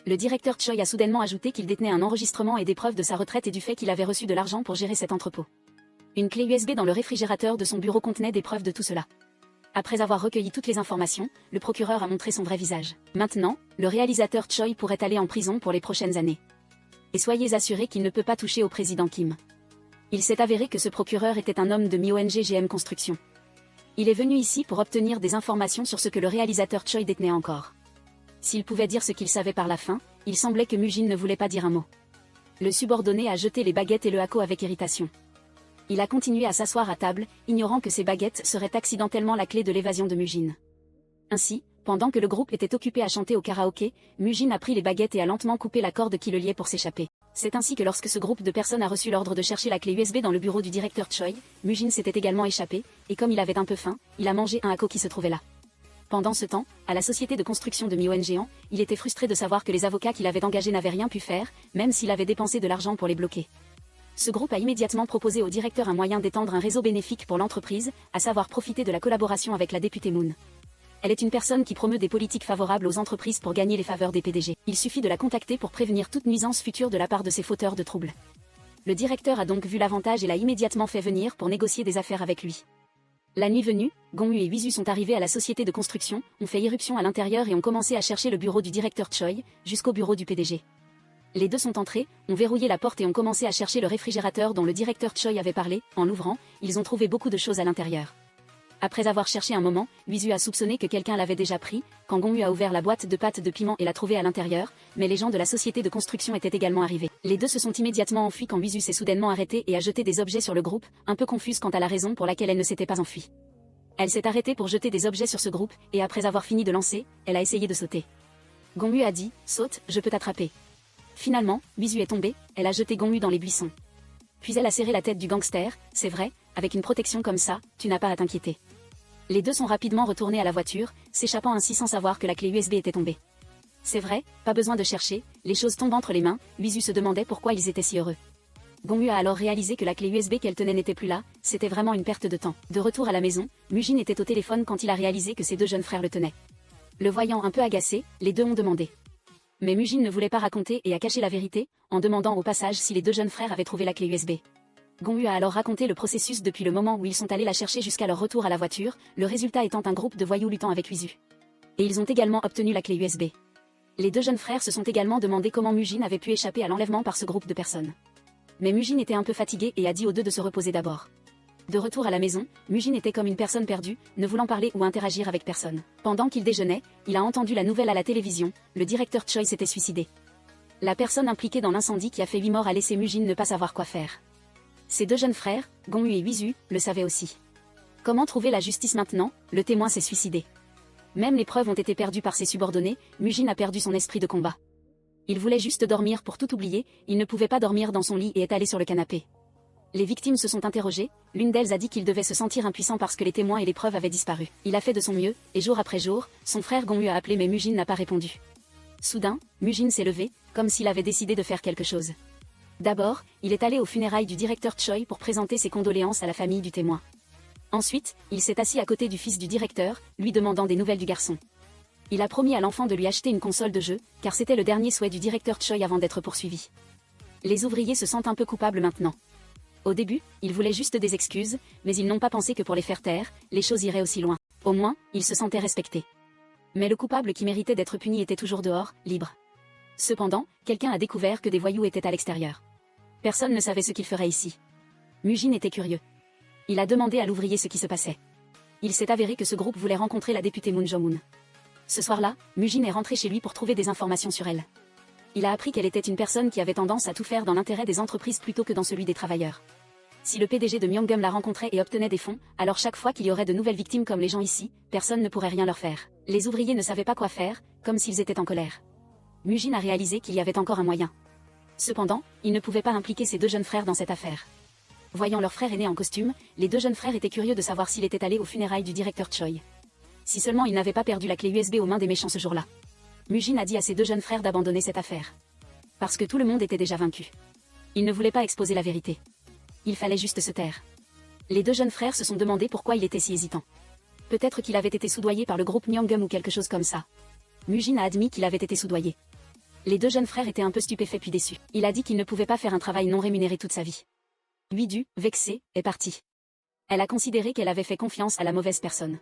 Le directeur Choi a soudainement ajouté qu'il détenait un enregistrement et des preuves de sa retraite et du fait qu'il avait reçu de l'argent pour gérer cet entrepôt. Une clé USB dans le réfrigérateur de son bureau contenait des preuves de tout cela. Après avoir recueilli toutes les informations, le procureur a montré son vrai visage. Maintenant, le réalisateur Choi pourrait aller en prison pour les prochaines années. Et soyez assurés qu'il ne peut pas toucher au président Kim. Il s'est avéré que ce procureur était un homme de MyONG Construction. Il est venu ici pour obtenir des informations sur ce que le réalisateur Choi détenait encore. S'il pouvait dire ce qu'il savait par la fin, il semblait que Mujin ne voulait pas dire un mot. Le subordonné a jeté les baguettes et le hako avec irritation. Il a continué à s'asseoir à table, ignorant que ces baguettes seraient accidentellement la clé de l'évasion de Mujin. Ainsi, pendant que le groupe était occupé à chanter au karaoké, Mujin a pris les baguettes et a lentement coupé la corde qui le liait pour s'échapper. C'est ainsi que lorsque ce groupe de personnes a reçu l'ordre de chercher la clé USB dans le bureau du directeur Choi, Mujin s'était également échappé, et comme il avait un peu faim, il a mangé un hako qui se trouvait là. Pendant ce temps, à la société de construction de MyONG, il était frustré de savoir que les avocats qu'il avait engagés n'avaient rien pu faire, même s'il avait dépensé de l'argent pour les bloquer. Ce groupe a immédiatement proposé au directeur un moyen d'étendre un réseau bénéfique pour l'entreprise, à savoir profiter de la collaboration avec la députée Moon. Elle est une personne qui promeut des politiques favorables aux entreprises pour gagner les faveurs des PDG. Il suffit de la contacter pour prévenir toute nuisance future de la part de ces fauteurs de troubles. Le directeur a donc vu l'avantage et l'a immédiatement fait venir pour négocier des affaires avec lui. La nuit venue, Gongyu et Wisu sont arrivés à la société de construction, ont fait irruption à l'intérieur et ont commencé à chercher le bureau du directeur Choi, jusqu'au bureau du PDG. Les deux sont entrés, ont verrouillé la porte et ont commencé à chercher le réfrigérateur dont le directeur Choi avait parlé. En l'ouvrant, ils ont trouvé beaucoup de choses à l'intérieur. Après avoir cherché un moment, Wisu a soupçonné que quelqu'un l'avait déjà pris, quand Gongyu a ouvert la boîte de pâte de piment et l'a trouvée à l'intérieur, mais les gens de la société de construction étaient également arrivés. Les deux se sont immédiatement enfuis quand Wisu s'est soudainement arrêtée et a jeté des objets sur le groupe, un peu confuse quant à la raison pour laquelle elle ne s'était pas enfuie. Elle s'est arrêtée pour jeter des objets sur ce groupe, et après avoir fini de lancer, elle a essayé de sauter. Gongyu a dit « Saute, je peux t'attraper ». Finalement, Wisu est tombée, elle a jeté Gongyu dans les buissons. Puis elle a serré la tête du gangster, c'est vrai, avec une protection comme ça, tu n'as pas à t'inquiéter. Les deux sont rapidement retournés à la voiture, s'échappant ainsi sans savoir que la clé USB était tombée. C'est vrai, pas besoin de chercher, les choses tombent entre les mains, Wisu se demandait pourquoi ils étaient si heureux. Gongyu a alors réalisé que la clé USB qu'elle tenait n'était plus là, c'était vraiment une perte de temps. De retour à la maison, Mujin était au téléphone quand il a réalisé que ses deux jeunes frères le tenaient. Le voyant un peu agacé, les deux ont demandé. Mais Mujin ne voulait pas raconter et a caché la vérité, en demandant au passage si les deux jeunes frères avaient trouvé la clé USB. Gongyu a alors raconté le processus depuis le moment où ils sont allés la chercher jusqu'à leur retour à la voiture, le résultat étant un groupe de voyous luttant avec Wisu. Et ils ont également obtenu la clé USB. Les deux jeunes frères se sont également demandé comment Mujin avait pu échapper à l'enlèvement par ce groupe de personnes. Mais Mujin était un peu fatigué et a dit aux deux de se reposer d'abord. De retour à la maison, Mujin était comme une personne perdue, ne voulant parler ou interagir avec personne. Pendant qu'il déjeunait, il a entendu la nouvelle à la télévision, le directeur Choi s'était suicidé. La personne impliquée dans l'incendie qui a fait 8 morts a laissé Mujin ne pas savoir quoi faire. Ses deux jeunes frères, Gongyu et Wisu, le savaient aussi. Comment trouver la justice maintenant? Le témoin s'est suicidé. Même les preuves ont été perdues par ses subordonnés, Mujin a perdu son esprit de combat. Il voulait juste dormir pour tout oublier, il ne pouvait pas dormir dans son lit et est allé sur le canapé. Les victimes se sont interrogées, l'une d'elles a dit qu'il devait se sentir impuissant parce que les témoins et les preuves avaient disparu. Il a fait de son mieux, et jour après jour, son frère Gongyu a appelé mais Mujin n'a pas répondu. Soudain, Mujin s'est levé, comme s'il avait décidé de faire quelque chose. D'abord, il est allé aux funérailles du directeur Choi pour présenter ses condoléances à la famille du témoin. Ensuite, il s'est assis à côté du fils du directeur, lui demandant des nouvelles du garçon. Il a promis à l'enfant de lui acheter une console de jeu, car c'était le dernier souhait du directeur Choi avant d'être poursuivi. Les ouvriers se sentent un peu coupables maintenant. Au début, ils voulaient juste des excuses, mais ils n'ont pas pensé que pour les faire taire, les choses iraient aussi loin. Au moins, ils se sentaient respectés. Mais le coupable qui méritait d'être puni était toujours dehors, libre. Cependant, quelqu'un a découvert que des voyous étaient à l'extérieur. Personne ne savait ce qu'il ferait ici. Mujin était curieux. Il a demandé à l'ouvrier ce qui se passait. Il s'est avéré que ce groupe voulait rencontrer la députée Moon Jong-un. Ce soir-là, Mujin est rentré chez lui pour trouver des informations sur elle. Il a appris qu'elle était une personne qui avait tendance à tout faire dans l'intérêt des entreprises plutôt que dans celui des travailleurs. Si le PDG de Myeongum la rencontrait et obtenait des fonds, alors chaque fois qu'il y aurait de nouvelles victimes comme les gens ici, personne ne pourrait rien leur faire. Les ouvriers ne savaient pas quoi faire, comme s'ils étaient en colère. Mujin a réalisé qu'il y avait encore un moyen. Cependant, il ne pouvait pas impliquer ses deux jeunes frères dans cette affaire. Voyant leur frère aîné en costume, les deux jeunes frères étaient curieux de savoir s'il était allé aux funérailles du directeur Choi. Si seulement il n'avait pas perdu la clé USB aux mains des méchants ce jour-là. Mujin a dit à ses deux jeunes frères d'abandonner cette affaire. Parce que tout le monde était déjà vaincu. Il ne voulait pas exposer la vérité. Il fallait juste se taire. Les deux jeunes frères se sont demandé pourquoi il était si hésitant. Peut-être qu'il avait été soudoyé par le groupe Myeongum ou quelque chose comme ça. Mujin a admis qu'il avait été soudoyé. Les deux jeunes frères étaient un peu stupéfaits puis déçus. Il a dit qu'il ne pouvait pas faire un travail non rémunéré toute sa vie. Lui vexé, est parti. Elle a considéré qu'elle avait fait confiance à la mauvaise personne.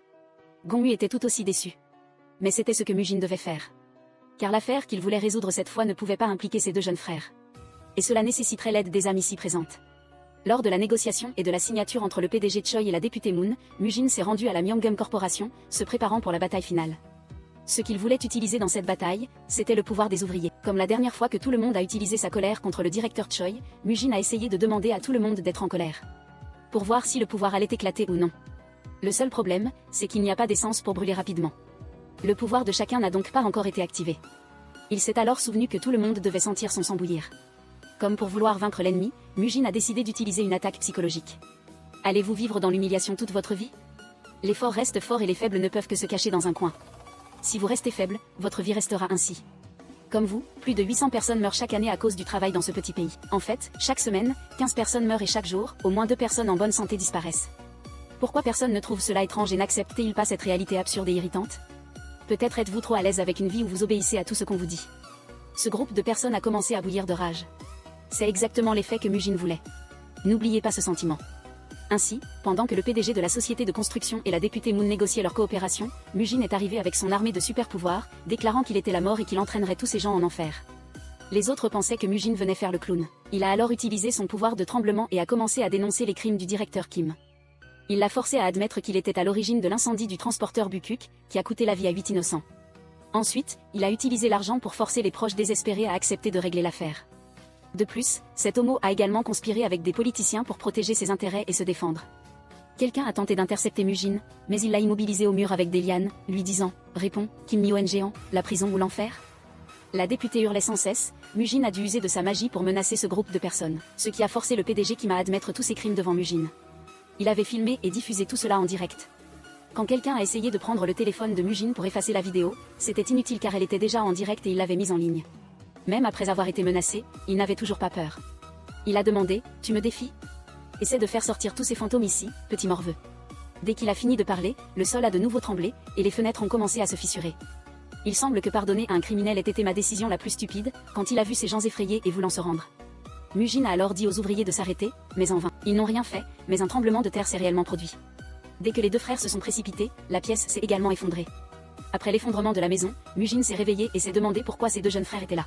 Gongyu était tout aussi déçu. Mais c'était ce que Mujin devait faire. Car l'affaire qu'il voulait résoudre cette fois ne pouvait pas impliquer ses deux jeunes frères. Et cela nécessiterait l'aide des âmes ici présentes. Lors de la négociation et de la signature entre le PDG Choi et la députée Moon, Mujin s'est rendu à la Myeongum Corporation, se préparant pour la bataille finale. Ce qu'il voulait utiliser dans cette bataille, c'était le pouvoir des ouvriers. Comme la dernière fois que tout le monde a utilisé sa colère contre le directeur Choi, Mujin a essayé de demander à tout le monde d'être en colère. Pour voir si le pouvoir allait éclater ou non. Le seul problème, c'est qu'il n'y a pas d'essence pour brûler rapidement. Le pouvoir de chacun n'a donc pas encore été activé. Il s'est alors souvenu que tout le monde devait sentir son sang bouillir. Comme pour vouloir vaincre l'ennemi, Mujin a décidé d'utiliser une attaque psychologique. Allez-vous vivre dans l'humiliation toute votre vie? Les forts restent forts et les faibles ne peuvent que se cacher dans un coin. Si vous restez faible, votre vie restera ainsi. Comme vous, plus de 800 personnes meurent chaque année à cause du travail dans ce petit pays. En fait, chaque semaine, 15 personnes meurent et chaque jour, au moins 2 personnes en bonne santé disparaissent. Pourquoi personne ne trouve cela étrange et n'accepte-t-il pas cette réalité absurde et irritante? Peut-être êtes-vous trop à l'aise avec une vie où vous obéissez à tout ce qu'on vous dit. Ce groupe de personnes a commencé à bouillir de rage. C'est exactement l'effet que Mujin voulait. N'oubliez pas ce sentiment. Ainsi, pendant que le PDG de la société de construction et la députée Moon négociaient leur coopération, Mujin est arrivé avec son armée de super-pouvoirs, déclarant qu'il était la mort et qu'il entraînerait tous ces gens en enfer. Les autres pensaient que Mujin venait faire le clown. Il a alors utilisé son pouvoir de tremblement et a commencé à dénoncer les crimes du directeur Kim. Il l'a forcé à admettre qu'il était à l'origine de l'incendie du transporteur Bukuk, qui a coûté la vie à 8 innocents. Ensuite, il a utilisé l'argent pour forcer les proches désespérés à accepter de régler l'affaire. De plus, cet homo a également conspiré avec des politiciens pour protéger ses intérêts et se défendre. Quelqu'un a tenté d'intercepter Mujin, mais il l'a immobilisé au mur avec des lianes, lui disant « Réponds, Kim Myon géant, la prison ou l'enfer ?» La députée hurlait sans cesse, Mujin a dû user de sa magie pour menacer ce groupe de personnes, ce qui a forcé le PDG Kim à admettre tous ses crimes devant Mujin. Il avait filmé et diffusé tout cela en direct. Quand quelqu'un a essayé de prendre le téléphone de Mujin pour effacer la vidéo, c'était inutile car elle était déjà en direct et il l'avait mise en ligne. Même après avoir été menacé, il n'avait toujours pas peur. Il a demandé « Tu me défies ? Essaie de faire sortir tous ces fantômes ici, petit morveux. » Dès qu'il a fini de parler, le sol a de nouveau tremblé, et les fenêtres ont commencé à se fissurer. Il semble que pardonner à un criminel ait été ma décision la plus stupide, quand il a vu ces gens effrayés et voulant se rendre. Mujin a alors dit aux ouvriers de s'arrêter, mais en vain. Ils n'ont rien fait, mais un tremblement de terre s'est réellement produit. Dès que les deux frères se sont précipités, la pièce s'est également effondrée. Après l'effondrement de la maison, Mujin s'est réveillé et s'est demandé pourquoi ses deux jeunes frères étaient là.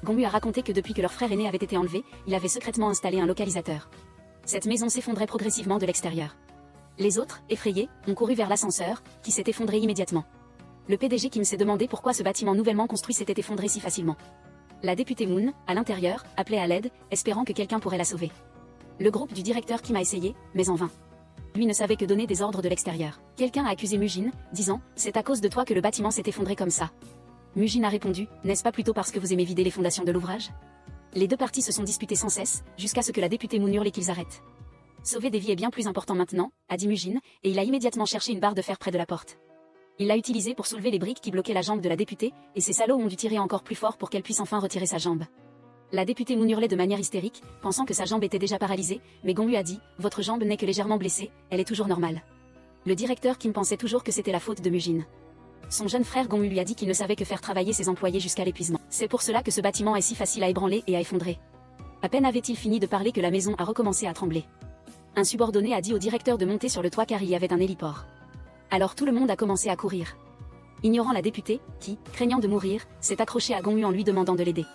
Gongyu a raconté que depuis que leur frère aîné avait été enlevé, il avait secrètement installé un localisateur. Cette maison s'effondrait progressivement de l'extérieur. Les autres, effrayés, ont couru vers l'ascenseur, qui s'est effondré immédiatement. Le PDG Kim s'est demandé pourquoi ce bâtiment nouvellement construit s'était effondré si facilement. La députée Moon, à l'intérieur, appelait à l'aide, espérant que quelqu'un pourrait la sauver. Le groupe du directeur Kim a essayé, mais en vain. Lui ne savait que donner des ordres de l'extérieur. Quelqu'un a accusé Mujin, disant « C'est à cause de toi que le bâtiment s'est effondré comme ça. » Mujin a répondu « N'est-ce pas plutôt parce que vous aimez vider les fondations de l'ouvrage ?» Les deux parties se sont disputées sans cesse, jusqu'à ce que la députée Moon hurle qu'ils arrêtent. « Sauver des vies est bien plus important maintenant, » a dit Mujin, et il a immédiatement cherché une barre de fer près de la porte. Il l'a utilisée pour soulever les briques qui bloquaient la jambe de la députée, et ces salauds ont dû tirer encore plus fort pour qu'elle puisse enfin retirer sa jambe. La députée Moon hurlait de manière hystérique, pensant que sa jambe était déjà paralysée, mais Gong lui a dit « Votre jambe n'est que légèrement blessée, elle est toujours normale. » Le directeur Kim pensait toujours que c'était la faute de Mujin. Son jeune frère Gong lui a dit qu'il ne savait que faire travailler ses employés jusqu'à l'épuisement. C'est pour cela que ce bâtiment est si facile à ébranler et à effondrer. À peine avait-il fini de parler que la maison a recommencé à trembler. Un subordonné a dit au directeur de monter sur le toit car il y avait un héliport. Alors tout le monde a commencé à courir. Ignorant la députée, qui, craignant de mourir, s'est accrochée à Gong en lui demandant de l'aider.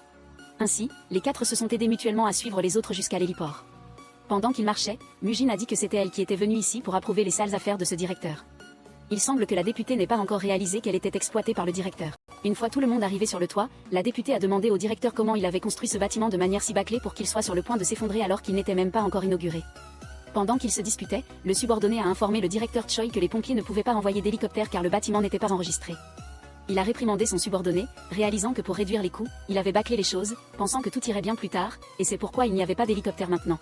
Ainsi, les 4 se sont aidés mutuellement à suivre les autres jusqu'à l'héliport. Pendant qu'ils marchaient, Mujin a dit que c'était elle qui était venue ici pour approuver les sales affaires de ce directeur. Il semble que la députée n'ait pas encore réalisé qu'elle était exploitée par le directeur. Une fois tout le monde arrivé sur le toit, la députée a demandé au directeur comment il avait construit ce bâtiment de manière si bâclée pour qu'il soit sur le point de s'effondrer alors qu'il n'était même pas encore inauguré. Pendant qu'ils se disputaient, le subordonné a informé le directeur Choi que les pompiers ne pouvaient pas envoyer d'hélicoptère car le bâtiment n'était pas enregistré. Il a réprimandé son subordonné, réalisant que pour réduire les coûts, il avait bâclé les choses, pensant que tout irait bien plus tard, et c'est pourquoi il n'y avait pas d'hélicoptère maintenant.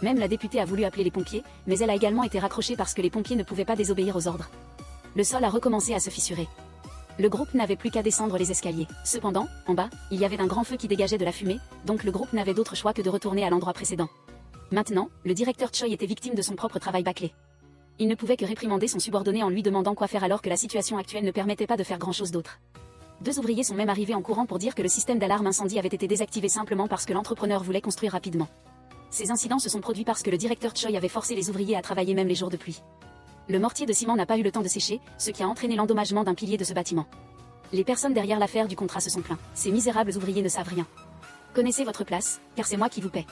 Même la députée a voulu appeler les pompiers, mais elle a également été raccrochée parce que les pompiers ne pouvaient pas désobéir aux ordres. Le sol a recommencé à se fissurer. Le groupe n'avait plus qu'à descendre les escaliers. Cependant, en bas, il y avait un grand feu qui dégageait de la fumée, donc le groupe n'avait d'autre choix que de retourner à l'endroit précédent. Maintenant, le directeur Choi était victime de son propre travail bâclé. Il ne pouvait que réprimander son subordonné en lui demandant quoi faire alors que la situation actuelle ne permettait pas de faire grand-chose d'autre. 2 ouvriers sont même arrivés en courant pour dire que le système d'alarme incendie avait été désactivé simplement parce que l'entrepreneur voulait construire rapidement. Ces incidents se sont produits parce que le directeur Choi avait forcé les ouvriers à travailler même les jours de pluie. Le mortier de ciment n'a pas eu le temps de sécher, ce qui a entraîné l'endommagement d'un pilier de ce bâtiment. Les personnes derrière l'affaire du contrat se sont plaints. Ces misérables ouvriers ne savent rien. Connaissez votre place, car c'est moi qui vous paie.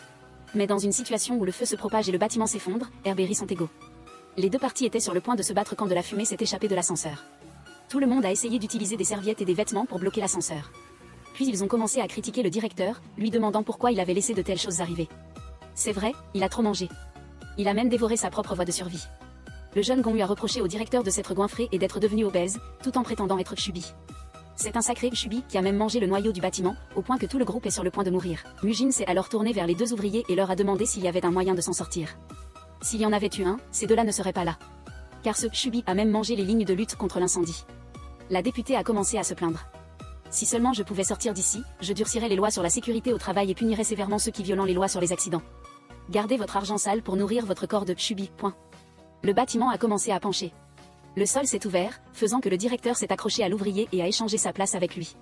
Mais dans une situation où le feu se propage et le bâtiment s'effondre, Herberry sont égaux. Les 2 parties étaient sur le point de se battre quand de la fumée s'est échappée de l'ascenseur. Tout le monde a essayé d'utiliser des serviettes et des vêtements pour bloquer l'ascenseur. Puis ils ont commencé à critiquer le directeur, lui demandant pourquoi il avait laissé de telles choses arriver. C'est vrai, il a trop mangé. Il a même dévoré sa propre voie de survie. Le jeune Gon lui a reproché au directeur de s'être goinfré et d'être devenu obèse, tout en prétendant être Chubby. C'est un sacré Chubby qui a même mangé le noyau du bâtiment, au point que tout le groupe est sur le point de mourir. Mujin s'est alors tourné vers les 2 ouvriers et leur a demandé s'il y avait un moyen de s'en sortir. S'il y en avait eu un, ces 2-là ne seraient pas là. Car ce Chubby a même mangé les lignes de lutte contre l'incendie. La députée a commencé à se plaindre. Si seulement je pouvais sortir d'ici, je durcirais les lois sur la sécurité au travail et punirais sévèrement ceux qui violent les lois sur les accidents. Gardez votre argent sale pour nourrir votre corps de Chubby. Le bâtiment a commencé à pencher. Le sol s'est ouvert, faisant que le directeur s'est accroché à l'ouvrier et a échangé sa place avec lui.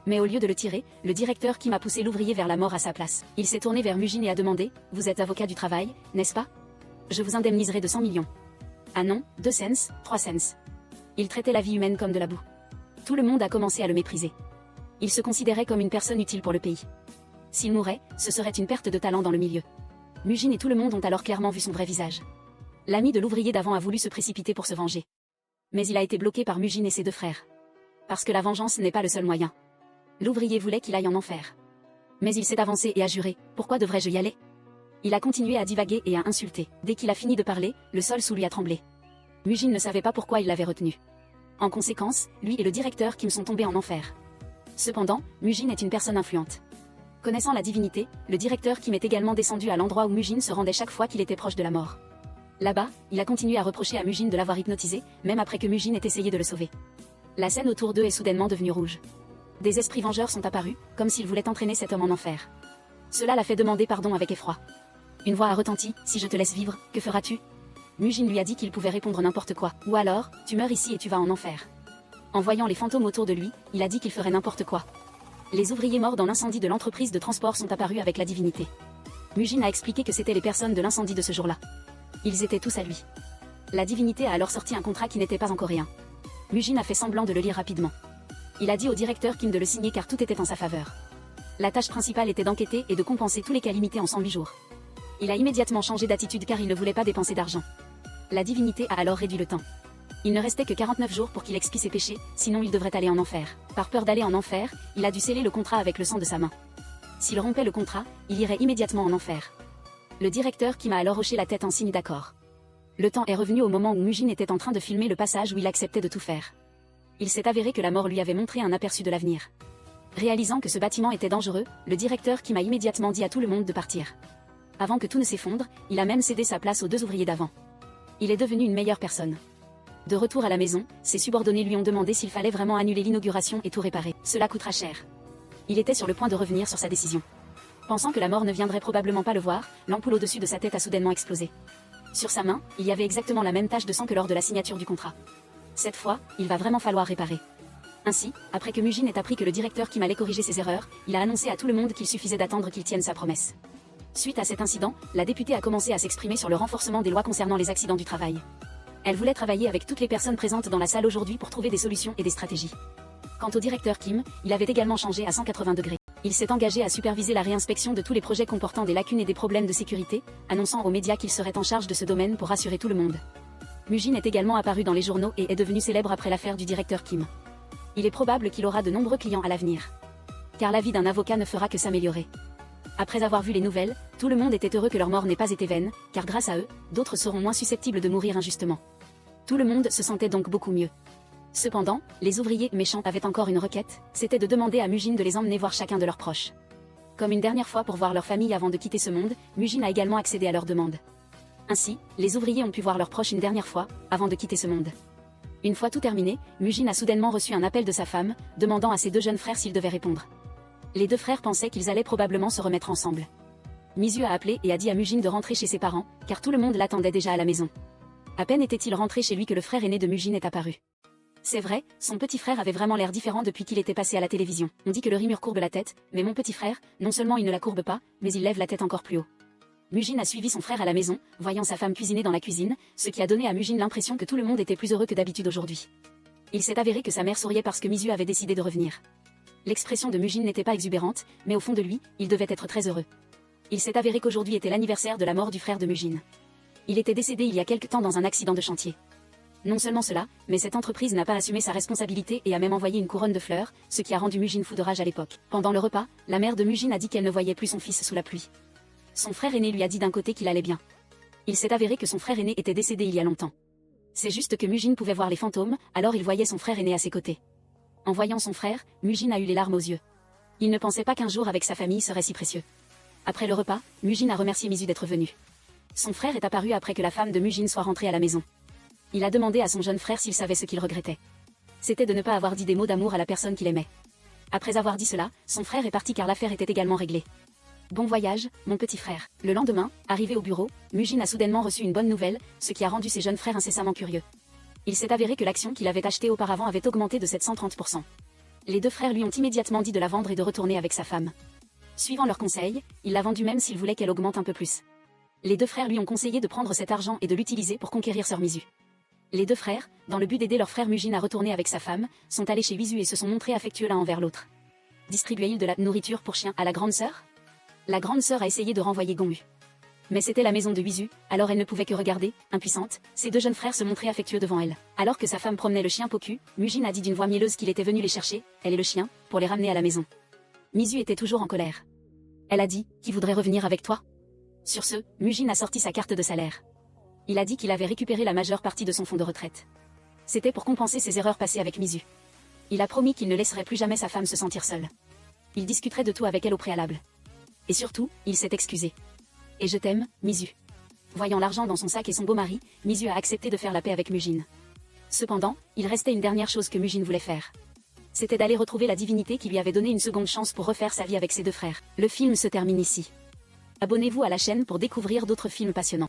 Mais au lieu de le tirer, le directeur Kim a poussé l'ouvrier vers la mort à sa place. Il s'est tourné vers Mujin et a demandé « Vous êtes avocat du travail, n'est-ce pas? Je vous indemniserai de 100 millions. » Ah non, 2 cents, 3 cents. Il traitait la vie humaine comme de la boue. Tout le monde a commencé à le mépriser. Il se considérait comme une personne utile pour le pays. S'il mourait, ce serait une perte de talent dans le milieu. Mujin et tout le monde ont alors clairement vu son vrai visage. L'ami de l'ouvrier d'avant a voulu se précipiter pour se venger. Mais il a été bloqué par Mujin et ses 2 frères. Parce que la vengeance n'est pas le seul moyen. L'ouvrier voulait qu'il aille en enfer. Mais il s'est avancé et a juré, pourquoi devrais-je y aller? Il a continué à divaguer et à insulter. Dès qu'il a fini de parler, le sol sous lui a tremblé. Mujin ne savait pas pourquoi il l'avait retenu. En conséquence, lui et le directeur Kim sont tombés en enfer. Cependant, Mujin est une personne influente. Connaissant la divinité, le directeur Kim est également descendu à l'endroit où Mujin se rendait chaque fois qu'il était proche de la mort. Là-bas, il a continué à reprocher à Mujin de l'avoir hypnotisé, même après que Mujin ait essayé de le sauver. La scène autour d'eux est soudainement devenue rouge. Des esprits vengeurs sont apparus, comme s'ils voulaient entraîner cet homme en enfer. Cela l'a fait demander pardon avec effroi. Une voix a retenti, « Si je te laisse vivre, que feras-tu » Mujin lui a dit qu'il pouvait répondre n'importe quoi, ou alors, « Tu meurs ici et tu vas en enfer ». En voyant les fantômes autour de lui, il a dit qu'il ferait n'importe quoi. Les ouvriers morts dans l'incendie de l'entreprise de transport sont apparus avec la divinité. Mujin a expliqué que c'étaient les personnes de l'incendie de ce jour-là. Ils étaient tous à lui. La divinité a alors sorti un contrat qui n'était pas en coréen. Mujin a fait semblant de le lire rapidement. Il a dit au directeur Kim de le signer car tout était en sa faveur. La tâche principale était d'enquêter et de compenser tous les cas limités en 108 jours. Il a immédiatement changé d'attitude car il ne voulait pas dépenser d'argent. La divinité a alors réduit le temps. Il ne restait que 49 jours pour qu'il expie ses péchés, sinon il devrait aller en enfer. Par peur d'aller en enfer, il a dû sceller le contrat avec le sang de sa main. S'il rompait le contrat, il irait immédiatement en enfer. Le directeur Kim a alors hoché la tête en signe d'accord. Le temps est revenu au moment où Mujin était en train de filmer le passage où il acceptait de tout faire. Il s'est avéré que la mort lui avait montré un aperçu de l'avenir. Réalisant que ce bâtiment était dangereux, le directeur Kim a immédiatement dit à tout le monde de partir. Avant que tout ne s'effondre, il a même cédé sa place aux 2 ouvriers d'avant. Il est devenu une meilleure personne. De retour à la maison, ses subordonnés lui ont demandé s'il fallait vraiment annuler l'inauguration et tout réparer. Cela coûtera cher. Il était sur le point de revenir sur sa décision. Pensant que la mort ne viendrait probablement pas le voir, l'ampoule au-dessus de sa tête a soudainement explosé. Sur sa main, il y avait exactement la même tache de sang que lors de la signature du contrat. Cette fois, il va vraiment falloir réparer. Ainsi, après que Mujin ait appris que le directeur Kim allait corriger ses erreurs, il a annoncé à tout le monde qu'il suffisait d'attendre qu'il tienne sa promesse. Suite à cet incident, la députée a commencé à s'exprimer sur le renforcement des lois concernant les accidents du travail. Elle voulait travailler avec toutes les personnes présentes dans la salle aujourd'hui pour trouver des solutions et des stratégies. Quant au directeur Kim, il avait également changé à 180 degrés. Il s'est engagé à superviser la réinspection de tous les projets comportant des lacunes et des problèmes de sécurité, annonçant aux médias qu'il serait en charge de ce domaine pour rassurer tout le monde. Mugen est également apparu dans les journaux et est devenu célèbre après l'affaire du directeur Kim. Il est probable qu'il aura de nombreux clients à l'avenir. Car la vie d'un avocat ne fera que s'améliorer. Après avoir vu les nouvelles, tout le monde était heureux que leur mort n'ait pas été vaine, car grâce à eux, d'autres seront moins susceptibles de mourir injustement. Tout le monde se sentait donc beaucoup mieux. Cependant, les ouvriers méchants avaient encore une requête, c'était de demander à Mugen de les emmener voir chacun de leurs proches. Comme une dernière fois pour voir leur famille avant de quitter ce monde, Mugen a également accédé à leur demande. Ainsi, les ouvriers ont pu voir leurs proches une dernière fois, avant de quitter ce monde. Une fois tout terminé, Mugen a soudainement reçu un appel de sa femme, demandant à ses deux jeunes frères s'ils devaient répondre. Les deux frères pensaient qu'ils allaient probablement se remettre ensemble. Misu a appelé et a dit à Mugen de rentrer chez ses parents, car tout le monde l'attendait déjà à la maison. À peine était-il rentré chez lui que le frère aîné de Mugen est apparu. C'est vrai, son petit frère avait vraiment l'air différent depuis qu'il était passé à la télévision. On dit que le Rimur courbe la tête, mais mon petit frère, non seulement il ne la courbe pas, mais il lève la tête encore plus haut. Mugen a suivi son frère à la maison, voyant sa femme cuisiner dans la cuisine, ce qui a donné à Mugen l'impression que tout le monde était plus heureux que d'habitude aujourd'hui. Il s'est avéré que sa mère souriait parce que Misu avait décidé de revenir. L'expression de Mugen n'était pas exubérante, mais au fond de lui, il devait être très heureux. Il s'est avéré qu'aujourd'hui était l'anniversaire de la mort du frère de Mugen. Il était décédé il y a quelque temps dans un accident de chantier. Non seulement cela, mais cette entreprise n'a pas assumé sa responsabilité et a même envoyé une couronne de fleurs, ce qui a rendu Mugen fou de rage à l'époque. Pendant le repas, la mère de Mugen a dit qu'elle ne voyait plus son fils sous la pluie. Son frère aîné lui a dit d'un côté qu'il allait bien. Il s'est avéré que son frère aîné était décédé il y a longtemps. C'est juste que Mugen pouvait voir les fantômes, alors il voyait son frère aîné à ses côtés. En voyant son frère, Mugen a eu les larmes aux yeux. Il ne pensait pas qu'un jour avec sa famille serait si précieux. Après le repas, Mugen a remercié Misu d'être venu. Son frère est apparu après que la femme de Mugen soit rentrée à la maison. Il a demandé à son jeune frère s'il savait ce qu'il regrettait. C'était de ne pas avoir dit des mots d'amour à la personne qu'il aimait. Après avoir dit cela, son frère est parti car l'affaire était également réglée. Bon voyage, mon petit frère. Le lendemain, arrivé au bureau, Mugen a soudainement reçu une bonne nouvelle, ce qui a rendu ses jeunes frères incessamment curieux. Il s'est avéré que l'action qu'il avait achetée auparavant avait augmenté de 730%. Les deux frères lui ont immédiatement dit de la vendre et de retourner avec sa femme. Suivant leur conseil, il l'a vendue même s'il voulait qu'elle augmente un peu plus. Les deux frères lui ont conseillé de prendre cet argent et de l'utiliser pour conquérir Sœur Misu. Les deux frères, dans le but d'aider leur frère Mugen à retourner avec sa femme, sont allés chez Misu et se sont montrés affectueux l'un envers l'autre. Distribuait-il de la nourriture pour chien à la grande sœur? La grande sœur a essayé de renvoyer Gonmu. Mais c'était la maison de Misu, alors elle ne pouvait que regarder, impuissante, ses deux jeunes frères se montraient affectueux devant elle. Alors que sa femme promenait le chien Poku, Mugen a dit d'une voix mielleuse qu'il était venu les chercher, elle et le chien, pour les ramener à la maison. Misu était toujours en colère. Elle a dit, qui voudrait revenir avec toi? Sur ce, Mugen a sorti sa carte de salaire. Il a dit qu'il avait récupéré la majeure partie de son fonds de retraite. C'était pour compenser ses erreurs passées avec Misu. Il a promis qu'il ne laisserait plus jamais sa femme se sentir seule. Il discuterait de tout avec elle au préalable. Et surtout, il s'est excusé. Et je t'aime, Misu. Voyant l'argent dans son sac et son beau mari, Misu a accepté de faire la paix avec Mugen. Cependant, il restait une dernière chose que Mugen voulait faire. C'était d'aller retrouver la divinité qui lui avait donné une seconde chance pour refaire sa vie avec ses deux frères. Le film se termine ici. Abonnez-vous à la chaîne pour découvrir d'autres films passionnants.